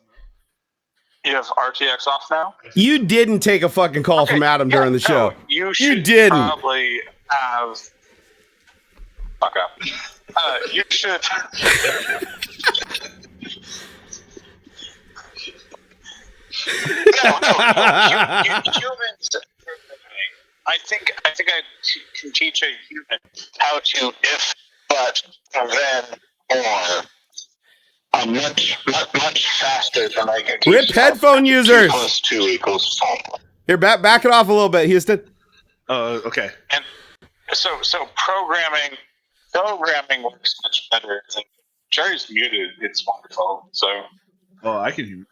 Speaker 4: You have RTX off now?
Speaker 1: You didn't take a fucking call from Adam during the show.
Speaker 4: You should
Speaker 1: didn't.
Speaker 4: probably have. Fuck up. You should. No. Humans. I think I can teach a human how to if, but, then, or. Much faster than I can teach.
Speaker 1: Rip headphone users.
Speaker 4: 2 + 2 = 4.
Speaker 1: Here, back it off a little bit, Houston.
Speaker 2: Okay.
Speaker 4: And so programming works much better. Jerry's muted. It's wonderful. So.
Speaker 2: Oh, I can hear you.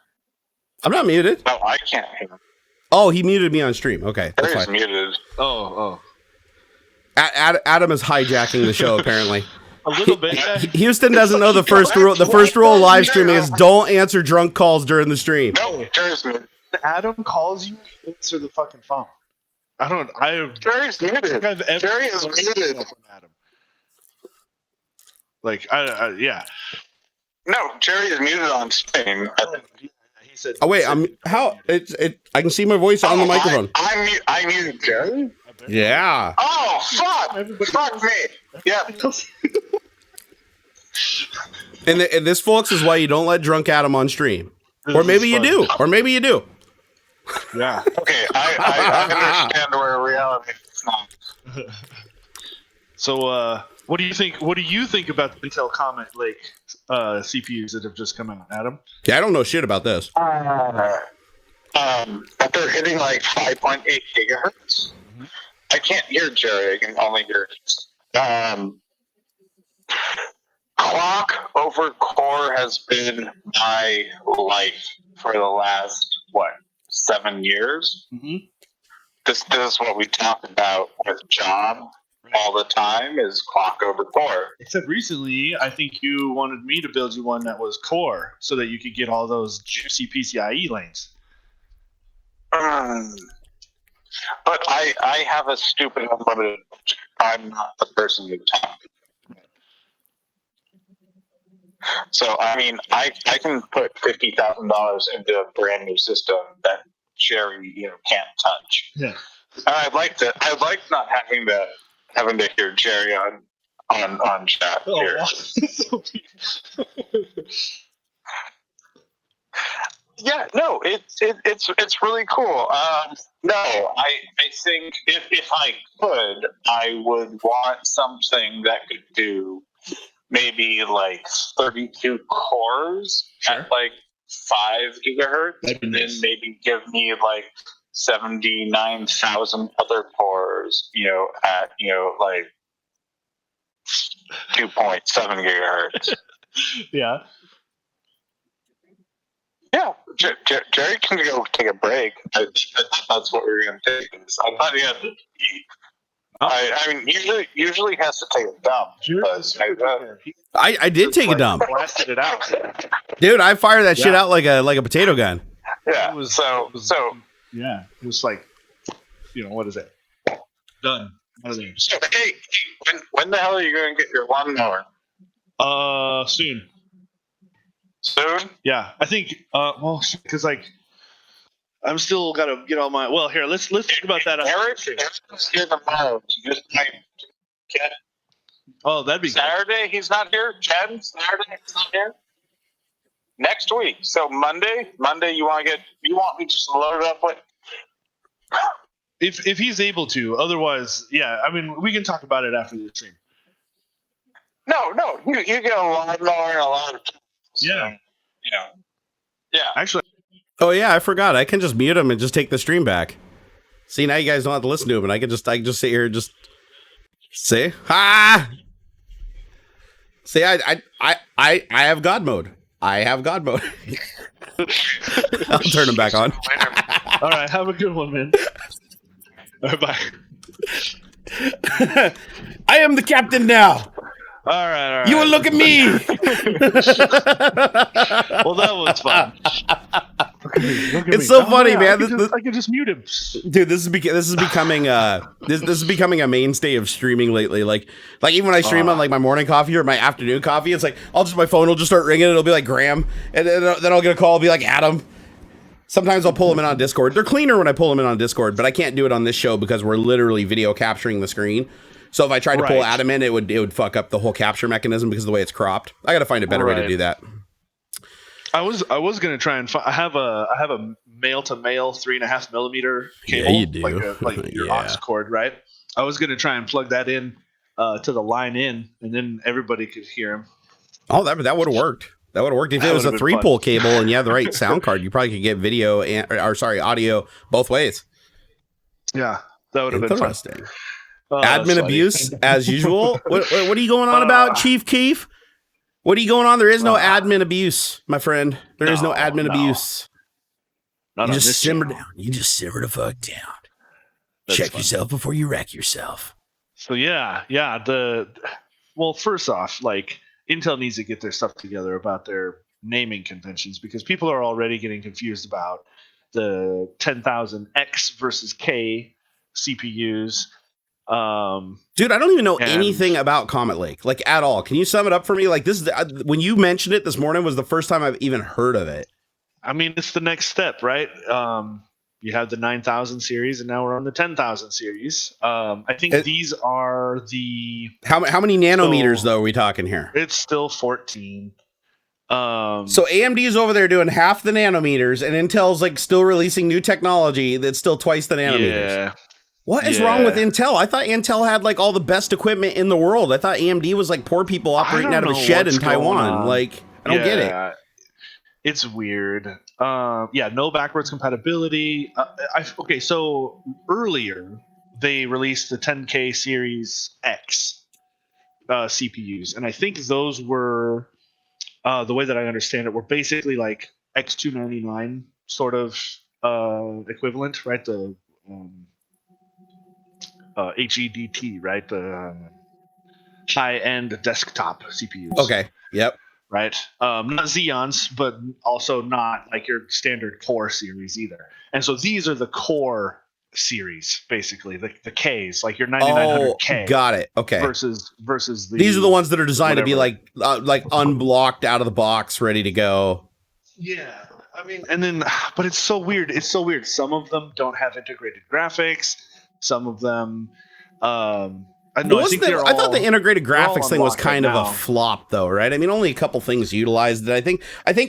Speaker 1: I'm not muted.
Speaker 4: No, I can't hear him.
Speaker 1: Oh, he muted me on stream. Okay, that's
Speaker 4: Jerry's
Speaker 1: fine.
Speaker 4: muted.
Speaker 2: Oh.
Speaker 1: Adam is hijacking the show apparently.
Speaker 2: A little bit.
Speaker 1: Houston doesn't know the first rule. The first rule of live streaming is don't answer drunk calls during the stream.
Speaker 4: No, Jerry's muted.
Speaker 2: Adam calls you, answer the fucking phone.
Speaker 4: Jerry's muted. Jerry is muted.
Speaker 2: Adam. Like, yeah.
Speaker 4: No, Jerry is muted on stream.
Speaker 2: He said.
Speaker 1: Oh wait, I can see my voice on the microphone.
Speaker 4: I muted Jerry.
Speaker 1: Yeah.
Speaker 4: Oh fuck! Fuck me. Yeah.
Speaker 1: And this, folks, is why you don't let drunk Adam on stream. Or maybe you do.
Speaker 2: Yeah.
Speaker 4: Okay, I understand where reality is not.
Speaker 2: So, what do you think? What do you think about the Intel Comet Lake CPUs that have just come out, Adam?
Speaker 1: Yeah, I don't know shit about this.
Speaker 4: But they're hitting like 5.8 gigahertz. Mm-hmm. I can't hear Jerry. I can only hear. Clock over core has been my life for the last 7 years.
Speaker 2: Mm-hmm.
Speaker 4: This is what we talked about with job. all the time is clock over core.
Speaker 2: Except recently, I think you wanted me to build you one that was core, so that you could get all those juicy PCIe lanes.
Speaker 4: But I have a stupid unlimited. I'm not the person to talk. So I mean, I can put $50,000 into a brand new system that Jerry can't touch.
Speaker 2: Yeah.
Speaker 4: I'd like not having to hear Jerry on chat here. Yeah, no, it's really cool. No, I think if I could, I would want something that could do maybe like 32 cores at like 5 gigahertz, and then maybe give me like 79,000 other cores, at like 2.7 gigahertz.
Speaker 2: Yeah.
Speaker 4: Yeah, Jerry can go take a break. I thought that's what we were going to take. I thought he had to eat. I mean, usually has to take a dump.
Speaker 1: I did take a dump.
Speaker 2: Blasted it out.
Speaker 1: Dude, I fired that shit out like a potato gun.
Speaker 4: Yeah.
Speaker 2: It was like, what is it? Done.
Speaker 4: So, hey, when the hell are you going to get your lawnmower?
Speaker 2: Soon.
Speaker 4: Soon?
Speaker 2: Yeah, I think. Because like, I'm still gotta get all my. Well, here, let's think about that.
Speaker 4: Eric's here tomorrow.
Speaker 2: Oh, that'd be
Speaker 4: Saturday. Good. He's not here. Ken, Saturday he's not here. Next week. So Monday, you want me just to load it up with?
Speaker 2: If he's able to. Otherwise, yeah. I mean, we can talk about it after the stream.
Speaker 4: No. You get a lawnmower and a lot of.
Speaker 2: Yeah.
Speaker 4: Yeah.
Speaker 2: Actually.
Speaker 1: Oh yeah, I forgot. I can just mute him and just take the stream back. See, now you guys don't have to listen to him, and I can just sit here and just say, See, I have God mode. I have God mode. I'll turn him back on.
Speaker 2: All right, have a good one, man. All right, bye.
Speaker 1: I am the captain now.
Speaker 2: All right.
Speaker 1: You will look at me.
Speaker 2: Well, that was fun.
Speaker 1: It's so funny, man.
Speaker 2: I can just mute him.
Speaker 1: Dude, this is becoming this is becoming a mainstay of streaming lately. Like even when I stream on like my morning coffee or my afternoon coffee, it's like my phone will just start ringing. It'll be like Graham, and then I'll get a call. It'll be like Adam. Sometimes I'll pull them in on Discord. They're cleaner when I pull them in on Discord, but I can't do it on this show because we're literally video capturing the screen. So if I tried to pull Adam in, it would fuck up the whole capture mechanism because of the way it's cropped. I got to find a better way to do that.
Speaker 2: I was gonna try and I have a male to male 3.5 millimeter cable.
Speaker 1: Yeah, you do.
Speaker 2: Like your aux cord, right? I was gonna try and plug that in to the line in, and then everybody could hear him.
Speaker 1: Oh, that would have worked. That would have worked if it was a 3-pole cable and you have the right sound card. You probably could get video audio both ways.
Speaker 2: Yeah, that would have been
Speaker 1: interesting. Admin abuse as usual. What are you going on about, Chief Keef? What are you going on? There is no admin abuse, my friend. There is no admin abuse. You just simmer down. You just simmer the fuck down. Check yourself before you wreck yourself.
Speaker 2: So yeah. First off, like Intel needs to get their stuff together about their naming conventions because people are already getting confused about the 10,000 X versus K CPUs.
Speaker 1: Dude, I don't even know anything about Comet Lake, like at all. Can you sum it up for me? Like this is when you mentioned it this morning was the first time I've even heard of it. I
Speaker 2: mean, it's the next step, right? You have the 9,000 series, and now we're on the 10,000 series. I think these are the
Speaker 1: how many nanometers though are we talking here?
Speaker 2: It's still 14.
Speaker 1: So AMD is over there doing half the nanometers, and Intel's like still releasing new technology that's still twice the nanometers.
Speaker 2: Yeah.
Speaker 1: What is wrong with Intel? I thought Intel had like all the best equipment in the world. I thought AMD was like poor people operating out of a shed in Taiwan. Like, I don't get it.
Speaker 2: It's weird. No backwards compatibility. So earlier they released the 10K Series X CPUs, and I think those were the way that I understand it were basically like X299 sort of equivalent, right? HEDT, right? The high-end desktop CPUs.
Speaker 1: Okay. Yep.
Speaker 2: Right. Not Xeons, but also not like your standard Core series either. And so these are the Core series, basically the Ks, like your 9900K.
Speaker 1: Got it. Okay.
Speaker 2: Versus the.
Speaker 1: These are the ones that are designed to be
Speaker 2: whatever.
Speaker 1: like unblocked out of the box, ready to go.
Speaker 2: Yeah. I mean, and then, but it's so weird. It's so weird. Some of them don't have integrated graphics. Some of them, I
Speaker 1: thought the integrated graphics thing was kind of
Speaker 2: a
Speaker 1: a flop, though, right? I mean, only a couple things utilized it. I think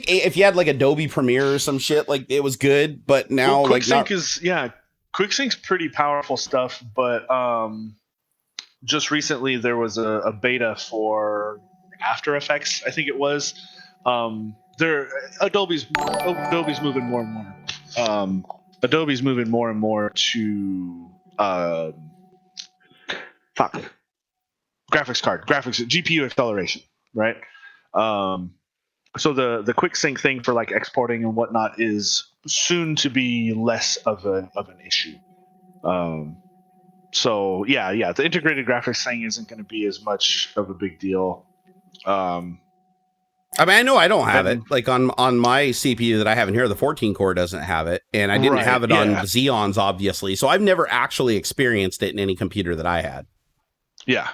Speaker 1: if you had like Adobe Premiere or some shit, like it was good, but now
Speaker 2: QuickSync's pretty powerful stuff, but just recently there was a beta for After Effects, I think it was. Adobe's moving more and more. Adobe's moving more and more to graphics, GPU acceleration, right? So the QuickSync thing for like exporting and whatnot is soon to be less of an issue. So the integrated graphics thing isn't going to be as much of a big deal.
Speaker 1: I mean, I know I don't have it. Like on my CPU that I have in here, the 14 core doesn't have it, and I didn't have it on Xeons, obviously. So I've never actually experienced it in any computer that I had.
Speaker 2: Yeah.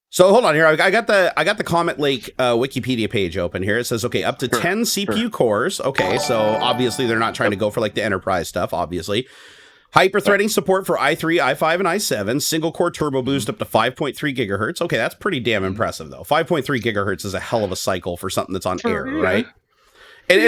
Speaker 1: So hold on here. I got the Comet Lake Wikipedia page open here. It says, okay, up to 10 CPU cores. Okay, so obviously they're not trying to go for like the enterprise stuff, obviously. Hyper-threading support for i3, i5, and i7. Single-core turbo boost up to 5.3 gigahertz. Okay, that's pretty damn impressive, though. 5.3 gigahertz is a hell of a cycle for something that's on air, right? And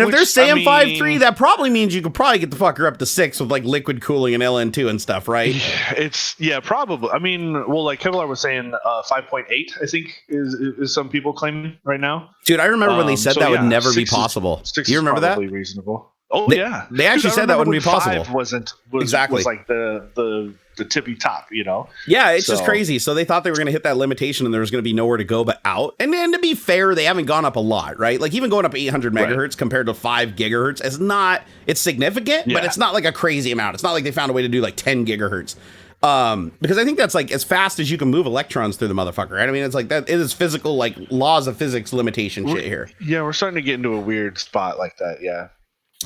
Speaker 1: if they're saying 5.3, that probably means you could probably get the fucker up to 6 with like liquid cooling and LN2 and stuff, right?
Speaker 2: It's probably. I mean, well, like Kevlar was saying, 5.8, I think is some people claiming right now.
Speaker 1: Dude, I remember when they said that would never be possible. Do you remember that?
Speaker 2: Reasonable. Oh
Speaker 1: yeah, they actually said that wouldn't be possible.
Speaker 2: Was like the tippy top, you know.
Speaker 1: Yeah, it's just crazy. So they thought they were going to hit that limitation, and there was going to be nowhere to go but out. And then to be fair, they haven't gone up a lot, right? Like even going up 800 megahertz compared to 5 gigahertz is not. It's significant, but it's not like a crazy amount. It's not like they found a way to do like 10 gigahertz. Because I think that's like as fast as you can move electrons through the motherfucker, right? I mean, it's like that. It is physical, like laws of physics limitation shit here.
Speaker 2: Yeah, we're starting to get into a weird spot like that. Yeah.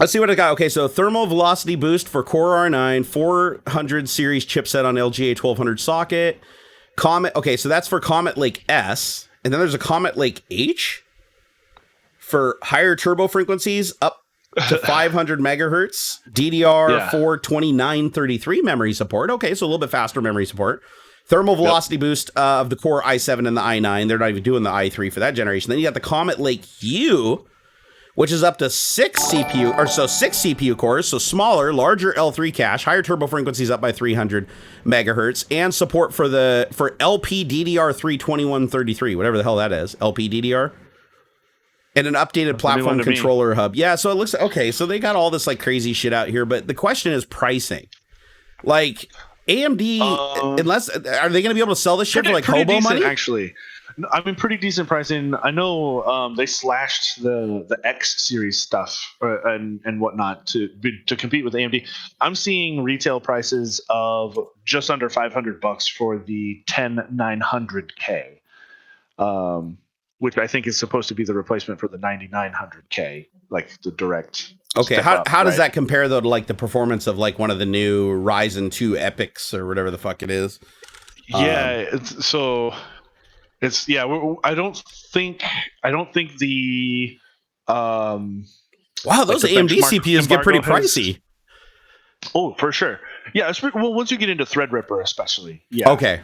Speaker 1: Let's see what I got. Okay, so thermal velocity boost for Core R9, 400 series chipset on LGA 1200 socket. Comet. Okay, so that's for Comet Lake S, and then there's a Comet Lake H for higher turbo frequencies up to 500 megahertz. DDR4 2933 memory support. Okay, so a little bit faster memory support. Thermal velocity boost of the Core i7 and the i9. They're not even doing the i3 for that generation. Then you got the Comet Lake U, which is up to 6 CPU cores, so smaller, larger L3 cache, higher turbo frequencies up by 300 megahertz, and support for LPDDR3 2133, whatever the hell that is, LPDDR, and an updated platform controller hub. Yeah, so it looks okay. So they got all this like crazy shit out here, but the question is pricing. Like AMD, unless are they going to be able to sell this shit for like hobo money?
Speaker 2: Actually. I mean, pretty decent pricing. I know they slashed the X series stuff and whatnot to compete with AMD. I'm seeing retail prices of just under $500 for the 10900K, which I think is supposed to be the replacement for the 9900K, like the direct.
Speaker 1: Okay, how does that compare though to like the performance of like one of the new Ryzen 2 Epics or whatever the fuck it is?
Speaker 2: Yeah, I don't think the
Speaker 1: wow, those AMD CPUs get pretty pricey.
Speaker 2: Oh, for sure. Yeah, well, once you get into Threadripper, especially. Yeah.
Speaker 1: Okay.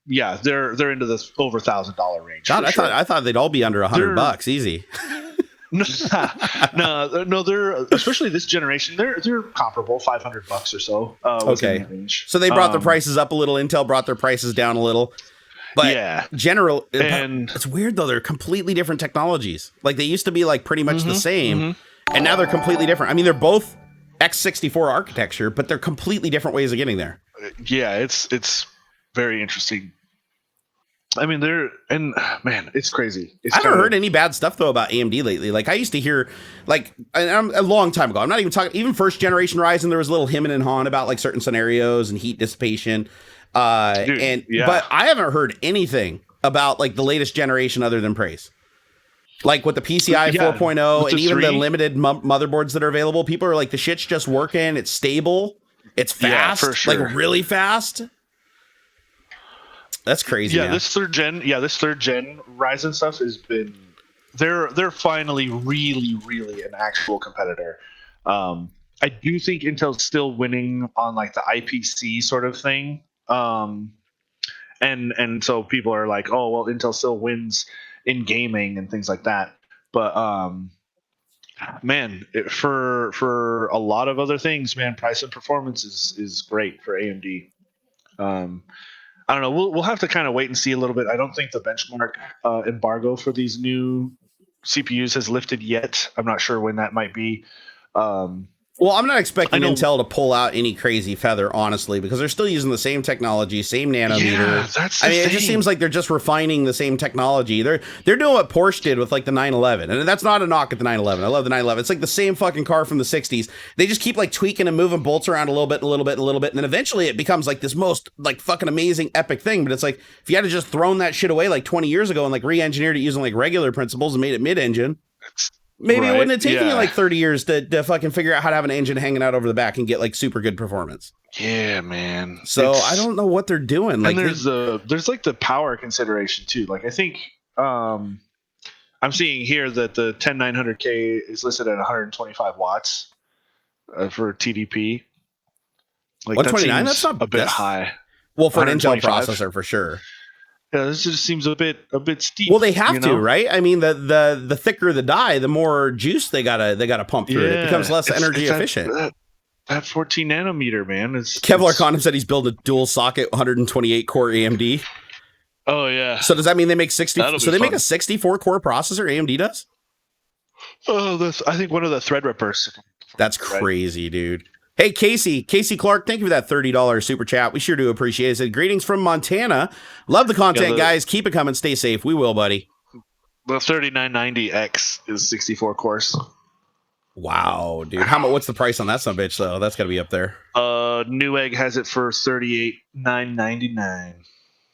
Speaker 2: Yeah, they're into this over $1,000 range.
Speaker 1: God, I thought they'd all be under $100 easy.
Speaker 2: No, they're especially this generation. They're comparable, $500 or so.
Speaker 1: Okay, so they brought their prices up a little. Intel brought their prices down a little. But it's weird though. They're completely different technologies. Like they used to be like pretty much the same, and now they're completely different. I mean, they're both x64 architecture, but they're completely different ways of getting there.
Speaker 2: Yeah, it's very interesting. I mean, man, it's crazy.
Speaker 1: I haven't heard any bad stuff though about AMD lately. Like I used to hear, like a long time ago. I'm not even talking. Even first generation Ryzen, there was a little hemming and hawing about like certain scenarios and heat dissipation. But I haven't heard anything about like the latest generation other than praise. Like with the PCI 4.0 and even the limited motherboards that are available, people are like, the shit's just working. It's stable. It's fast. Yeah, for sure. Like really fast. That's crazy.
Speaker 2: Yeah,
Speaker 1: man.
Speaker 2: this third gen Ryzen stuff has been. They're finally really an actual competitor. I do think Intel's still winning on like the IPC sort of thing. And so people are like, oh well, Intel still wins in gaming and things like that. But man, for a lot of other things, man, price and performance is great for AMD. I don't know. We'll have to kind of wait and see a little bit. I don't think the benchmark embargo for these new CPUs has lifted yet. I'm not sure when that might be.
Speaker 1: Well, I'm not expecting Intel to pull out any crazy feather, honestly, because they're still using the same technology, same nanometer.
Speaker 2: Yeah, that's the thing.
Speaker 1: It just seems like they're just refining the same technology. They're doing what Porsche did with like the 911, and that's not a knock at the 911. I love the 911. It's like the same fucking car from the 60s. They just keep like tweaking and moving bolts around a little bit, and then eventually it becomes like this most like fucking amazing epic thing. But it's like if you had to just thrown that shit away like 20 years ago and like re-engineered it using like regular principles and made it mid-engine. Maybe it wouldn't have taken you like 30 years to fucking figure out how to have an engine hanging out over the back and get like super good performance.
Speaker 2: Yeah, man.
Speaker 1: So I don't know what they're doing. Like
Speaker 2: there's like the power consideration too. Like I think I'm seeing here that the 10900K is listed at 125 watts for TDP. Like
Speaker 1: 129. That's not
Speaker 2: a bit high.
Speaker 1: Well, for an Intel processor, for sure.
Speaker 2: Yeah, this just seems a bit steep.
Speaker 1: Well, they have to, right? I mean, the thicker the die, the more juice they gotta pump through it. It becomes less energy efficient.
Speaker 2: That 14 nanometer, man.
Speaker 1: Kevlar Condom said he's built a dual socket 128 core AMD.
Speaker 2: Oh yeah.
Speaker 1: So does that mean they make 60? So they make a 64 core processor? AMD does?
Speaker 2: Oh, I think one of the Threadrippers.
Speaker 1: That's crazy, dude. Hey, Casey Clark, thank you for that $30 super chat. We sure do appreciate it. It said, greetings from Montana. Love the content, guys. Keep it coming. Stay safe. We will, buddy.
Speaker 2: The 3990X is 64 cores.
Speaker 1: Wow, dude. What's the price on that son of a bitch, though? That's got to be up there.
Speaker 2: Newegg has it for $38,999.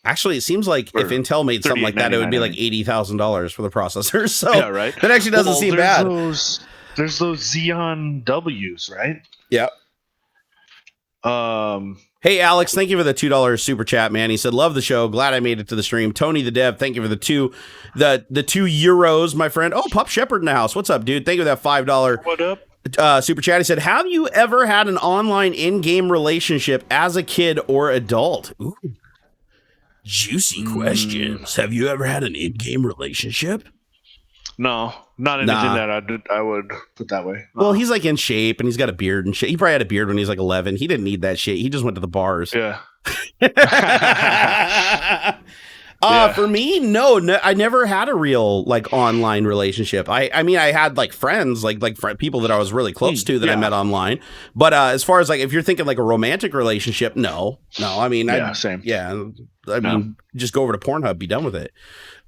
Speaker 1: Actually, it seems like if Intel made something like that, it would be like $80,000 for the processor. So
Speaker 2: yeah, right?
Speaker 1: That actually doesn't seem bad.
Speaker 2: There's those Xeon W's, right?
Speaker 1: Yep. Hey, Alex, thank you for the $2 super chat, man. He said, love the show. Glad I made it to the stream. Tony the Dev, thank you for the two euros, my friend. Oh, Pup Shepherd in the house. What's up, dude? Thank you for that $5
Speaker 2: what up?
Speaker 1: Super chat. He said, have you ever had an online in-game relationship as a kid or adult? Ooh. Juicy questions. Have you ever had an in-game relationship?
Speaker 2: No, not anything that I would put that way.
Speaker 1: Well, he's like in shape and he's got a beard and shit. He probably had a beard when he was like 11. He didn't need that shit. He just went to the bars.
Speaker 2: Yeah.
Speaker 1: For me, no, I never had a real like online relationship. I mean, I had like friends, like people that I was really close to that I met online. But as far as like, if you're thinking like a romantic relationship, no. I mean,
Speaker 2: same.
Speaker 1: Yeah. I mean, just go over to Pornhub, be done with it.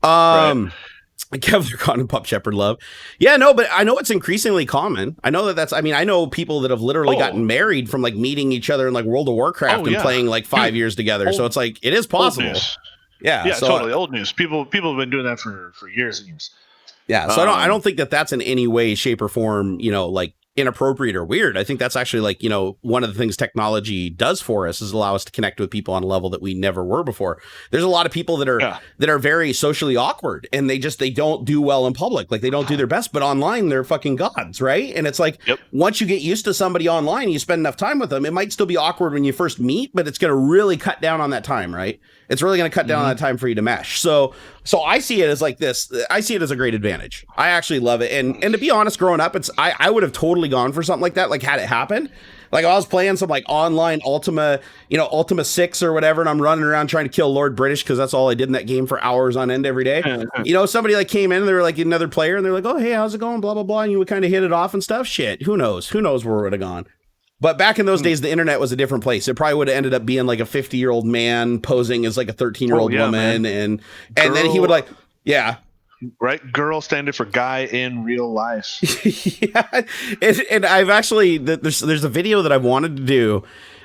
Speaker 1: Right. Kevlar Con and Pup Shepherd love. Yeah, no, but I know it's increasingly common. I know I know people that have literally gotten married from like meeting each other in like World of Warcraft and playing like 5 years together. So it's like, it is possible. Yeah, so,
Speaker 2: totally. Old news. People have been doing that for years and years.
Speaker 1: Yeah, so I don't think that's in any way, shape, or form, like inappropriate or weird. I think that's actually like, one of the things technology does for us is allow us to connect with people on a level that we never were before. There's a lot of people that are very socially awkward and they don't do well in public. Like they don't do their best, but online they're fucking gods, right? And it's like, once you get used to somebody online, you spend enough time with them, it might still be awkward when you first meet, but it's going to really cut down on that time, right? It's really going to cut down on that time for you to mesh. So I see it as like this. I see it as a great advantage. I actually love it. And to be honest, growing up, I would have totally gone for something like that. Like had it happen, like I was playing some like online Ultima 6 or whatever, and I'm running around trying to kill Lord British because that's all I did in that game for hours on end every day. Somebody like came in and they were like another player and they're like, oh, hey, how's it going? Blah, blah, blah. And you would kind of hit it off and stuff. Shit. Who knows? Who knows where it would have gone? But back in those days, the internet was a different place. It probably would have ended up being like a 50-year-old man posing as like a 13-year-old woman. Man. And then he would like, yeah.
Speaker 2: Right. Girl standing for guy in real life.
Speaker 1: Yeah. And I've actually, there's a video that I've wanted to do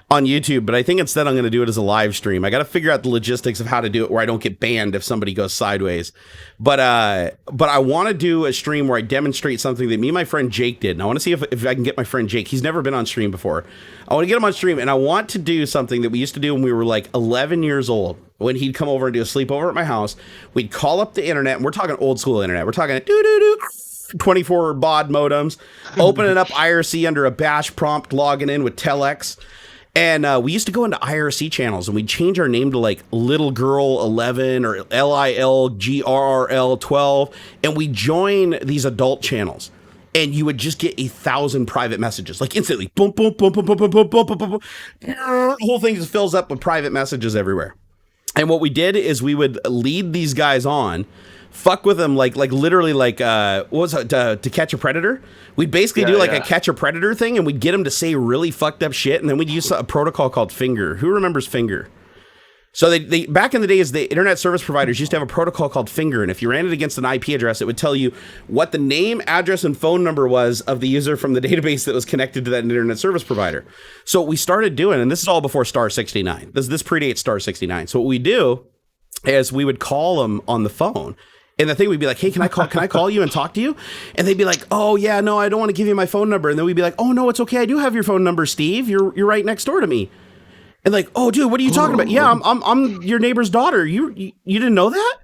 Speaker 1: on YouTube, but I think instead I'm going to do it as a live stream. I got to figure out the logistics of how to do it where I don't get banned if somebody goes sideways. But I want to do a stream where I demonstrate something that me and my friend Jake did. And I want to see if I can get my friend Jake. He's never been on stream before. I want to get him on stream, and I want to do something that we used to do when we were like 11 years old. When he'd come over and do a sleepover at my house, we'd call up the internet, and we're talking old school internet. We're talking 24 baud modems, opening up IRC under a bash prompt, logging in with telex. And we used to go into IRC channels, and we'd change our name to like Little Girl 11 or LILGRRL 12, and we join these adult channels. And you would just get 1,000 private messages, like instantly. Boom, boom, boom, boom, boom, boom, boom, boom, boom, boom. The whole thing just fills up with private messages everywhere. And what we did is we would lead these guys on, fuck with them like literally like what was it, to catch a predator. We'd basically do like a catch a predator thing, and we'd get them to say really fucked up shit, and then we'd use a protocol called Finger. Who remembers Finger? So they back in the days, the internet service providers used to have a protocol called Finger, and if you ran it against an IP address, it would tell you what the name, address, and phone number was of the user from the database that was connected to that internet service provider. So what we started doing, and this is all before Star 69. This predates Star 69. So what we do is we would call them on the phone. And the thing would be like, hey, can I call you and talk to you? And they'd be like, oh yeah, no, I don't want to give you my phone number. And then we'd be like, oh no, it's okay. I do have your phone number, Steve. You're right next door to me. And like, oh dude, what are you talking about? Yeah, I'm your neighbor's daughter. You didn't know that?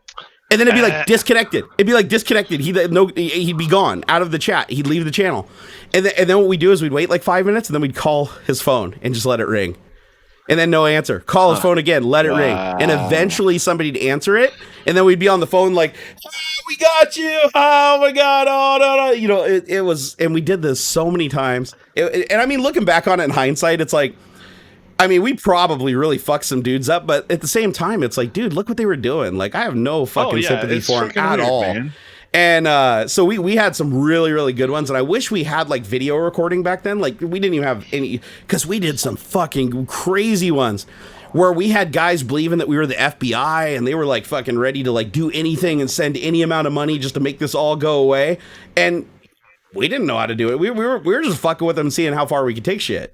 Speaker 1: And then it'd be like disconnected. It'd be like disconnected. He'd be gone out of the chat. He'd leave the channel. And then what we do is we'd wait like 5 minutes, and then we'd call his phone and just let it ring. And then no answer. Call his phone again, let it ring. And eventually somebody'd answer it. And then we'd be on the phone like, oh, we got you. Oh my God. Oh, no. You know, it was, and we did this so many times. And I mean, looking back on it in hindsight, it's like, I mean, we probably really fucked some dudes up, but at the same time, it's like, dude, look what they were doing. Like, I have no fucking sympathy for him at all. Man. And so we had some really, really good ones. And I wish we had like video recording back then. Like, we didn't even have any, because we did some fucking crazy ones where we had guys believing that we were the FBI, and they were like fucking ready to like do anything and send any amount of money just to make this all go away. And we didn't know how to do it. We were just fucking with them and seeing how far we could take shit.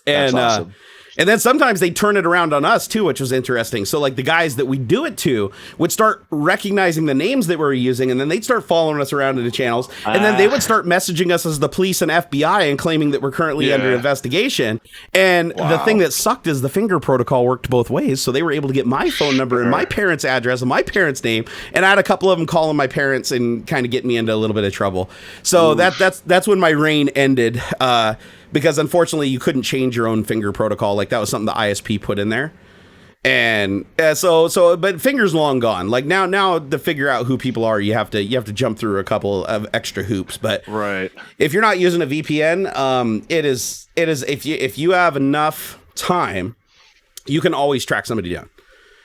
Speaker 1: And
Speaker 2: that's awesome.
Speaker 1: And then sometimes they turn it around on us too, which was interesting. So like the guys that we do it to would start recognizing the names that we're using, and then they'd start following us around in the channels, and then they would start messaging us as the police and FBI and claiming that we're currently under investigation. And the thing that sucked is the Finger protocol worked both ways. So they were able to get my phone number and my parents' address and my parents' name, and I had a couple of them calling my parents and kind of getting me into a little bit of trouble. So that's when my reign ended. Because unfortunately you couldn't change your own Finger protocol. Like that was something the ISP put in there. And but Finger's long gone. Like now to figure out who people are, you have to jump through a couple of extra hoops. But if you're not using a VPN, it is if you have enough time, you can always track somebody down.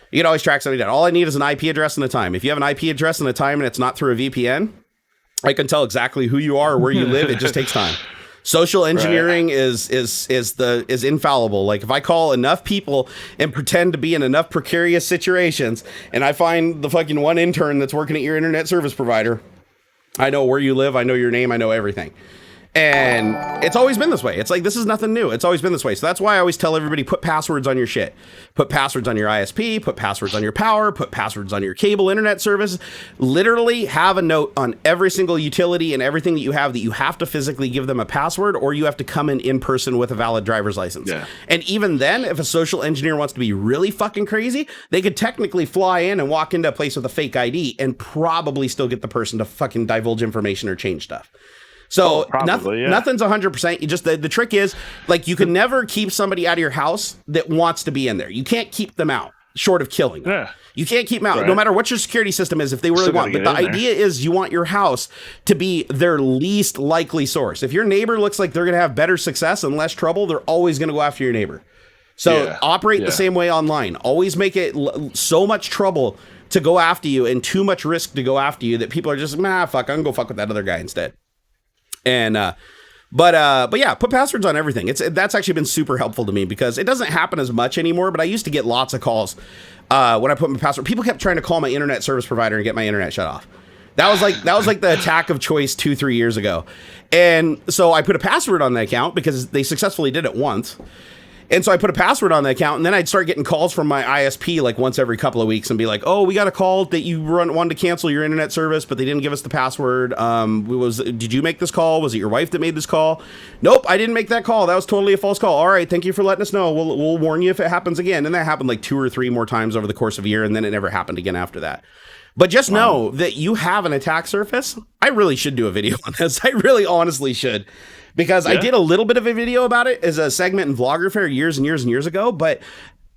Speaker 1: You can always track somebody down. All I need is an IP address and a time. If you have an IP address and a time and it's not through a VPN, I can tell exactly who you are or where you live. It just takes time. Social engineering is infallible. Like if I call enough people and pretend to be in enough precarious situations, and I find the fucking one intern that's working at your internet service provider, I know where you live, I know your name, I know everything. And it's always been this way. It's like, this is nothing new. It's always been this way. So that's why I always tell everybody, put passwords on your shit. Put passwords on your ISP, put passwords on your power, put passwords on your cable internet service. Literally have a note on every single utility and everything that you have to physically give them a password, or you have to come in person with a valid driver's license. Yeah. And even then, if a social engineer wants to be really fucking crazy, they could technically fly in and walk into a place with a fake ID and probably still get the person to fucking divulge information or change stuff. So nothing's 100%. You just the trick is, like, you can never keep somebody out of your house that wants to be in there. You can't keep them out short of killing them. Yeah. You can't keep them out, no matter what your security system is, if they really want. But the idea is you want your house to be their least likely source. If your neighbor looks like they're going to have better success and less trouble, they're always going to go after your neighbor. So operate the same way online. Always make it so much trouble to go after you and too much risk to go after you that people are just, fuck, I'm going to go fuck with that other guy instead. And But yeah, put passwords on everything. That's actually been super helpful to me because it doesn't happen as much anymore. But I used to get lots of calls when I put my password. People kept trying to call my internet service provider and get my internet shut off. That was like the attack of choice 2-3 years ago. And so I put a password on the account because they successfully did it once. And so I put a password on the account, and then I'd start getting calls from my ISP like once every couple of weeks and be like, oh, we got a call that you wanted to cancel your internet service, but they didn't give us the password. Did you make this call? Was it your wife that made this call? Nope, I didn't make that call. That was totally a false call. All right, thank you for letting us know. We'll warn you if it happens again. And that happened like 2 or 3 more times over the course of a year, and then it never happened again after that. But just know that you have an attack surface. I really should do a video on this. I really honestly should. Because I did a little bit of a video about it as a segment in Vlogger Fair years and years and years ago, but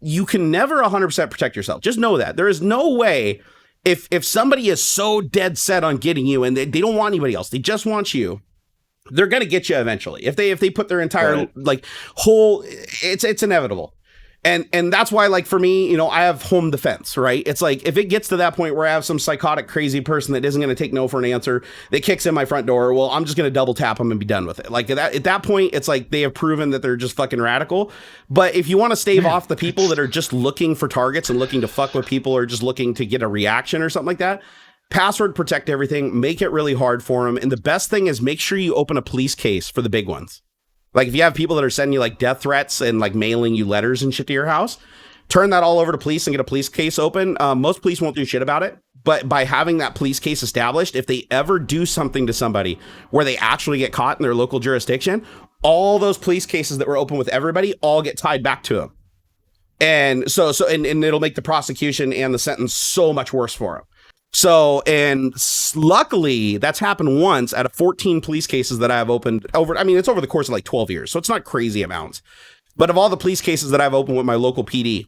Speaker 1: you can never 100% protect yourself. Just know that. There is no way, if somebody is so dead set on getting you and they don't want anybody else, they just want you, they're going to get you eventually. If they put their entire whole, it's inevitable. And that's why, like, for me, I have home defense, right? It's like, if it gets to that point where I have some psychotic, crazy person that isn't going to take no for an answer, that kicks in my front door, well, I'm just going to double tap them and be done with it. Like, at that point, it's like they have proven that they're just fucking radical. But if you want to stave off the people that are just looking for targets and looking to fuck with people or just looking to get a reaction or something like that, password protect everything, make it really hard for them. And the best thing is make sure you open a police case for the big ones. Like, if you have people that are sending you like death threats and like mailing you letters and shit to your house, turn that all over to police and get a police case open. Most police won't do shit about it. But by having that police case established, if they ever do something to somebody where they actually get caught in their local jurisdiction, all those police cases that were open with everybody all get tied back to them. And so it'll make the prosecution and the sentence so much worse for them. So, and luckily that's happened once out of 14 police cases that I have opened it's over the course of like 12 years. So it's not crazy amounts, but of all the police cases that I've opened with my local PD,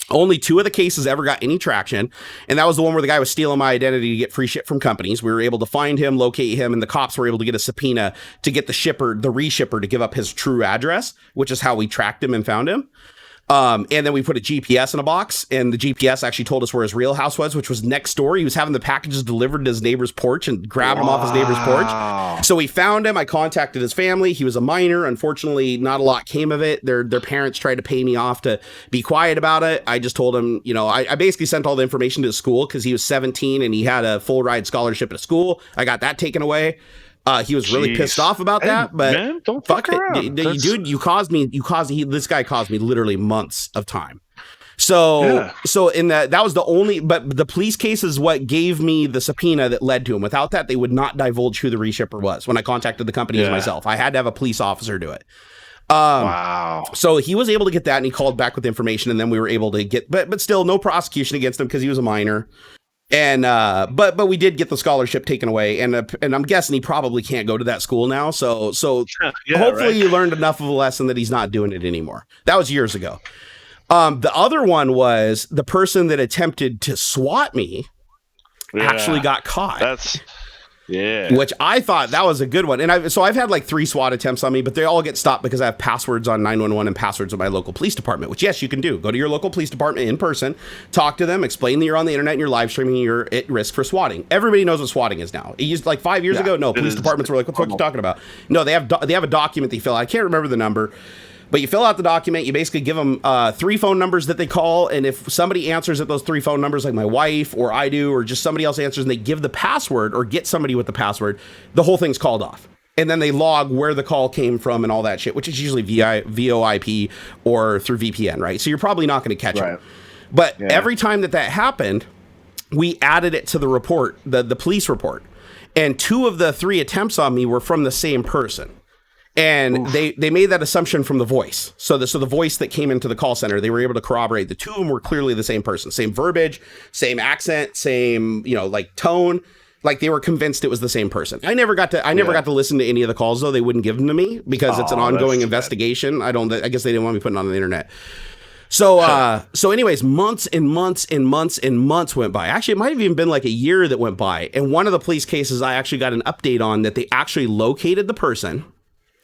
Speaker 1: only 2 of the cases ever got any traction. And that was the one where the guy was stealing my identity to get free shit from companies. We were able to find him, locate him, and the cops were able to get a subpoena to get the reshipper to give up his true address, which is how we tracked him and found him. And then we put a GPS in a box, and the GPS actually told us where his real house was, which was next door. He was having the packages delivered to his neighbor's porch and grabbed him off his neighbor's porch. So we found him. I contacted his family. He was a minor. Unfortunately, not a lot came of it. Their parents tried to pay me off to be quiet about it. I just told him, I basically sent all the information to the school because he was 17 and he had a full ride scholarship at a school. I got that taken away. He was really pissed off about that, but man, don't fuck it, dude. This guy caused me literally months of time. So in that was the only, but the police case is what gave me the subpoena that led to him. Without that, they would not divulge who the reshipper was. When I contacted the companies myself, I had to have a police officer do it. Wow. So he was able to get that, and he called back with information, and then we were able to get, but still no prosecution against him because he was a minor. And but we did get the scholarship taken away, and I'm guessing he probably can't go to that school now. So hopefully you learned enough of a lesson that he's not doing it anymore. That was years ago. The other one was the person that attempted to swat me actually got caught. Which I thought that was a good one. And I've had like 3 SWAT attempts on me, but they all get stopped because I have passwords on 911 and passwords with my local police department, which yes, you can do. Go to your local police department in person, talk to them, explain that you're on the internet and you're live streaming and you're at risk for swatting. Everybody knows what swatting is now. It used like 5 years ago. No, police departments were like, what the fuck are you talking about? No, they have a document they fill out. I can't remember the number. But you fill out the document, you basically give them 3 phone numbers that they call, and if somebody answers at those 3 phone numbers, like my wife or I do, or just somebody else answers, and they give the password or get somebody with the password, the whole thing's called off. And then they log where the call came from and all that shit, which is usually via VoIP or through VPN, right? So you're probably not going to catch them. But every time that happened, we added it to the report, the police report. And 2 of the 3 attempts on me were from the same person. And they made that assumption from the voice. So the voice that came into the call center, they were able to corroborate the 2 of them were clearly the same person, same verbiage, same accent, same, like tone. Like they were convinced it was the same person. I never got to listen to any of the calls though. They wouldn't give them to me because it's an ongoing investigation. I guess they didn't want me putting it on the internet. So anyways, months and months and months and months went by. Actually, it might have even been like a year that went by. And one of the police cases I actually got an update on that they actually located the person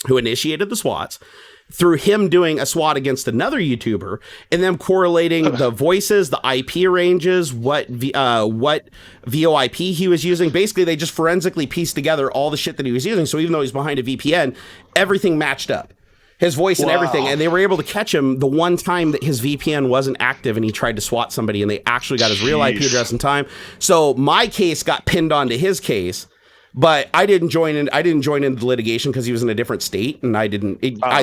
Speaker 1: who initiated the SWATs. through him doing a SWAT against another YouTuber and them correlating the voices, the IP ranges, what VoIP he was using. Basically, they just forensically pieced together all the shit that he was using. So even though he's behind a VPN, everything matched up. His voice and everything. And they were able to catch him the one time that his VPN wasn't active and he tried to SWAT somebody, and they actually got his real IP address in time. So my case got pinned onto his case. But I didn't join in the litigation because he was in a different state, and I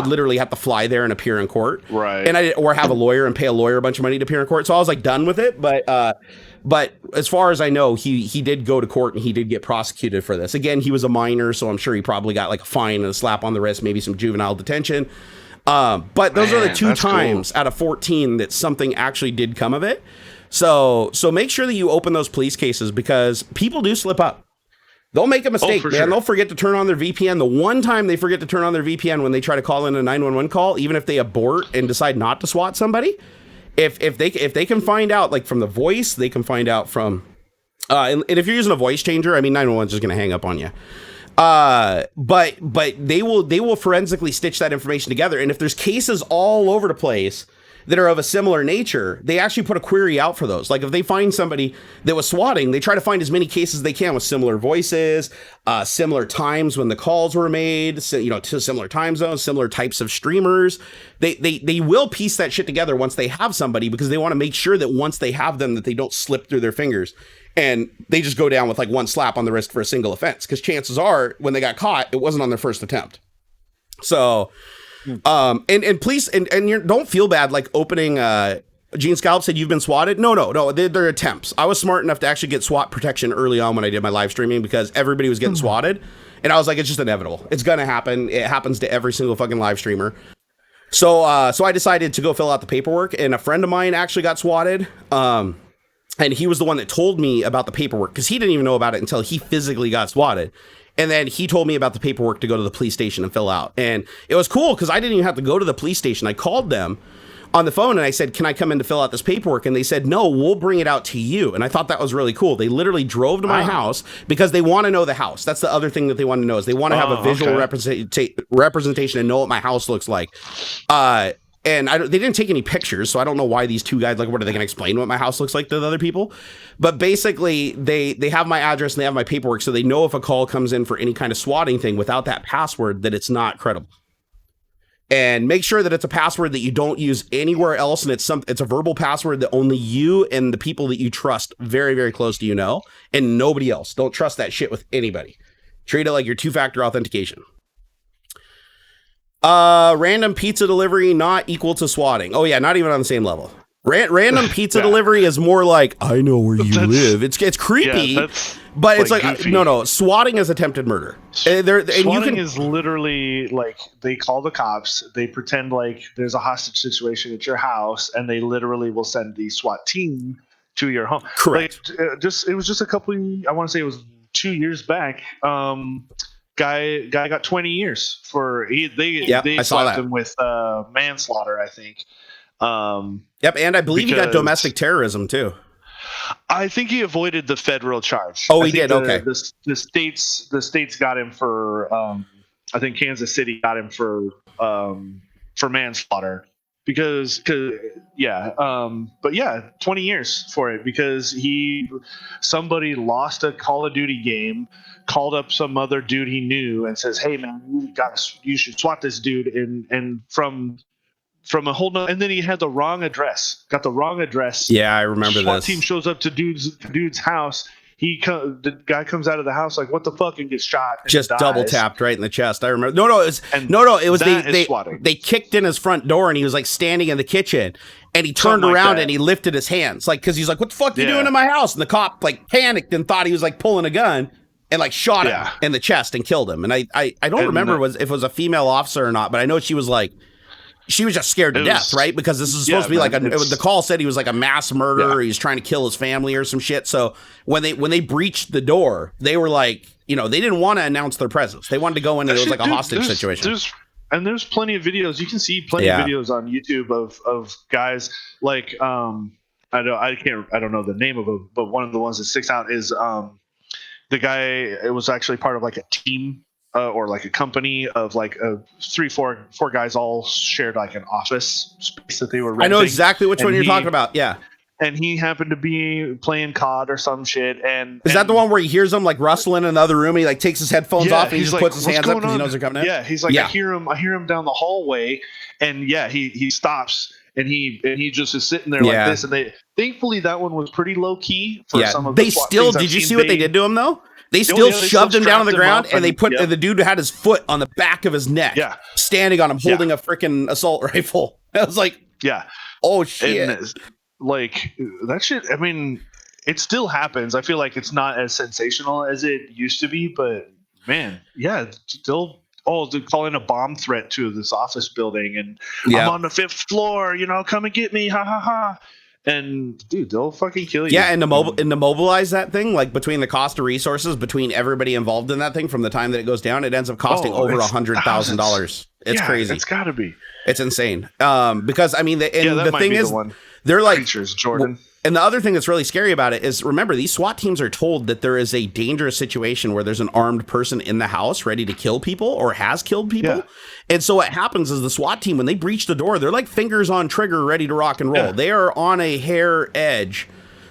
Speaker 1: literally had to fly there and appear in court,
Speaker 2: right?
Speaker 1: And or have a lawyer and pay a lawyer a bunch of money to appear in court. So I was like done with it. But as far as I know, he did go to court and he did get prosecuted for this. Again, he was a minor, so I'm sure he probably got like a fine and a slap on the wrist, maybe some juvenile detention. But those are the two times out of 14 that something actually did come of it. So make sure that you open those police cases, because people do slip up. They'll make a mistake, man. Sure. They'll forget to turn on their VPN. The one time they forget to turn on their VPN when they try to call in a 911 call, even if they abort and decide not to SWAT somebody, if they can find out, like from the voice, they can find out from, and if you're using a voice changer, I mean, 911's just going to hang up on you. But they will forensically stitch that information together. And if there's cases all over the place that are of a similar nature, they actually put a query out for those. Like if they find somebody that was swatting, they try to find as many cases they can with similar voices, similar times when the calls were made, to similar time zones, similar types of streamers. They will piece that shit together once they have somebody, because they want to make sure that once they have them, that they don't slip through their fingers and they just go down with like one slap on the wrist for a single offense. Because chances are, when they got caught, it wasn't on their first attempt. So, and please, and don't feel bad like opening. Gene Scalp said you've been swatted. No, they're attempts. I was smart enough to actually get SWAT protection early on when I did my live streaming, because everybody was getting swatted, and I was like, it's just inevitable. It's gonna happen. It happens to every single fucking live streamer. So I decided to go fill out the paperwork, and a friend of mine actually got swatted. And he was the one that told me about the paperwork, because he didn't even know about it until he physically got swatted. And then he told me about the paperwork to go to the police station and fill out. And it was cool because I didn't even have to go to the police station. I called them on the phone and I said, can I come in to fill out this paperwork? And they said, no, we'll bring it out to you. And I thought that was really cool. They literally drove to my house because they want to know the house. That's the other thing that they want to know, is they want to have a visual representation and know what my house looks like. And they didn't take any pictures, so I don't know why these two guys, like, what are they going to explain what my house looks like to the other people? But basically, they have my address and they have my paperwork, so they know if a call comes in for any kind of swatting thing without that password, that it's not credible. And make sure that it's a password that you don't use anywhere else, and it's a verbal password that only you and the people that you trust very, very close to you know, and nobody else. Don't trust that shit with anybody. Treat it like your two-factor authentication. Random pizza delivery not equal to swatting. Oh yeah, not even on the same level. Random pizza delivery is more like, I know where you live. It's creepy, but it's like no. Swatting is attempted murder.
Speaker 2: Swatting is literally like, they call the cops, they pretend like there's a hostage situation at your house, and they literally will send the SWAT team to your home.
Speaker 1: Correct.
Speaker 2: Like, it was just a couple. I want to say it was 2 years back. Guy got 20 years for they slapped him with manslaughter, I think.
Speaker 1: Yep, and I believe he got domestic terrorism too.
Speaker 2: I think he avoided the federal charge.
Speaker 1: Oh, he did. Okay.
Speaker 2: The states got him for. I think Kansas City got him for manslaughter because 20 years for it, because somebody lost a Call of Duty game, called up some other dude he knew and says, hey man, you should SWAT this dude, and from a whole nother, and then he had the wrong address. Got the wrong address.
Speaker 1: Yeah, I remember
Speaker 2: SWAT
Speaker 1: this.
Speaker 2: Team shows up to dude's house. The guy comes out of the house like, what the fuck, and gets shot. And
Speaker 1: just
Speaker 2: dies.
Speaker 1: double tapped right in the chest. I remember. It was they kicked in his front door, and he was like standing in the kitchen, and he turned around and he lifted his hands, like, because he's like, what the fuck are you doing in my house? And the cop like panicked and thought he was like pulling a gun, and like shot him in the chest and killed him. And I don't remember if it was a female officer or not, but I know she was just scared to death, right? Because this is supposed to be like the call said he was like a mass murderer. He's trying to kill his family or some shit. So when they breached the door, they were like, they didn't want to announce their presence. They wanted to go in and it was like a hostage situation.
Speaker 2: There's plenty of videos. You can see plenty of videos on YouTube of guys like I don't know the name of it, but one of the ones that sticks out is the guy. It was actually part of like a team or like a company of like four guys all shared like an office space that they were renting.
Speaker 1: I know exactly which one you're talking about. Yeah.
Speaker 2: And he happened to be playing COD or some shit. And
Speaker 1: is that the one where he hears them like rustling in another room? And he like takes his headphones off and he just
Speaker 2: like,
Speaker 1: puts his hands up because he knows they're coming in.
Speaker 2: Yeah, he's like, I hear him down the hallway, and he stops and he just is sitting there like this. And thankfully that one was pretty low key for some of the
Speaker 1: they still. Did you see what they did to him though? They still shoved him down on the ground, and they put the dude who had his foot on the back of his neck, standing on him, holding a freaking assault rifle. I was like, oh shit.
Speaker 2: And, like that shit, I mean, it still happens. I feel like it's not as sensational as it used to be, but man, still they're calling a bomb threat to this office building, and I'm on the 5th floor, come and get me, ha ha ha. And dude, they'll fucking kill you.
Speaker 1: Yeah, and to mobilize that thing, like between the cost of resources, between everybody involved in that thing, from the time that it goes down, it ends up costing over $100,000. It's crazy.
Speaker 2: It's got to be.
Speaker 1: It's insane. Because I mean, the thing is, they're like
Speaker 2: creatures, Jordan.
Speaker 1: And the other thing that's really scary about it is, remember, these SWAT teams are told that there is a dangerous situation where there's an armed person in the house ready to kill people or has killed people. Yeah. And so what happens is the SWAT team, when they breach the door, they're like fingers on trigger, ready to rock and roll. Yeah. They are on a hair edge.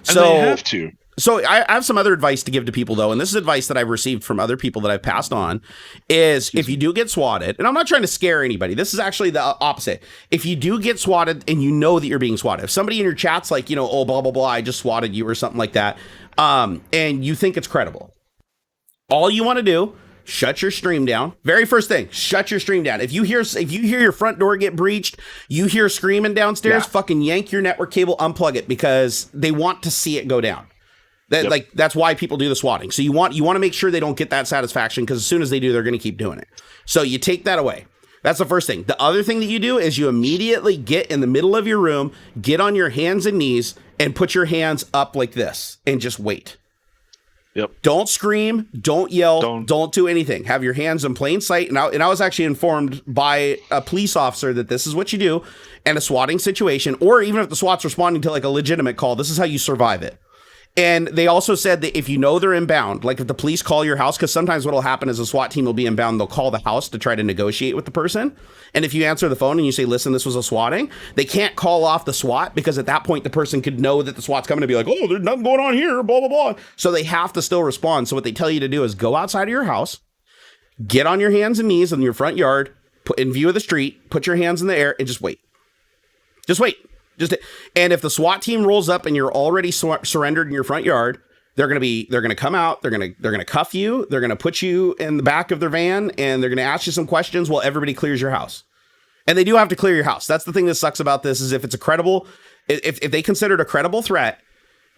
Speaker 2: And they have to.
Speaker 1: So I have some other advice to give to people, though, and this is advice that I've received from other people that I've passed on, is if you do get swatted, and I'm not trying to scare anybody, this is actually the opposite. If you do get swatted and you know that you're being swatted, if somebody in your chat's like, oh, blah, blah, blah, I just swatted you or something like that, and you think it's credible, all you want to do, shut your stream down. Very first thing, shut your stream down. If you hear your front door get breached, you hear screaming downstairs, fucking yank your network cable, unplug it, because they want to see it go down. Like that's why people do the swatting. So you want to make sure they don't get that satisfaction, because as soon as they do, they're going to keep doing it. So you take that away. That's the first thing. The other thing that you do is you immediately get in the middle of your room, get on your hands and knees, and put your hands up like this and just wait.
Speaker 2: Yep.
Speaker 1: Don't scream, don't yell, don't do anything. Have your hands in plain sight. And I was actually informed by a police officer that this is what you do in a swatting situation, or even if the SWAT's responding to like a legitimate call, this is how you survive it. And they also said that if you know they're inbound, like if the police call your house, because sometimes what will happen is a SWAT team will be inbound, they'll call the house to try to negotiate with the person. And if you answer the phone and you say, listen, this was a swatting, they can't call off the SWAT, because at that point the person could know that the SWAT's coming to be like, oh, there's nothing going on here, blah, blah, blah. So they have to still respond. So what they tell you to do is go outside of your house, get on your hands and knees in your front yard, put in view of the street, put your hands in the air, and just wait. Just wait. And if the SWAT team rolls up and you're already surrendered in your front yard, they're going to come out, they're going to cuff you, they're going to put you in the back of their van, and they're going to ask you some questions while everybody clears your house. And they do have to clear your house. That's the thing that sucks about this, is if it's if they consider it a credible threat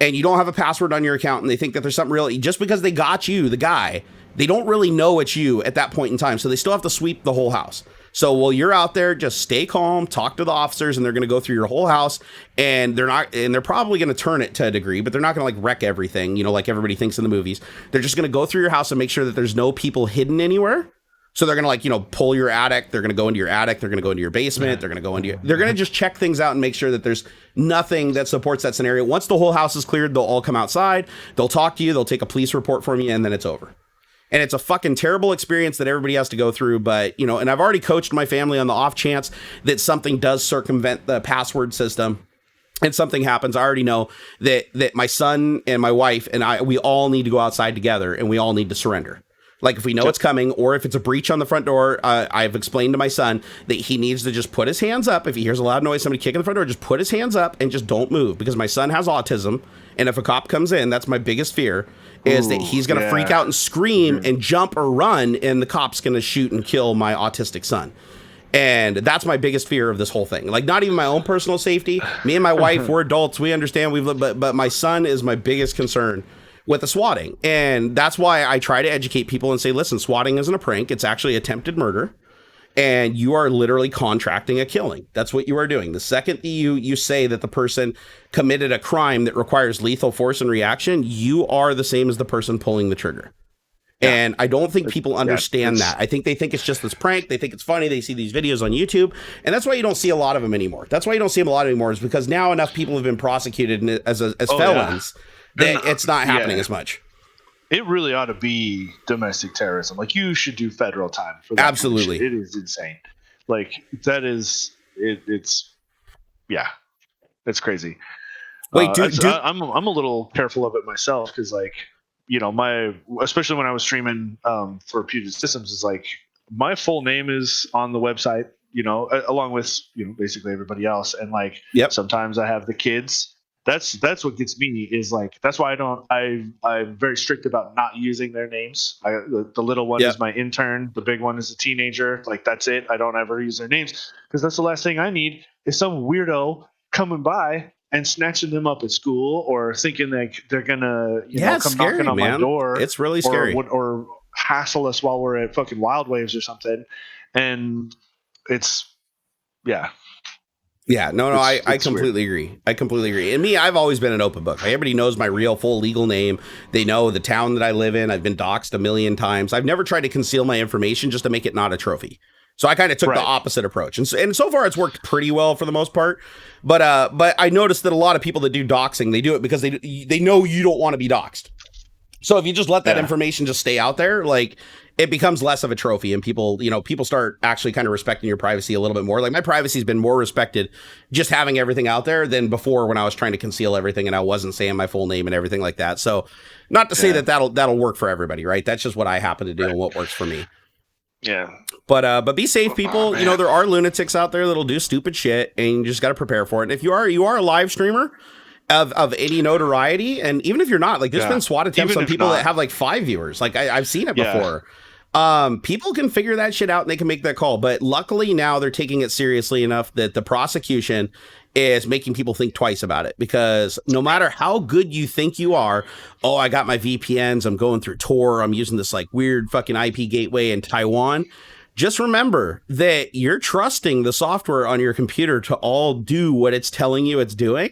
Speaker 1: and you don't have a password on your account and they think that there's something real, just because they got you, the guy, they don't really know it's you at that point in time. So they still have to sweep the whole house. So while you're out there, just stay calm, talk to the officers, and they're going to go through your whole house, and they're probably going to turn it to a degree, but they're not going to like wreck everything, like everybody thinks in the movies. They're just going to go through your house and make sure that there's no people hidden anywhere. So they're going to pull your attic. They're going to go into your attic. They're going to go into your basement. They're going to go into they're going to just check things out and make sure that there's nothing that supports that scenario. Once the whole house is cleared, they'll all come outside. They'll talk to you. They'll take a police report from you, and then it's over. And it's a fucking terrible experience that everybody has to go through. But, and I've already coached my family on the off chance that something does circumvent the password system and something happens. I already know that my son and my wife and we all need to go outside together, and we all need to surrender. Like if we know it's coming, or if it's a breach on the front door, I've explained to my son that he needs to just put his hands up. If he hears a loud noise, somebody kicking the front door, just put his hands up and just don't move, because my son has autism. And if a cop comes in, that's my biggest fear, is that he's going to freak out and scream and jump or run, and the cop's going to shoot and kill my autistic son. And that's my biggest fear of this whole thing. Like, not even my own personal safety. Me and my wife, we're adults. We understand. But my son is my biggest concern with the swatting. And that's why I try to educate people and say, listen, swatting isn't a prank. It's actually attempted murder. And you are literally contracting a killing. That's what you are doing. The second that you say that the person committed a crime that requires lethal force and reaction, you are the same as the person pulling the trigger. Yeah. And I don't think people understand that. I think they think it's just this prank. They think it's funny. They see these videos on YouTube. And that's why you don't see a lot of them anymore. That's why you don't see them a lot anymore, is because now enough people have been prosecuted as felons that it's not happening as much.
Speaker 2: it really ought to be domestic terrorism. Like, you should do federal time for that.
Speaker 1: Absolutely.
Speaker 2: It is insane. Like, that is it's it's crazy.
Speaker 1: Wait, dude,
Speaker 2: I'm a little careful of it myself because, like, you know, especially when I was streaming for Puget Systems, is like my full name is on the website, you know, along with, you know, basically everybody else, and like sometimes I have the kids. That's what gets me, is like, that's why I'm very strict about not using their names. The little one is my intern, the big one is a teenager. Like, that's it. I don't ever use their names, because that's the last thing I need is some weirdo coming by and snatching them up at school, or thinking like they're gonna come knocking on my door.
Speaker 1: It's really scary.
Speaker 2: Or hassle us while we're at fucking Wild Waves or something. And it's
Speaker 1: I completely agree. I completely agree. And me, I've always been an open book. Everybody knows my real full legal name. They know the town that I live in. I've been doxxed a million times. I've never tried to conceal my information just to make it not a trophy. So I kind of took the opposite approach. And so far it's worked pretty well for the most part. But I noticed that a lot of people that do doxing, they do it because they know you don't want to be doxed. So if you just let that information just stay out there, like, it becomes less of a trophy, and people start actually kind of respecting your privacy a little bit more. Like, my privacy has been more respected just having everything out there than before, when I was trying to conceal everything and I wasn't saying my full name and everything like that. So not to say that'll work for everybody, right? That's just what I happen to do and what works for me.
Speaker 2: Yeah.
Speaker 1: But be safe, people. You know, there are lunatics out there that'll do stupid shit, and you just got to prepare for it. And if you are a live streamer of any notoriety, and even if you're not, like, there's been SWAT attempts on people that have like 5 viewers. Like, I've seen it before. People can figure that shit out and they can make that call. But luckily now they're taking it seriously enough that the prosecution is making people think twice about it, because no matter how good you think you are, I got my VPNs, I'm going through Tor, I'm using this like weird fucking IP gateway in Taiwan. Just remember that you're trusting the software on your computer to all do what it's telling you it's doing.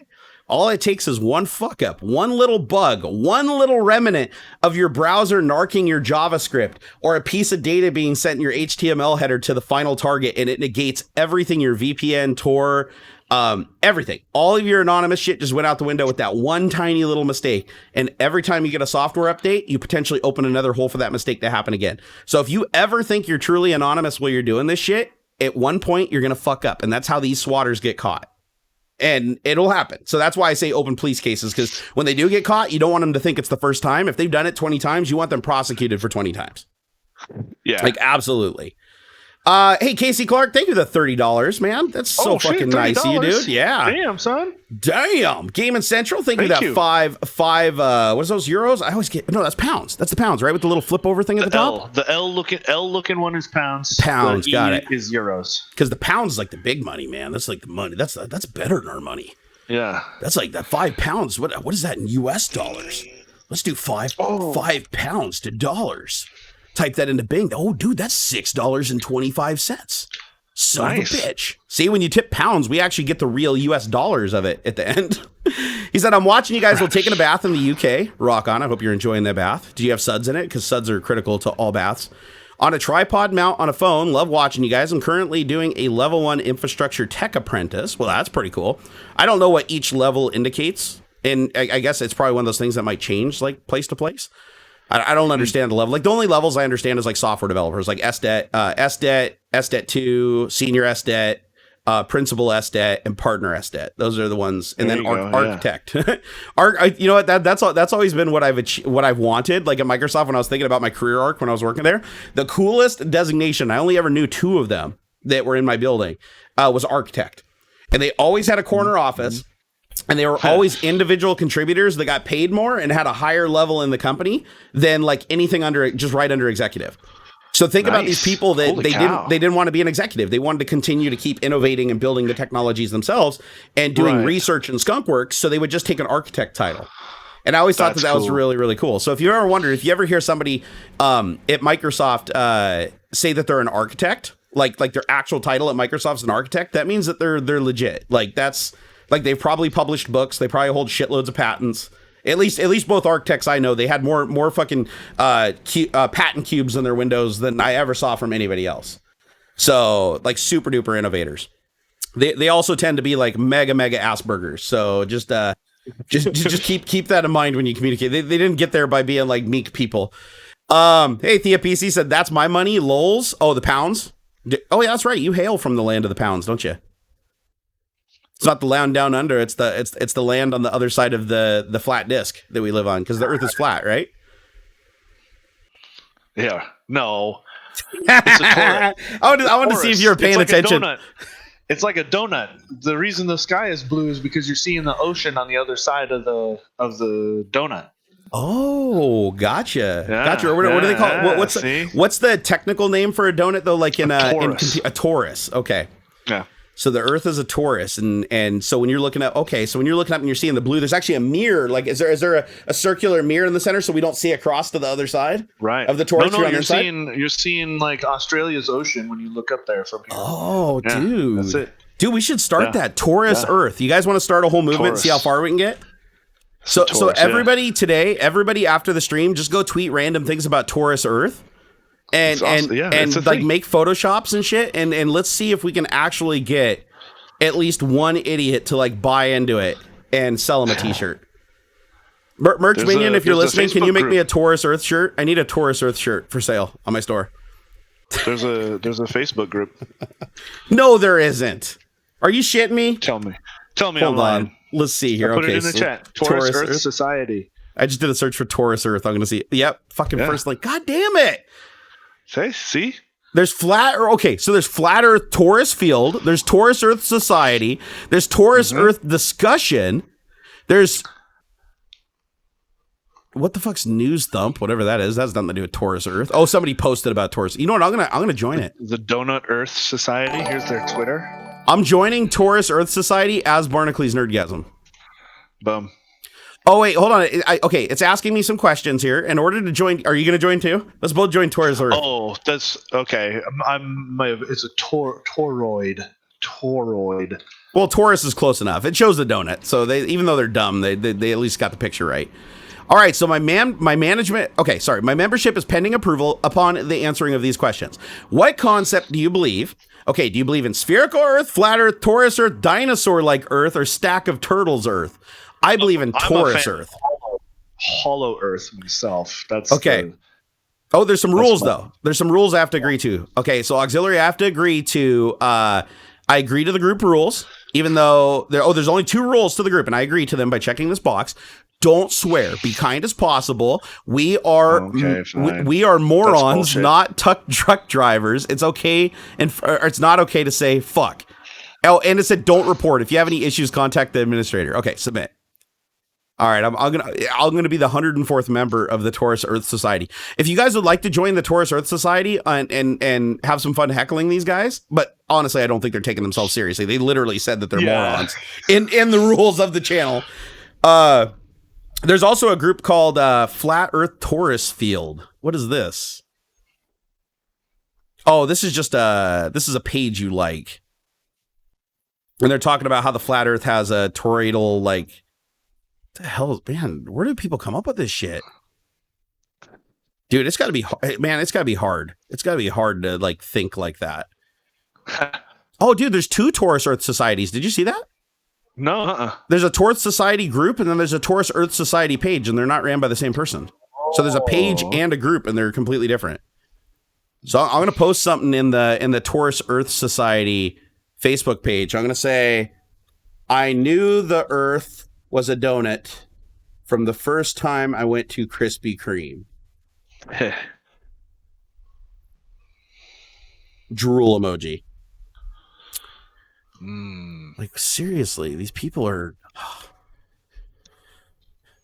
Speaker 1: All it takes is one fuck up, one little bug, one little remnant of your browser narking your JavaScript, or a piece of data being sent in your HTML header to the final target, and it negates everything, your VPN, Tor, everything. All of your anonymous shit just went out the window with that one tiny little mistake. And every time you get a software update, you potentially open another hole for that mistake to happen again. So if you ever think you're truly anonymous while you're doing this shit, at one point you're going to fuck up. And that's how these swatters get caught. And it'll happen. So that's why I say open police cases, because when they do get caught, you don't want them to think it's the first time. If they've done it 20 times, you want them prosecuted for 20 times.
Speaker 2: Yeah.
Speaker 1: Like, absolutely. Hey, Casey Clark, thank you for the $30, man. That's so fucking nice of you, dude. Yeah.
Speaker 2: Damn, son.
Speaker 1: Damn. Gaming Central, thank you for that five, what is those, euros? I always get, no, that's pounds. That's the pounds, right? With the little flip over thing at the top?
Speaker 2: The L looking one is pounds.
Speaker 1: Pounds, got it.
Speaker 2: Is euros.
Speaker 1: Because the pounds is like the big money, man. That's like the money. That's better than our money.
Speaker 2: Yeah.
Speaker 1: That's like that 5 pounds. What is that in US dollars? Let's do 5 pounds to dollars. Type that into Bing. Oh, dude, that's $6.25. Son of a bitch. See, when you tip pounds, we actually get the real US dollars of it at the end. He said, I'm watching you guys while taking a bath in the UK. Rock on. I hope you're enjoying that bath. Do you have suds in it? Because suds are critical to all baths. On a tripod mount on a phone. Love watching you guys. I'm currently doing a level 1 infrastructure tech apprentice. Well, that's pretty cool. I don't know what each level indicates. And I guess it's probably one of those things that might change like place to place. I don't understand the level. Like, the only levels I understand is like software developers, like SDET, SDET 2, senior SDET, principal SDET, and partner SDET. Those are the ones. And then architect. You know what? That's always been what I've wanted. Like at Microsoft, when I was thinking about my career arc when I was working there, the coolest designation, I only ever knew 2 of them that were in my building, was architect. And they always had a corner office. And they were always individual contributors that got paid more and had a higher level in the company than like anything right under executive. So think about these people that they didn't want to be an executive. They wanted to continue to keep innovating and building the technologies themselves and doing research and skunk work. So they would just take an architect title. And I always thought that was really, really cool. So if you ever wondered, if you ever hear somebody at Microsoft say that they're an architect, like their actual title at Microsoft is an architect, that means that they're legit. Like like they've probably published books. They probably hold shitloads of patents. At least both architects I know, they had more fucking patent cubes in their windows than I ever saw from anybody else. So like super duper innovators. They also tend to be like mega Aspergers. So just Just keep that in mind when you communicate. They didn't get there by being like meek people. Hey, Thea PC said, that's my money, lols. Oh, the pounds? Oh, yeah, that's right. You hail from the land of the pounds, don't you? It's not the land down under. It's the land on the other side of the flat disc that we live on, because the Earth is flat, right?
Speaker 2: Yeah. No. It's a torus.
Speaker 1: I want to see if you're paying attention.
Speaker 2: It's like a donut. The reason the sky is blue is because you're seeing the ocean on the other side of the donut.
Speaker 1: Oh, gotcha. Gotcha. What do they call it? What's the technical name for a donut though? Like in a torus. Okay.
Speaker 2: Yeah.
Speaker 1: So the Earth is a torus, and so when you're looking at up and you're seeing the blue, there's actually a mirror. Like, is there a circular mirror in the center so we don't see across to the other side?
Speaker 2: Right.
Speaker 1: Of the torus.
Speaker 2: No, you're seeing like Australia's ocean when you look up there from here.
Speaker 1: Oh, yeah, dude.
Speaker 2: That's it.
Speaker 1: Dude, we should start that Taurus Earth. You guys want to start a whole movement and see how far we can get? So everybody today, everybody after the stream, just go tweet random things about Taurus Earth. And like make photoshops and shit, and let's see if we can actually get at least one idiot to like buy into it and sell him a t-shirt. Merch Minion, if you're listening, can you make me a Taurus Earth shirt? I need a Taurus Earth shirt for sale on my store.
Speaker 2: There's a Facebook group.
Speaker 1: No, there isn't. Are you shitting me?
Speaker 2: Tell me
Speaker 1: Hold
Speaker 2: online.
Speaker 1: on. Let's see here.
Speaker 2: Put it in the chat. Taurus Earth Society.
Speaker 1: I just did a search for Taurus Earth. I'm gonna see. Yep. First link. God damn it.
Speaker 2: See?
Speaker 1: There's flat Earth Taurus Field. There's Taurus Earth Society. There's Taurus Earth Discussion. There's what the fuck's News Thump? Whatever that is. That's nothing to do with Taurus Earth. Oh, somebody posted about Taurus. You know what? I'm gonna join it.
Speaker 2: The Donut Earth Society. Here's their Twitter.
Speaker 1: I'm joining Taurus Earth Society as Barnacules Nerdgasm.
Speaker 2: Boom.
Speaker 1: Oh, wait, hold on. Okay, it's asking me some questions here. In order to join, are you going to join too? Let's both join Taurus Earth.
Speaker 2: Oh, that's okay. It's a toroid. Toroid.
Speaker 1: Well, Taurus is close enough. It shows the donut. So even though they're dumb, they at least got the picture right. All right, so my membership is pending approval upon the answering of these questions. What concept do you believe? Okay, do you believe in spherical Earth, flat Earth, Taurus Earth, dinosaur-like Earth, or stack of turtles Earth? I believe in Taurus Earth.
Speaker 2: Hollow Earth myself. That's
Speaker 1: okay. There's some rules though. There's some rules I have to agree to. Okay, so AuxxZillary, I have to agree to. I agree to the group rules, even though there's only 2 rules to the group, and I agree to them by checking this box. Don't swear. Be kind as possible. We are we are morons, not truck drivers. It's okay, or it's not okay to say fuck. Oh, and it said don't report. If you have any issues, contact the administrator. Okay, submit. All right, I'm gonna be the 104th member of the Taurus Earth Society. If you guys would like to join the Taurus Earth Society and have some fun heckling these guys, but honestly, I don't think they're taking themselves seriously. They literally said that they're morons in the rules of the channel. There's also a group called Flat Earth Taurus Field. What is this? Oh, this is just a page you like, and they're talking about how the flat Earth has a toroidal like. The hell, man, where do people come up with this shit? Dude, it's got to be man, it's got to be hard. It's got to be hard to like think like that. Oh, dude, there's 2 Taurus Earth Societies. Did you see that?
Speaker 2: No.
Speaker 1: There's a Taurus Society group, and then there's a Taurus Earth Society page, and they're not ran by the same person. So there's a page and a group, and they're completely different. So I'm going to post something in the Taurus Earth Society Facebook page. I'm going to say, I knew the Earth was a donut from the first time I went to Krispy Kreme. Drool emoji. Like, seriously, these people are...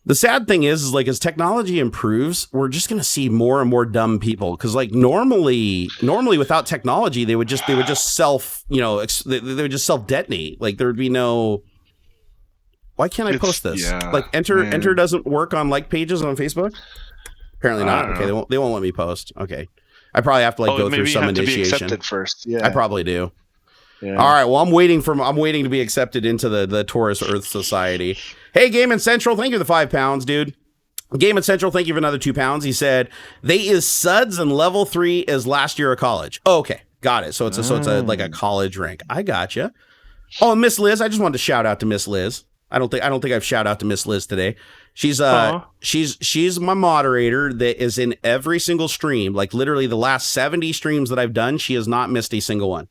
Speaker 1: The sad thing is like, as technology improves, we're just going to see more and more dumb people. Because like normally without technology, they would just self, they would just self detonate. Like there would be no... Why can't I post this? Yeah, like enter doesn't work on like pages on Facebook. Apparently not. Okay, they won't let me post. Okay, I probably have to go through some initiation.
Speaker 2: Be accepted first. Yeah,
Speaker 1: I probably do. Yeah. All right. Well, I'm waiting to be accepted into the Taurus Earth Society. Hey, Game and Central, thank you for the £5, dude. Game and Central, thank you for another £2. He said they is suds and level 3 is last year of college. Oh, okay, got it. So it's like a college rank. I gotcha. Oh, Miss Liz, I just wanted to shout out to Miss Liz. I don't think I've shout out to Miss Liz today. She's my moderator that is in every single stream. Like literally the last 70 streams that I've done, she has not missed a single one.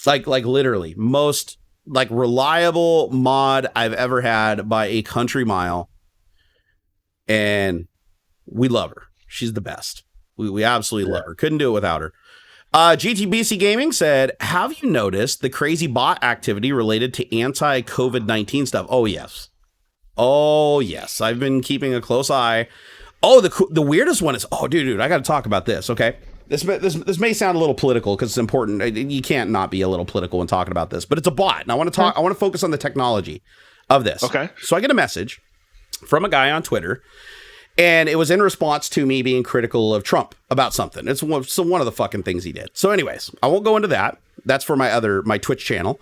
Speaker 1: Like literally most like reliable mod I've ever had by a country mile. And we love her. She's the best. We absolutely love her. Couldn't do it without her. GTBC Gaming said, have you noticed the crazy bot activity related to anti-COVID-19 stuff? Oh, yes. Oh, yes. I've been keeping a close eye. Oh, the weirdest one is, oh, dude, I got to talk about this, okay? This may sound a little political because it's important. You can't not be a little political when talking about this, but it's a bot. And I want to focus on the technology of this. Okay. So I get a message from a guy on Twitter. And it was in response to me being critical of Trump about something. It's one of the fucking things he did. So anyways, I won't go into that. That's for my Twitch channel.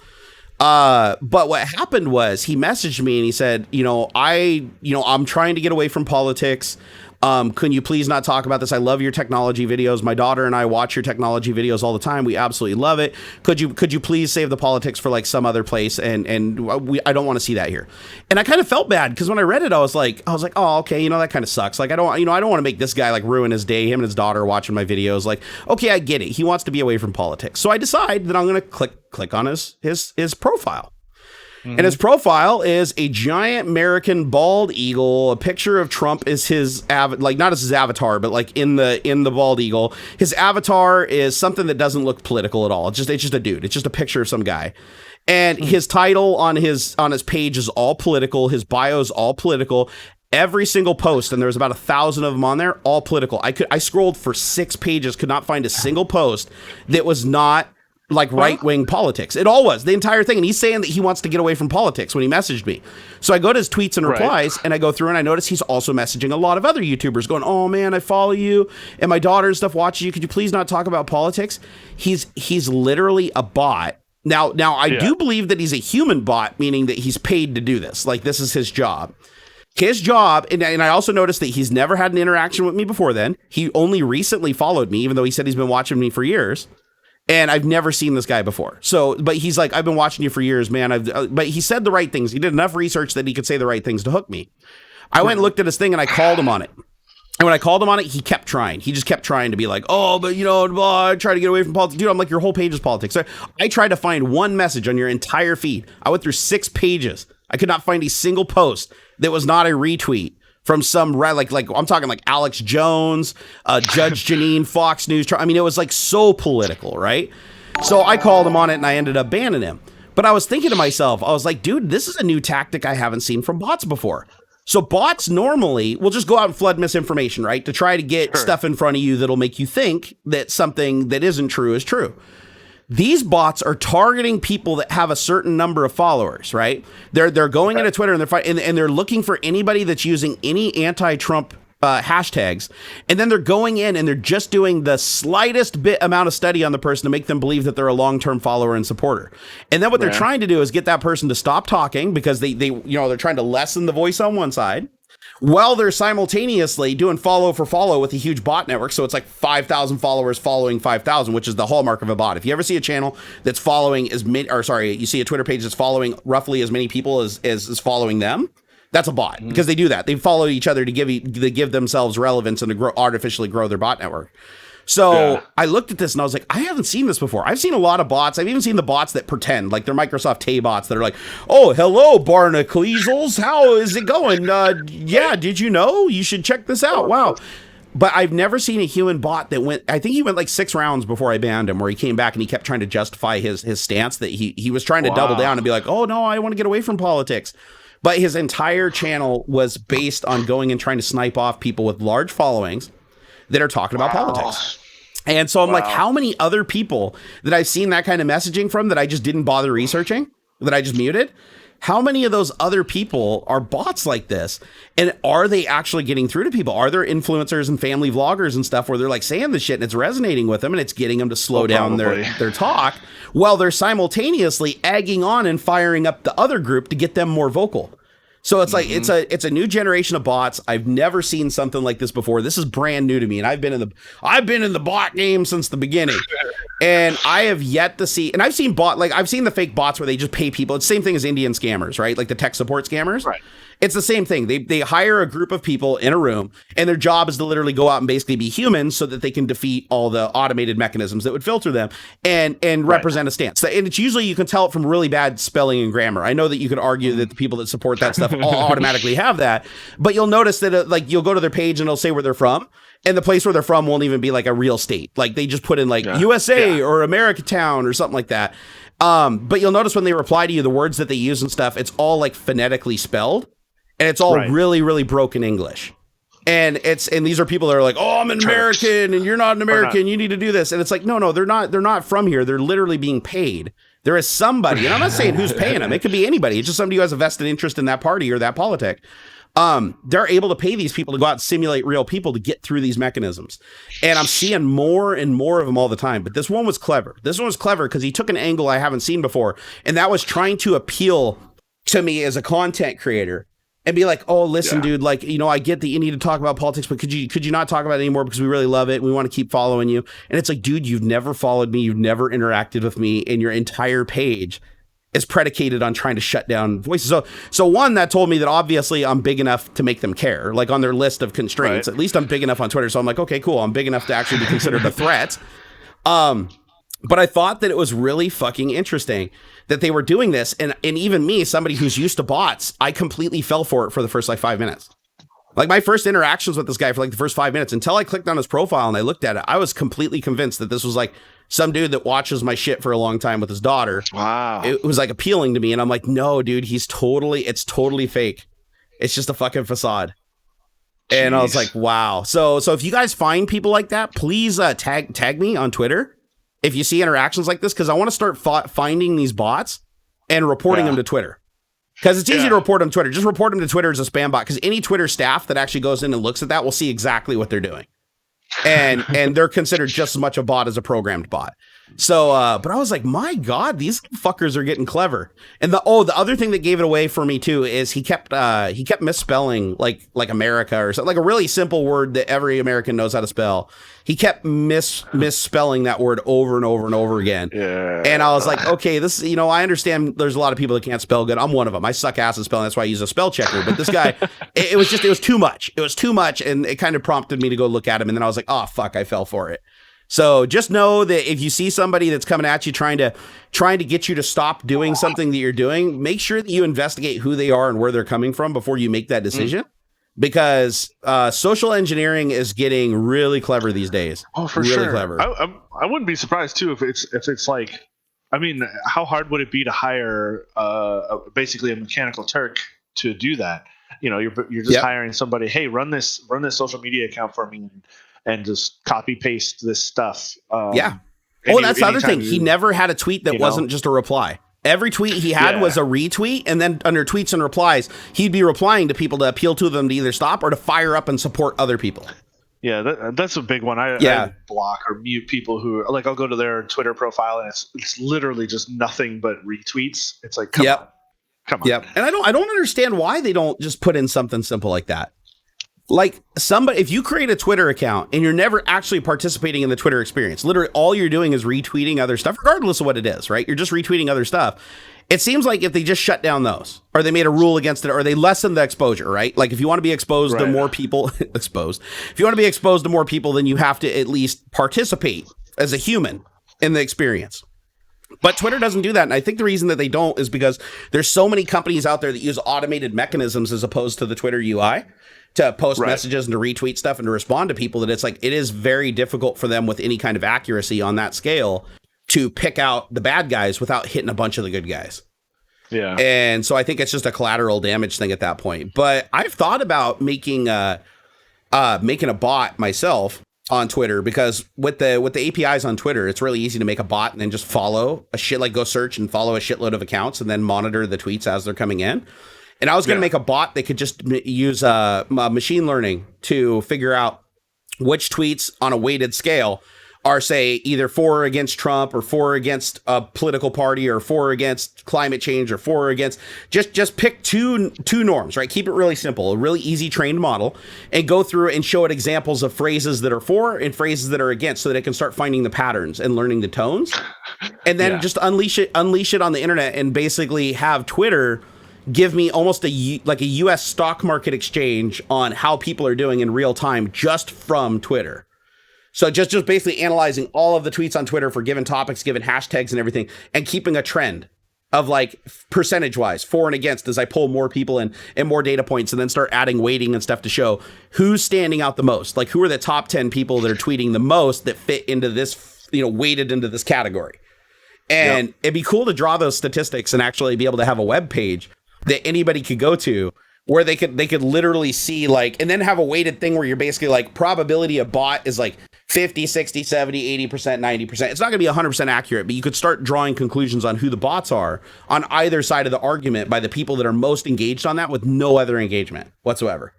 Speaker 1: But what happened was he messaged me and he said, I'm trying to get away from politics. Can you please not talk about this? I love your technology videos. My daughter and I watch your technology videos all the time. We absolutely love it. Could you please save the politics for like some other place? And I don't want to see that here. And I kind of felt bad because when I read it, I was like, oh, okay, that kind of sucks. Like I don't want to make this guy like ruin his day. Him and his daughter are watching my videos. Like, okay, I get it. He wants to be away from politics. So I decide that I'm going to click on his profile. And his profile is a giant American bald eagle. A picture of Trump is his not as his avatar, but like in the bald eagle. His avatar is something that doesn't look political at all. It's just a dude. It's just a picture of some guy. And his title on his page is all political. His bio is all political. Every single post, and there's about 1,000 of them on there, all political. I scrolled for 6 pages, could not find a single post that was not like right-wing politics. It all was the entire thing. And he's saying that he wants to get away from politics when he messaged me. So I go to his tweets and replies and I go through and I notice he's also messaging a lot of other YouTubers going, oh man, I follow you and my daughter and stuff watches you. Could you please not talk about politics? He's literally a bot. Now I do believe that he's a human bot, meaning that he's paid to do this. Like this is his job. His job, and I also noticed that he's never had an interaction with me before then. He only recently followed me, even though he said he's been watching me for years. And I've never seen this guy before. So, but he's like, I've been watching you for years, man. But he said the right things. He did enough research that he could say the right things to hook me. I went and looked at his thing and I called him on it. And when I called him on it, he kept trying. He just kept trying to be like, oh, but I try to get away from politics. Dude, I'm like, your whole page is politics. So I tried to find one message on your entire feed. I went through 6 pages. I could not find a single post that was not a retweet from some like I'm talking like Alex Jones, Judge Janine, Fox News. I mean, it was like so political, right? So I called him on it and I ended up banning him. But I was thinking to myself, I was like, dude, this is a new tactic I haven't seen from bots before. So bots normally will just go out and flood misinformation, right? To try to get stuff in front of you that'll make you think that something that isn't true is true. These bots are targeting people that have a certain number of followers, right? They're going into Twitter and they're looking for anybody that's using any anti-Trump hashtags, and then they're going in and they're just doing the slightest bit amount of study on the person to make them believe that they're a long-term follower and supporter. And then what they're trying to do is get that person to stop talking because they're trying to lessen the voice on one side, while they're simultaneously doing follow for follow with a huge bot network. So it's like 5,000 followers following 5,000, which is the hallmark of a bot. If you ever see a channel that's following you see a Twitter page that's following roughly as many people as is following them, that's a bot, because they do that. They follow each other to give themselves relevance and to artificially grow their bot network. So I looked at this and I was like, I haven't seen this before. I've seen a lot of bots. I've even seen the bots that pretend like they're Microsoft Tay bots that are like, oh, hello, Barnacules. How is it going? Did you know? You should check this out. Wow. But I've never seen a human bot that I think he went like 6 rounds before I banned him, where he came back and he kept trying to justify his stance that he was trying to double down and be like, oh, no, I want to get away from politics. But his entire channel was based on going and trying to snipe off people with large followings that are talking about politics. And so I'm like, how many other people that I've seen that kind of messaging from that I just didn't bother researching, that I just muted? How many of those other people are bots like this? And are they actually getting through to people? Are there influencers and family vloggers and stuff where they're like saying this shit and it's resonating with them and it's getting them to slow down their talk, while they're simultaneously egging on and firing up the other group to get them more vocal? So it's like it's a new generation of bots. I've never seen something like this before. This is brand new to me, and I've been in the bot game since the beginning. And I have yet to see, and I've seen the fake bots where they just pay people. It's the same thing as Indian scammers, right? Like the tech support scammers.
Speaker 2: Right.
Speaker 1: It's the same thing. They hire a group of people in a room, and their job is to literally go out and basically be humans so that they can defeat all the automated mechanisms that would filter them and represent a stance. And it's usually, you can tell it from really bad spelling and grammar. I know that you could argue that the people that support that stuff all automatically have that, but you'll notice that you'll go to their page and it'll say where they're from, and the place where they're from won't even be like a real state. Like they just put in USA or America Town or something like that. But you'll notice when they reply to you, the words that they use and stuff, it's all like phonetically spelled. And it's all really, really broken English. And these are people that are like, oh, I'm an American and you're not an American. You need to do this. And it's like, no, they're not from here. They're literally being paid. There is somebody, and I'm not saying who's paying them. It could be anybody. It's just somebody who has a vested interest in that party or that politic. They're able to pay these people to go out and simulate real people to get through these mechanisms. And I'm seeing more and more of them all the time. But this one was clever. This one was clever because he took an angle I haven't seen before. And that was trying to appeal to me as a content creator. And be like, oh, listen, dude, like, I get that you need to talk about politics, but could you not talk about it anymore because we really love it. We want to keep following you. And it's like, dude, you've never followed me. You've never interacted with me. And your entire page is predicated on trying to shut down voices. So one, that told me that obviously I'm big enough to make them care, like on their list of constraints. At least I'm big enough on Twitter. So I'm like, okay, cool. I'm big enough to actually be considered a threat. But I thought that it was really fucking interesting that they were doing this. And even me, somebody who's used to bots, I completely fell for it for the first 5 minutes. Like my first interactions with this guy for the first 5 minutes, until I clicked on his profile and I looked at it, I was completely convinced that this was like some dude that watches my shit for a long time with his daughter.
Speaker 2: Wow.
Speaker 1: It was like appealing to me. And I'm like, no, dude, it's totally fake. It's just a fucking facade. Jeez. And I was like, wow. So if you guys find people like that, please tag me on Twitter if you see interactions like this, because I want to start finding these bots and reporting them to Twitter. Because it's easy to report them to Twitter. Just report them to Twitter as a spam bot, because any Twitter staff that actually goes in and looks at that will see exactly what they're doing. And they're considered just as much a bot as a programmed bot. So, but I was like, my God, these fuckers are getting clever. And the other thing that gave it away for me too is he kept misspelling like America or something, like a really simple word that every American knows how to spell. He kept misspelling that word over and over and over again. Yeah. And I was like, okay, this, I understand there's a lot of people that can't spell good. I'm one of them. I suck ass at spelling. That's why I use a spell checker. But this guy, it was too much. It was too much. And it kind of prompted me to go look at him. And then I was like, oh, fuck, I fell for it. So just know that if you see somebody that's coming at you trying to get you to stop doing something that you're doing, make sure that you investigate who they are and where they're coming from before you make that decision. Because social engineering is getting really clever these days.
Speaker 2: Oh, for
Speaker 1: really
Speaker 2: sure.
Speaker 1: Clever.
Speaker 2: I wouldn't be surprised too if it's like, I mean, how hard would it be to hire basically a mechanical Turk to do that? You're just hiring somebody. Hey, run this social media account for me. And just copy paste this stuff.
Speaker 1: That's the other thing. He never had a tweet that wasn't just a reply. Every tweet he had was a retweet, and then under tweets and replies, he'd be replying to people to appeal to them to either stop or to fire up and support other people.
Speaker 2: Yeah, that's a big one. I block or mute people who like I'll go to their Twitter profile and it's literally just nothing but retweets. It's like come on.
Speaker 1: Yep. And I don't understand why they don't just put in something simple like that. Like if you create a Twitter account and you're never actually participating in the Twitter experience, literally all you're doing is retweeting other stuff, regardless of what it is, right? You're just retweeting other stuff. It seems like if they just shut down those, or they made a rule against it, or they lessen the exposure, right? Like if you want to be exposed to more people, if you want to be exposed to more people, then you have to at least participate as a human in the experience. But Twitter doesn't do that. And I think the reason that they don't is because there's so many companies out there that use automated mechanisms as opposed to the Twitter UI to post messages and to retweet stuff and to respond to people, that it's like, it is very difficult for them with any kind of accuracy on that scale to pick out the bad guys without hitting a bunch of the good guys.
Speaker 2: Yeah.
Speaker 1: And so I think it's just a collateral damage thing at that point. But I've thought about making a bot myself on Twitter, because with the APIs on Twitter, it's really easy to make a bot and then just follow a shit, like go search and follow a shitload of accounts and then monitor the tweets as they're coming in. And I was going to make a bot that could just use machine learning to figure out which tweets on a weighted scale are, say, either for or against Trump or for or against a political party or for or against climate change or for or against, just pick two norms, right? Keep it really simple, a really easy trained model, and go through and show it examples of phrases that are for and phrases that are against, so that it can start finding the patterns and learning the tones, and then just unleash it on the internet, and basically have Twitter give me almost a US stock market exchange on how people are doing in real time just from Twitter. So just basically analyzing all of the tweets on Twitter for given topics, given hashtags and everything, and keeping a trend of like percentage wise for and against as I pull more people in and more data points, and then start adding weighting and stuff to show who's standing out the most. Like, who are the top 10 people that are tweeting the most that fit into this, weighted into this category. And it'd be cool to draw those statistics and actually be able to have a web page that anybody could go to, where they could literally see, like, and then have a weighted thing where you're basically like, probability of bot is like 50, 60, 70, 80%, 90%. It's not going to be 100% accurate, but you could start drawing conclusions on who the bots are on either side of the argument by the people that are most engaged on that with no other engagement whatsoever.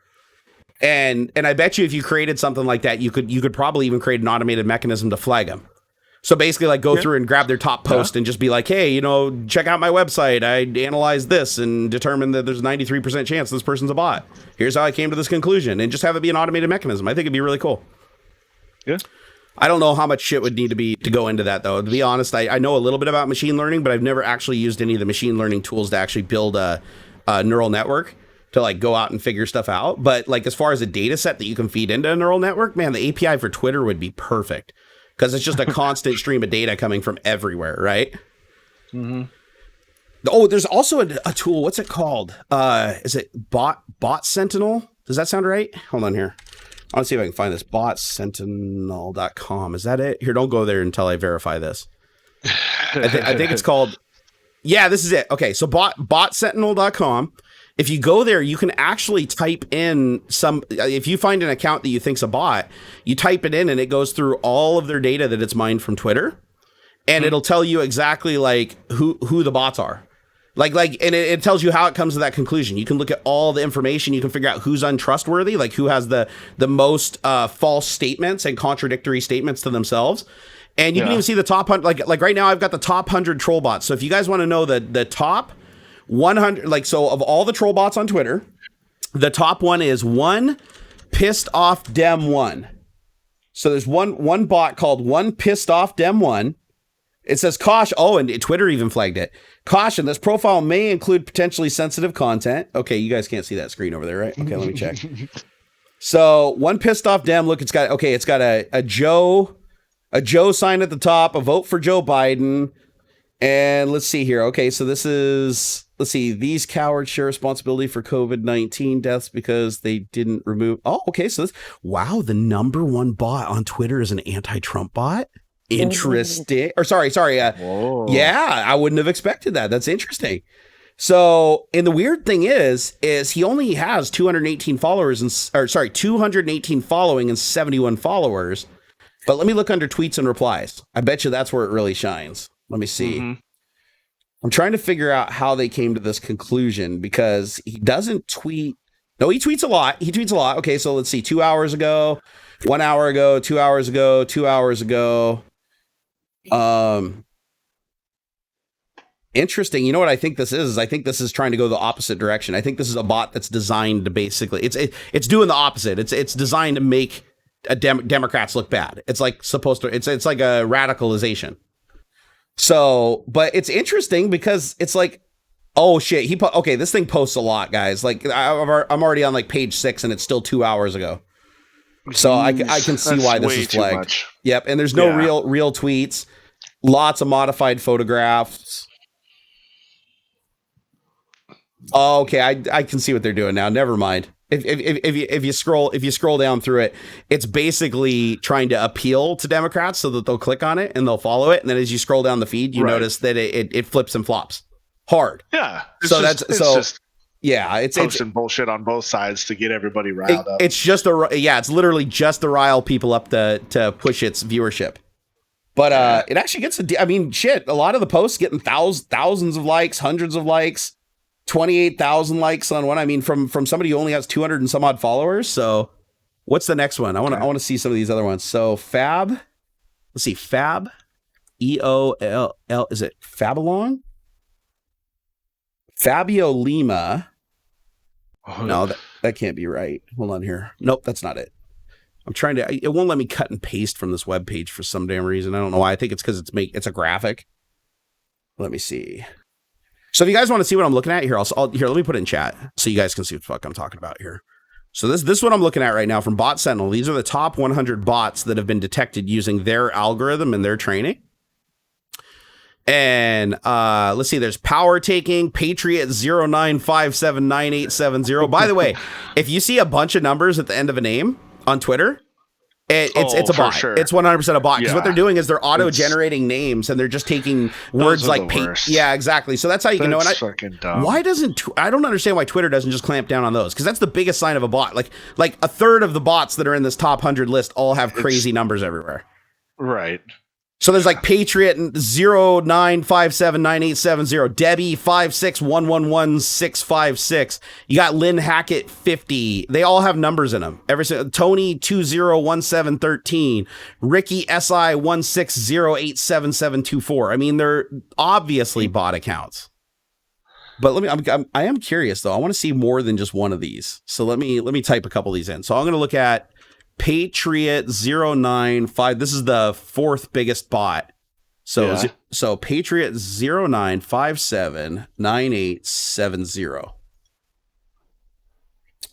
Speaker 1: And I bet you if you created something like that, you could probably even create an automated mechanism to flag them. So basically, like, go through and grab their top post and just be like, hey, check out my website. I analyzed this and determined that there's a 93% chance this person's a bot. Here's how I came to this conclusion, and just have it be an automated mechanism. I think it'd be really cool.
Speaker 2: Yeah.
Speaker 1: I don't know how much shit would need to go into that, though. To be honest, I know a little bit about machine learning, but I've never actually used any of the machine learning tools to actually build a neural network to like go out and figure stuff out. But like, as far as a data set that you can feed into a neural network, man, the API for Twitter would be perfect, because it's just a constant stream of data coming from everywhere, right? Mm-hmm. Oh, there's also a tool. What's it called? Is it Bot Sentinel? Does that sound right? Hold on here. I want to see if I can find this. Botsentinel.com. Is that it? Here, don't go there until I verify this. I think it's called... Yeah, this is it. Okay, so botsentinel.com. If you go there, you can actually type in if you find an account that you think's a bot, you type it in and it goes through all of their data that it's mined from Twitter, and it'll tell you exactly like who the bots are. And it tells you how it comes to that conclusion. You can look at all the information. You can figure out who's untrustworthy, like who has the most false statements and contradictory statements to themselves. And you can even see the top 100, like right now I've got the top 100 troll bots. So if you guys want to know the top 100, so of all the troll bots on Twitter, the top one is one pissed off dem one. So there's one bot called one pissed off dem one. It says caution. Oh, and Twitter even flagged it. Caution, this profile may include potentially sensitive content. Okay, you guys can't see that screen over there, right? Okay, let me check. So one pissed off dem, look, it's got a Joe sign at the top, a vote for Joe Biden. And let's see here. Okay, so this is, these cowards share responsibility for COVID-19 deaths because they didn't remove. Oh, okay. So wow, the number one bot on Twitter is an anti-Trump bot. Interesting. Or sorry. Yeah, I wouldn't have expected that. That's interesting. So, and the weird thing is he only has 218 followers 218 following and 71 followers. But let me look under tweets and replies. I bet you that's where it really shines. Let me see. Mm-hmm. I'm trying to figure out how they came to this conclusion, because he doesn't tweet. No, he tweets a lot. Okay, so let's see. 2 hours ago, 1 hour ago, 2 hours ago, 2 hours ago. Interesting. You know what I think this is? I think this is trying to go the opposite direction. I think this is a bot that's designed to basically, it's doing the opposite. It's designed to make Democrats look bad. It's like supposed to, it's like a radicalization. So, but it's interesting because it's like, oh shit, okay, this thing posts a lot, guys. Like I'm already on like page 6 and it's still 2 hours ago. So I can see why this is flagged. Yep, and there's no real tweets. Lots of modified photographs. Oh, okay, I can see what they're doing now. Never mind. If you scroll down through it, it's basically trying to appeal to Democrats so that they'll click on it and they'll follow it. And then as you scroll down the feed, you notice that it flips and flops hard.
Speaker 2: Yeah.
Speaker 1: It's
Speaker 2: posting bullshit on both sides to get everybody riled up.
Speaker 1: It's just it's literally just to rile people up to push its viewership. But it actually gets a lot of the posts getting thousands of likes, hundreds of likes, 28,000 likes on one. From somebody who only has 200 and some odd followers. So what's the next one? I want to see some of these other ones. So Fab let's see, Fab, EOLL, is it Fabalong? Fabio Lima. No, that can't be right. Hold on here. Nope, that's not it. I'm trying to, it won't let me cut and paste from this web page for some damn reason. I don't know why. I think it's because it's a graphic. Let me see. So if you guys want to see what I'm looking at here, here, let me put it in chat so you guys can see what the fuck I'm talking about here. So this is what I'm looking at right now from Bot Sentinel. These are the top 100 bots that have been detected using their algorithm and their training. And let's see, there's Power Taking, Patriot 09579870. By the way, if you see a bunch of numbers at the end of a name on Twitter, it's a bot. Sure. It's 100% a bot because what they're doing is they're auto-generating names and they're just taking words like yeah, exactly. So that's how you can know. And why doesn't I don't understand why Twitter doesn't just clamp down on those, because that's the biggest sign of a bot. Like a third of the bots that are in this top 100 list all have crazy numbers everywhere.
Speaker 2: Right.
Speaker 1: So there's like Patriot 09579870, Debbie 561111656. You got Lynn Hackett 50. They all have numbers in them. Tony 201713, Ricky SI 160877724. I mean, they're obviously bot accounts. But I am curious though. I want to see more than just one of these. So let me type a couple of these in. So I'm going to look at Patriot 095. This is the fourth biggest bot. So so Patriot 09579870.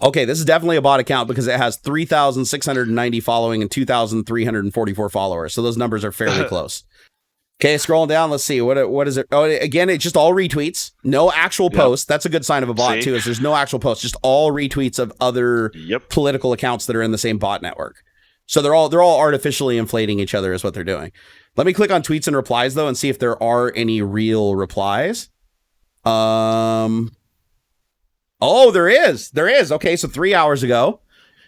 Speaker 1: Okay, this is definitely a bot account because it has 3,690 following and 2,344 followers. So those numbers are fairly close. Okay, scrolling down, let's see. What is it? Oh, again, it's just all retweets. No actual posts. That's a good sign of a bot, too, is there's no actual posts, just all retweets of other political accounts that are in the same bot network. So they're all artificially inflating each other is what they're doing. Let me click on tweets and replies, though, and see if there are any real replies. Oh, there is. There is. Okay, so 3 hours ago,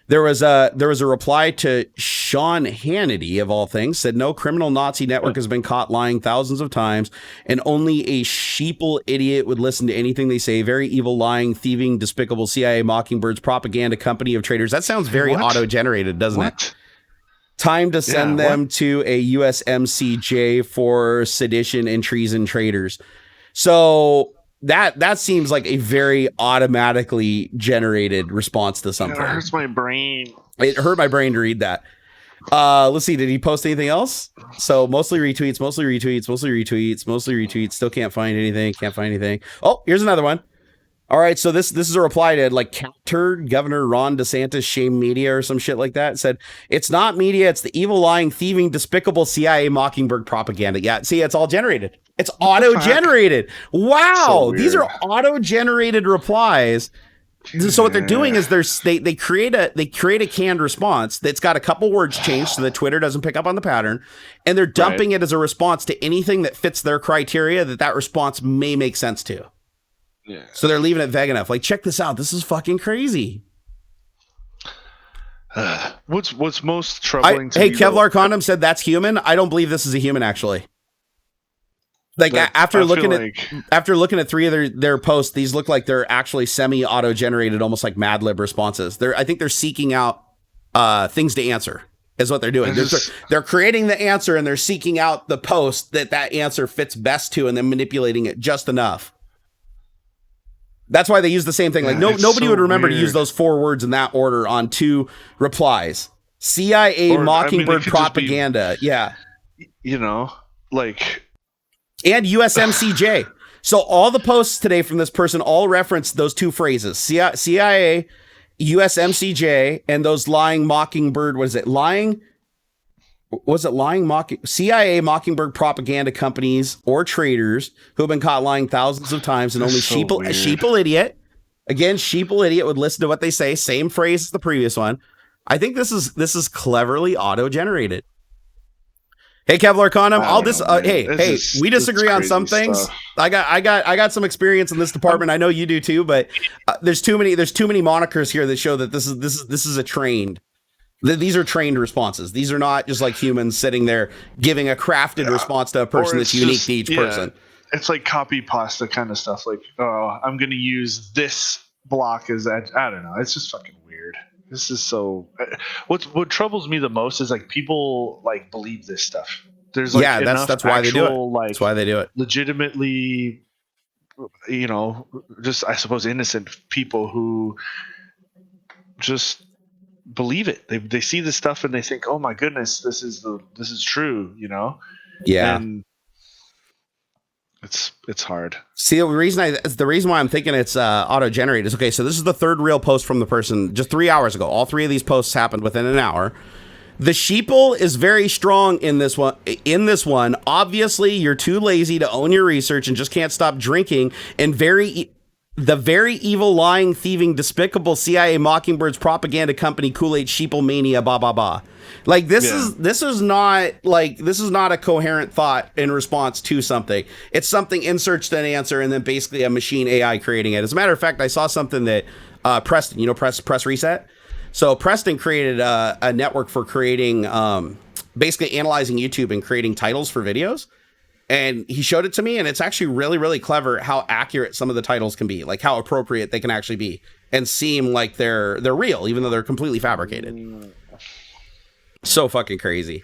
Speaker 1: there was a reply to Sean Hannity, of all things, said no criminal Nazi network has been caught lying thousands of times, and only a sheeple idiot would listen to anything they say. Very evil, lying, thieving, despicable CIA Mockingbirds propaganda company of traitors. That sounds very auto-generated, doesn't it? Time to send them to a USMCJ for sedition and treason traitors. So that seems like a very automatically generated response to something.
Speaker 2: It hurts my brain.
Speaker 1: It hurt my brain to read that. Let's see. Did he post anything else? So mostly retweets, mostly retweets, mostly retweets, mostly retweets. Still can't find anything. Can't find anything. Oh, here's another one. All right. So this is a reply to like countered Governor Ron DeSantis shame media or some shit like that. It said, it's not media. It's the evil, lying, thieving, despicable CIA Mockingbird propaganda. Yeah. See, it's all generated. It's auto-generated. Wow. So these are auto-generated replies. So what they're doing is they create a canned response that's got a couple words changed so that Twitter doesn't pick up on the pattern, and they're dumping it as a response to anything that fits their criteria that response may make sense to. Yeah. So they're leaving it vague enough. Like, check this out. This is fucking crazy.
Speaker 2: What's most troubling to me,
Speaker 1: Kevlar Condom said that's human. I don't believe this is a human, actually. Like after looking at three of their posts, these look like they're actually semi-auto generated, almost like Mad Lib responses. I think they're seeking out things to answer is what they're doing. They're creating the answer and they're seeking out the post that answer fits best to, and then manipulating it just enough. That's why they use the same thing. Like nobody would remember to use those 4 words in that order on 2 replies. CIA Mockingbird propaganda.
Speaker 2: You know, like.
Speaker 1: And USMCJ. So all the posts today from this person all reference those 2 phrases: CIA, USMCJ, and those lying Mockingbird. What is it? Lying? Was it lying CIA Mockingbird propaganda companies or traitors who have been caught lying thousands of times, and only a sheeple idiot. Again, sheeple idiot would listen to what they say. Same phrase as the previous one. I think this is cleverly auto-generated. Hey, Kevlar Condom, we disagree on some things. Stuff. I got some experience in this department. I know you do too, but there's too many monikers here that show that this is a trained. These are trained responses. These are not just like humans sitting there giving a crafted response to a person that's unique to each person.
Speaker 2: It's like copy pasta kind of stuff. Like, oh, I'm going to use this block as I don't know. It's just fucking weird. This is so. What troubles me the most is like people like believe this stuff. There's like
Speaker 1: that's why they do it.
Speaker 2: like
Speaker 1: That's why they do it.
Speaker 2: legitimately, just I suppose innocent people who just believe it. They see this stuff and they think, oh my goodness, this is true,
Speaker 1: Yeah.
Speaker 2: And it's hard.
Speaker 1: See, the reason why I'm thinking it's auto generated is okay. So this is the third real post from the person just 3 hours ago. All three of these posts happened within an hour. The sheeple is very strong in this one. Obviously, you're too lazy to own your research and just can't stop drinking. And the very evil, lying, thieving, despicable CIA Mockingbird's propaganda company Kool-Aid Sheeple Mania. Bah bah bah. Like this is not a coherent thought in response to something. It's something in search to an answer, and then basically a machine AI creating it. As a matter of fact, I saw something that Preston, press reset. So Preston created a network for creating, basically analyzing YouTube and creating titles for videos. And he showed it to me, and it's actually really, really clever how accurate some of the titles can be, like how appropriate they can actually be and seem like they're real, even though they're completely fabricated. So fucking crazy.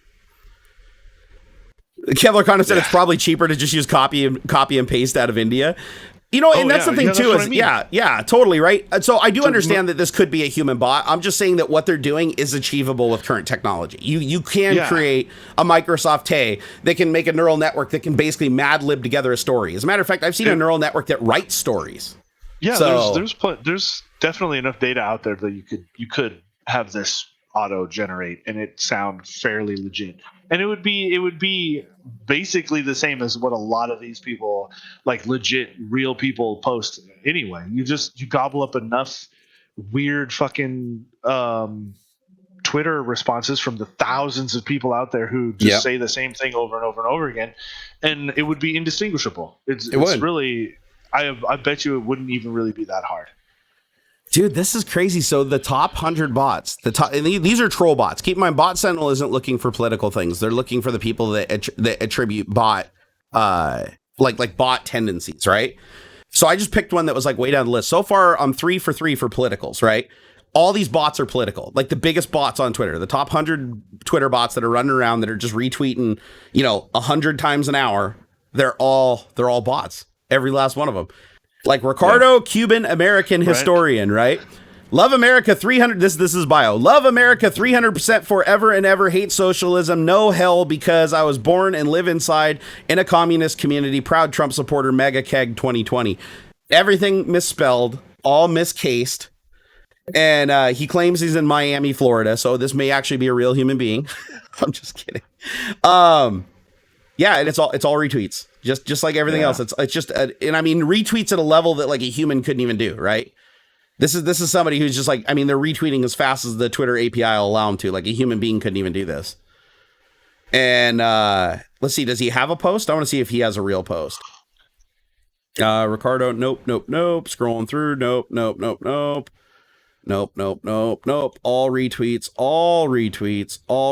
Speaker 1: Kevlar kind of said it's probably cheaper to just use copy and paste out of India. And that's the thing too is, yeah, totally, right? So I do understand that this could be a human bot. I'm just saying that what they're doing is achievable with current technology. You can create a Microsoft Tay that can make a neural network that can basically mad lib together a story. As a matter of fact, I've seen a neural network that writes stories.
Speaker 2: Yeah, so, there's definitely enough data out there that you could have this auto generate and it sound fairly legit. And it would be basically the same as what a lot of these people, like legit real people, post anyway. You gobble up enough weird fucking Twitter responses from the thousands of people out there who just say the same thing over and over and over again, and it would be indistinguishable. It's really, I bet you it wouldn't even really be that hard.
Speaker 1: Dude, this is crazy. So the top 100 bots, and these are troll bots. Keep in mind, Bot Sentinel isn't looking for political things. They're looking for the people that attribute bot, like bot tendencies, right? So I just picked one that was like way down the list. So far, I'm 3 for 3 for politicals, right? All these bots are political, like the biggest bots on Twitter, the top 100 Twitter bots that are running around that are just retweeting, 100 times an hour. They're all bots. Every last one of them. Like Ricardo, Cuban American historian, right? Love America 300. This is bio. Love America 300% forever and ever. Hate socialism. No hell because I was born and live inside in a communist community. Proud Trump supporter. Mega Keg 2020. Everything misspelled. All miscased. And he claims he's in Miami, Florida. So this may actually be a real human being. I'm just kidding. Yeah, and it's all retweets. Just like everything else. It's just, and I mean, retweets at a level that like a human couldn't even do, right? This is somebody who's just like, I mean, they're retweeting as fast as the Twitter API will allow them to. Like a human being couldn't even do this. And let's see, does he have a post? I want to see if he has a real post. Ricardo, nope. Scrolling through, nope. All retweets.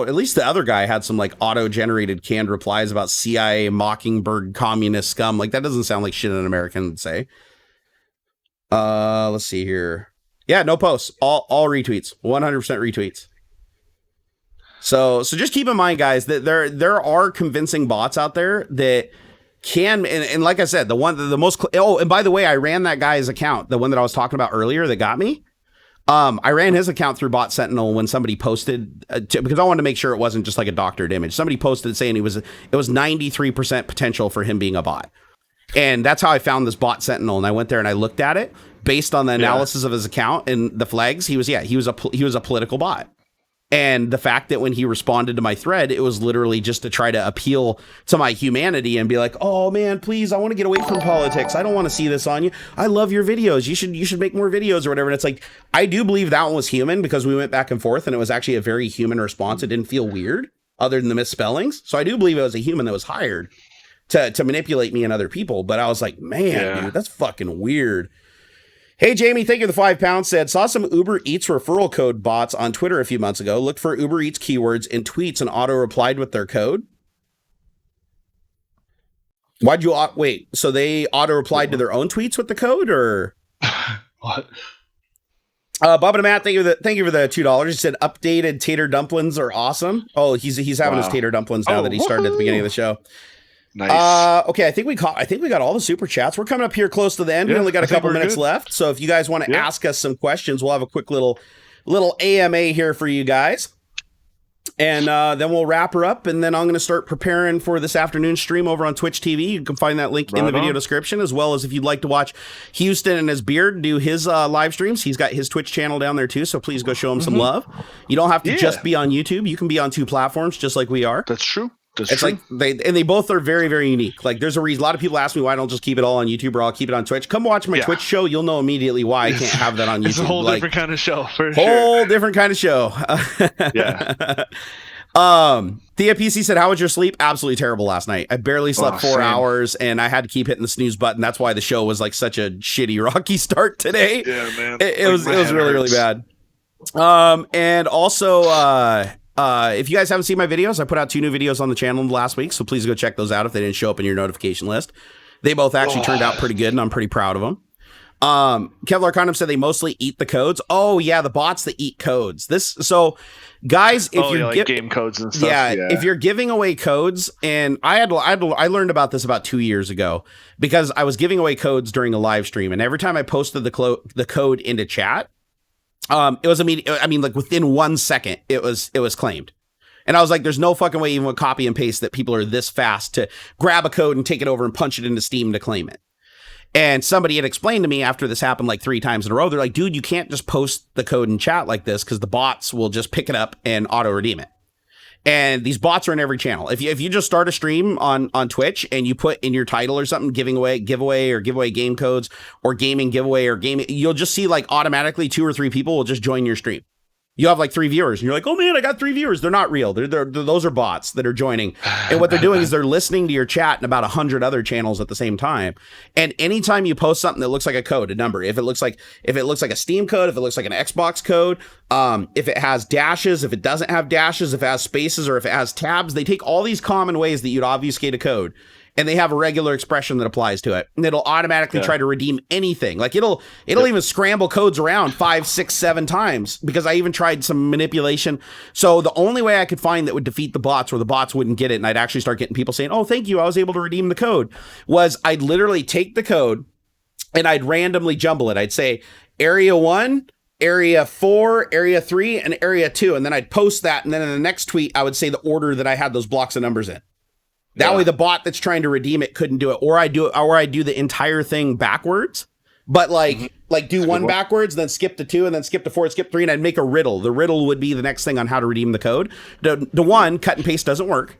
Speaker 1: At least the other guy had some like auto-generated canned replies about CIA Mockingbird communist scum. Like that doesn't sound like shit an American would say. Let's see here. Yeah, no posts. All retweets. 100% retweets. So just keep in mind, guys, that there are convincing bots out there that can, and like I said, the most. Oh, and by the way, I ran that guy's account, the one that I was talking about earlier that got me. I ran his account through Bot Sentinel when somebody posted because I wanted to make sure it wasn't just like a doctored image. Somebody posted saying it was 93% potential for him being a bot. And that's how I found this Bot Sentinel. And I went there and I looked at it based on the analysis of his account and the flags. He was a political bot. And the fact that when he responded to my thread, it was literally just to try to appeal to my humanity and be like, oh man, please, I want to get away from politics. I don't want to see this on you. I love your videos. You should make more videos or whatever. And it's like, I do believe that one was human because we went back and forth and it was actually a very human response. It didn't feel weird other than the misspellings. So I do believe it was a human that was hired to manipulate me and other people. But I was like, man, dude, that's fucking weird. Hey, Jamie, thank you for the £5. Said, saw some Uber Eats referral code bots on Twitter a few months ago. Looked for Uber Eats keywords in tweets and auto-replied with their code. Why'd you... wait, so they auto-replied to their own tweets with the code, or...
Speaker 2: What?
Speaker 1: Bubba and Matt, thank you for the $2. He said updated tater dumplings are awesome. Oh, he's having his tater dumplings now that he started at the beginning of the show.
Speaker 2: Nice.
Speaker 1: Okay, I think we got all the super chats. We're coming up here close to the end. We only got a couple minutes left, so if you guys want to ask us some questions, we'll have a quick little AMA here for you guys. And then we'll wrap her up, and then I'm going to start preparing for this afternoon stream over on Twitch TV. You can find that link in the video description, as well as if you'd like to watch Houston and his beard do his live streams. He's got his Twitch channel down there too, so please go show him some love. You don't have to just be on YouTube. You can be on 2 platforms just like we are.
Speaker 2: That's true.
Speaker 1: It's like they both are very, very unique. Like there's a reason. A lot of people ask me why I don't just keep it all on YouTube or I'll keep it on Twitch. Come watch my Twitch show. You'll know immediately why I can't have that on YouTube.
Speaker 2: It's a whole different kind of show.
Speaker 1: Different kind of show.
Speaker 2: Yeah.
Speaker 1: Thea PC said, how was your sleep? Absolutely terrible last night. I barely slept 4 hours and I had to keep hitting the snooze button. That's why the show was like such a shitty, rocky start today.
Speaker 2: Yeah, man.
Speaker 1: It was really, really bad. And also, if you guys haven't seen my videos, I put out 2 new videos on the channel last week, so please go check those out if they didn't show up in your notification list. They both actually turned out pretty good, and I'm pretty proud of them. Kevlar Condom said they mostly eat the codes. Oh yeah, the bots that eat codes. So guys, if you're
Speaker 2: like game codes and stuff.
Speaker 1: If you're giving away codes, and I learned about this about 2 years ago because I was giving away codes during a live stream, and every time I posted the code into chat, it was immediate. I mean, like within 1 second, it was claimed. And I was like, there's no fucking way even with copy and paste that people are this fast to grab a code and take it over and punch it into Steam to claim it. And somebody had explained to me after this happened like 3 times in a row, they're like, dude, you can't just post the code in chat like this because the bots will just pick it up and auto redeem it. And these bots are in every channel. If you just start a stream on Twitch and you put in your title or something, giveaway game codes or gaming giveaway or gaming, you'll just see like automatically 2 or 3 people will just join your stream. You have like 3 viewers and you're like, oh man, I got 3 viewers. They're not real. Those are bots that are joining. And what they're doing is they're listening to your chat and about 100 other channels at the same time. And anytime you post something that looks like a code, a number, if it looks like a Steam code, if it looks like an Xbox code, if it has dashes, if it doesn't have dashes, if it has spaces, or if it has tabs, they take all these common ways that you'd obfuscate a code. And they have a regular expression that applies to it, and it'll automatically try to redeem anything. Like it'll even scramble codes around 5, 6, 7 times because I even tried some manipulation. So the only way I could find that would defeat the bots, where the bots wouldn't get it, and I'd actually start getting people saying, "Oh, thank you, I was able to redeem the code," was I'd literally take the code and I'd randomly jumble it. I'd say area 1, area 4, area 3, and area 2, and then I'd post that, and then in the next tweet I would say the order that I had those blocks of numbers in. That way the bot that's trying to redeem it couldn't do it. Or I do the entire thing backwards, but like do one backwards, then skip to 2, and then skip to 4, skip 3, and I'd make a riddle. The riddle would be the next thing on how to redeem the code. The 1, cut and paste doesn't work.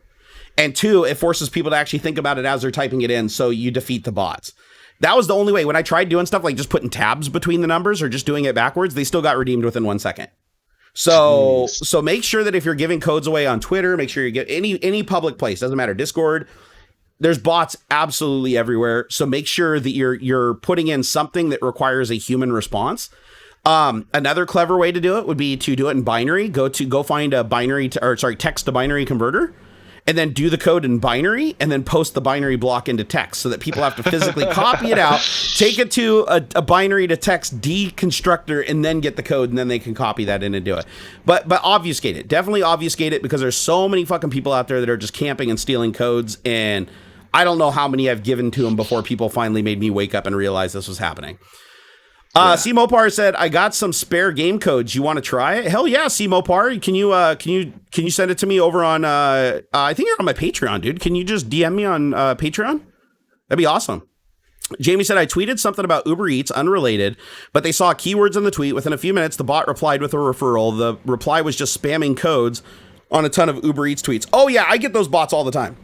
Speaker 1: And 2, it forces people to actually think about it as they're typing it in, so you defeat the bots. That was the only way. When I tried doing stuff like just putting tabs between the numbers or just doing it backwards, they still got redeemed within 1 second. So make sure that if you're giving codes away on Twitter, make sure you get any public place, doesn't matter, Discord, there's bots absolutely everywhere. So make sure that you're putting in something that requires a human response. Another clever way to do it would be to do it in binary. Go find a text to binary converter, and then do the code in binary, and then post the binary block into text so that people have to physically copy it out, take it to a binary to text deconstructor, and then get the code, and then they can copy that in and do it. But obfuscate it. Definitely obfuscate it, because there's so many fucking people out there that are just camping and stealing codes, and I don't know how many I've given to them before people finally made me wake up and realize this was happening. C. Mopar said, I got some spare game codes. You want to try it? Hell yeah, C. Mopar. Can you send it to me over on, I think you're on my Patreon, dude. Can you just DM me on Patreon? That'd be awesome. Jamie said, I tweeted something about Uber Eats, unrelated, but they saw keywords in the tweet. Within a few minutes, the bot replied with a referral. The reply was just spamming codes on a ton of Uber Eats tweets. Oh yeah, I get those bots all the time.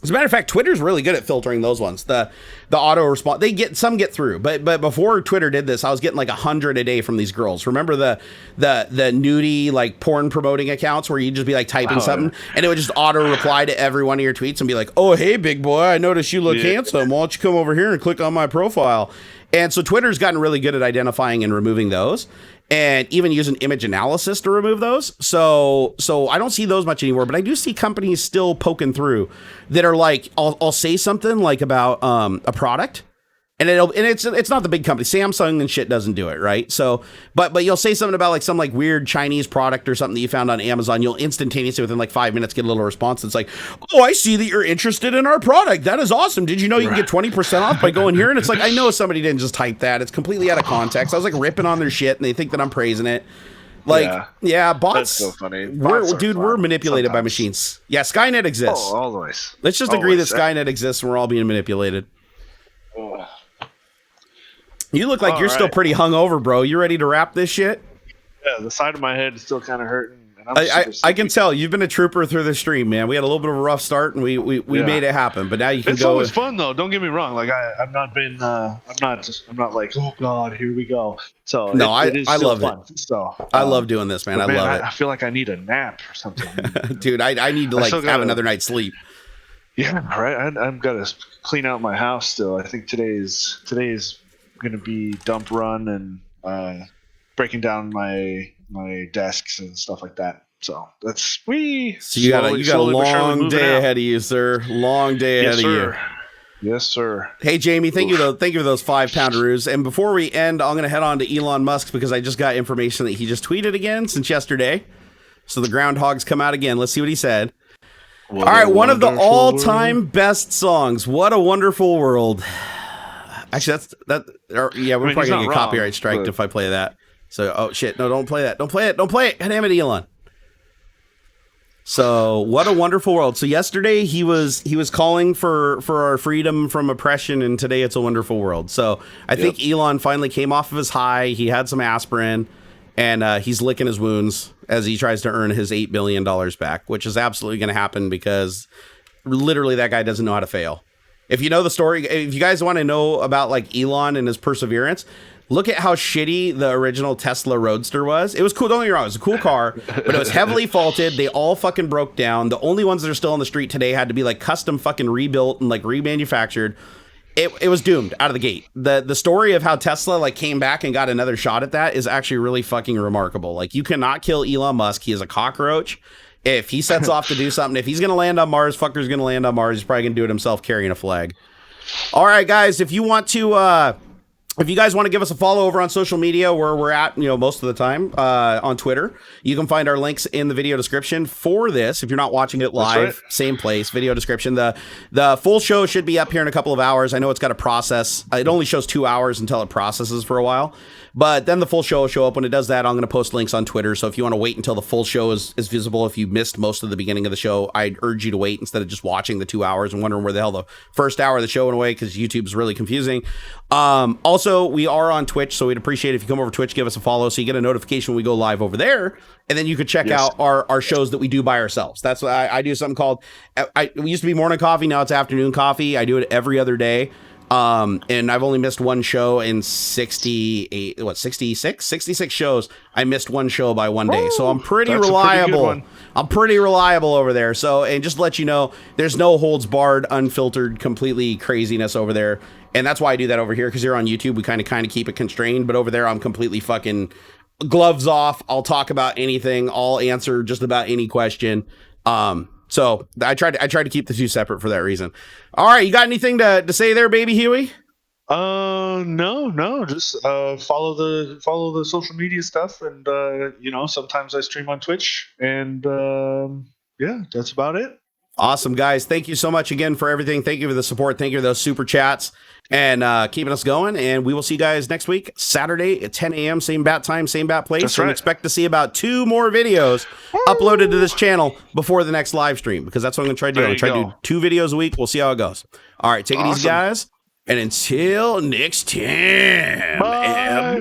Speaker 1: As a matter of fact, Twitter's really good at filtering those ones. The auto response, some get through, but before Twitter did this, I was getting like 100 a day from these girls. Remember the nudie like porn promoting accounts where you'd just be like typing something and it would just auto reply to every one of your tweets and be like, oh hey big boy, I noticed you look handsome. Why don't you come over here and click on my profile? And so Twitter's gotten really good at identifying and removing those, and even using image analysis to remove those. So I don't see those much anymore, but I do see companies still poking through that are like, I'll say something like about a product, and it's not the big company. Samsung and shit doesn't do it, right? So, but you'll say something about like some like weird Chinese product or something that you found on Amazon. You'll instantaneously within like 5 minutes get a little response. It's like, oh, I see that you're interested in our product. That is awesome. Did you know you can get 20% off by going here? And it's like, I know somebody didn't just type that. It's completely out of context. I was like ripping on their shit, and they think that I'm praising it. Like, yeah, bots.
Speaker 2: That's so funny.
Speaker 1: We're manipulated by machines. Yeah, Skynet exists.
Speaker 2: Oh, always.
Speaker 1: Let's just agree that Skynet exists and we're all being manipulated.
Speaker 2: Oh.
Speaker 1: You look like you're still pretty hungover, bro. You ready to wrap this shit?
Speaker 2: Yeah, the side of my head is still kind of hurting. And
Speaker 1: I can tell you've been a trooper through the stream, man. We had a little bit of a rough start, and we made it happen. But now you can go.
Speaker 2: It's always fun though. Don't get me wrong. Like I've not been. I'm not like, oh god, here we go. So
Speaker 1: no, I love
Speaker 2: fun.
Speaker 1: it.
Speaker 2: So
Speaker 1: I love doing this, man. I love it.
Speaker 2: I feel like I need a nap or something.
Speaker 1: Dude, I need to have another night's sleep.
Speaker 2: Yeah, right. I've got to clean out my house still. I think today's gonna be dump run and breaking down my desks and stuff like that. So that's
Speaker 1: So you got a long day ahead of you, sir. Long day ahead of you.
Speaker 2: Yes, sir.
Speaker 1: Hey, Jamie, thank you for those 5-poundaroos. And before we end, I'm going to head on to Elon Musk because I just got information that he just tweeted again since yesterday. So the groundhog's come out again. Let's see what he said. All right, one of the all-time best songs. What a wonderful world. Actually, we're probably going to get a copyright strike if I play that. So, oh shit, no, don't play that. Don't play it. God damn it, Elon. So, what a wonderful world. So yesterday he was calling for our freedom from oppression, and today it's a wonderful world. So I think Elon finally came off of his high. He had some aspirin, and he's licking his wounds as he tries to earn his $8 billion back, which is absolutely going to happen because literally that guy doesn't know how to fail. If you know the story, if you guys want to know about like Elon and his perseverance, look at how shitty the original Tesla Roadster was. It was cool. Don't get me wrong. It was a cool car, but it was heavily faulted. They all fucking broke down. The only ones that are still on the street today had to be like custom fucking rebuilt and like remanufactured. It was doomed out of the gate. The story of how Tesla like came back and got another shot at that is actually really fucking remarkable. Like you cannot kill Elon Musk. He is a cockroach. If he sets off to do something, if he's going to land on Mars, fucker's going to land on Mars. He's probably going to do it himself carrying a flag. All right, guys, if you guys want to give us a follow over on social media where we're at, most of the time on Twitter, you can find our links in the video description for this. If you're not watching it live, same place, video description. The full show should be up here in a couple of hours. I know it's got to process. It only shows 2 hours until it processes for a while. But then the full show will show up. When it does that, I'm going to post links on Twitter. So if you want to wait until the full show is visible, if you missed most of the beginning of the show, I'd urge you to wait instead of just watching the 2 hours and wondering where the hell the first hour of the show went away because YouTube's really confusing. Also, we are on Twitch, so we'd appreciate it if you come over to Twitch, give us a follow so you get a notification when we go live over there. And then you could check out our shows that we do by ourselves. That's what I do something called, it used to be morning coffee, now it's afternoon coffee. I do it every other day. And I've only missed one show in 66 shows. I missed one show by one day. So I'm pretty reliable. I'm pretty reliable over there. So, and just to let you know, there's no holds barred, unfiltered, completely craziness over there. And that's why I do that over here. Cause here on YouTube, we kind of keep it constrained, but over there, I'm completely fucking gloves off. I'll talk about anything. I'll answer just about any question. So I tried to keep the two separate for that reason. All right, you got anything to say there, baby Huey?
Speaker 2: No, just follow the social media stuff, and sometimes I stream on Twitch, and that's about it.
Speaker 1: Awesome, guys. Thank you so much again for everything. Thank you for the support. Thank you for those super chats and keeping us going. And we will see you guys next week, Saturday at 10 a.m. Same bat time, same bat place.
Speaker 2: That's right.
Speaker 1: Expect to see about 2 more videos uploaded to this channel before the next live stream, because that's what I'm going to try to do. I'm going to try to do 2 videos a week. We'll see how it goes. All right, take it easy, guys. And until next time.
Speaker 2: Bye.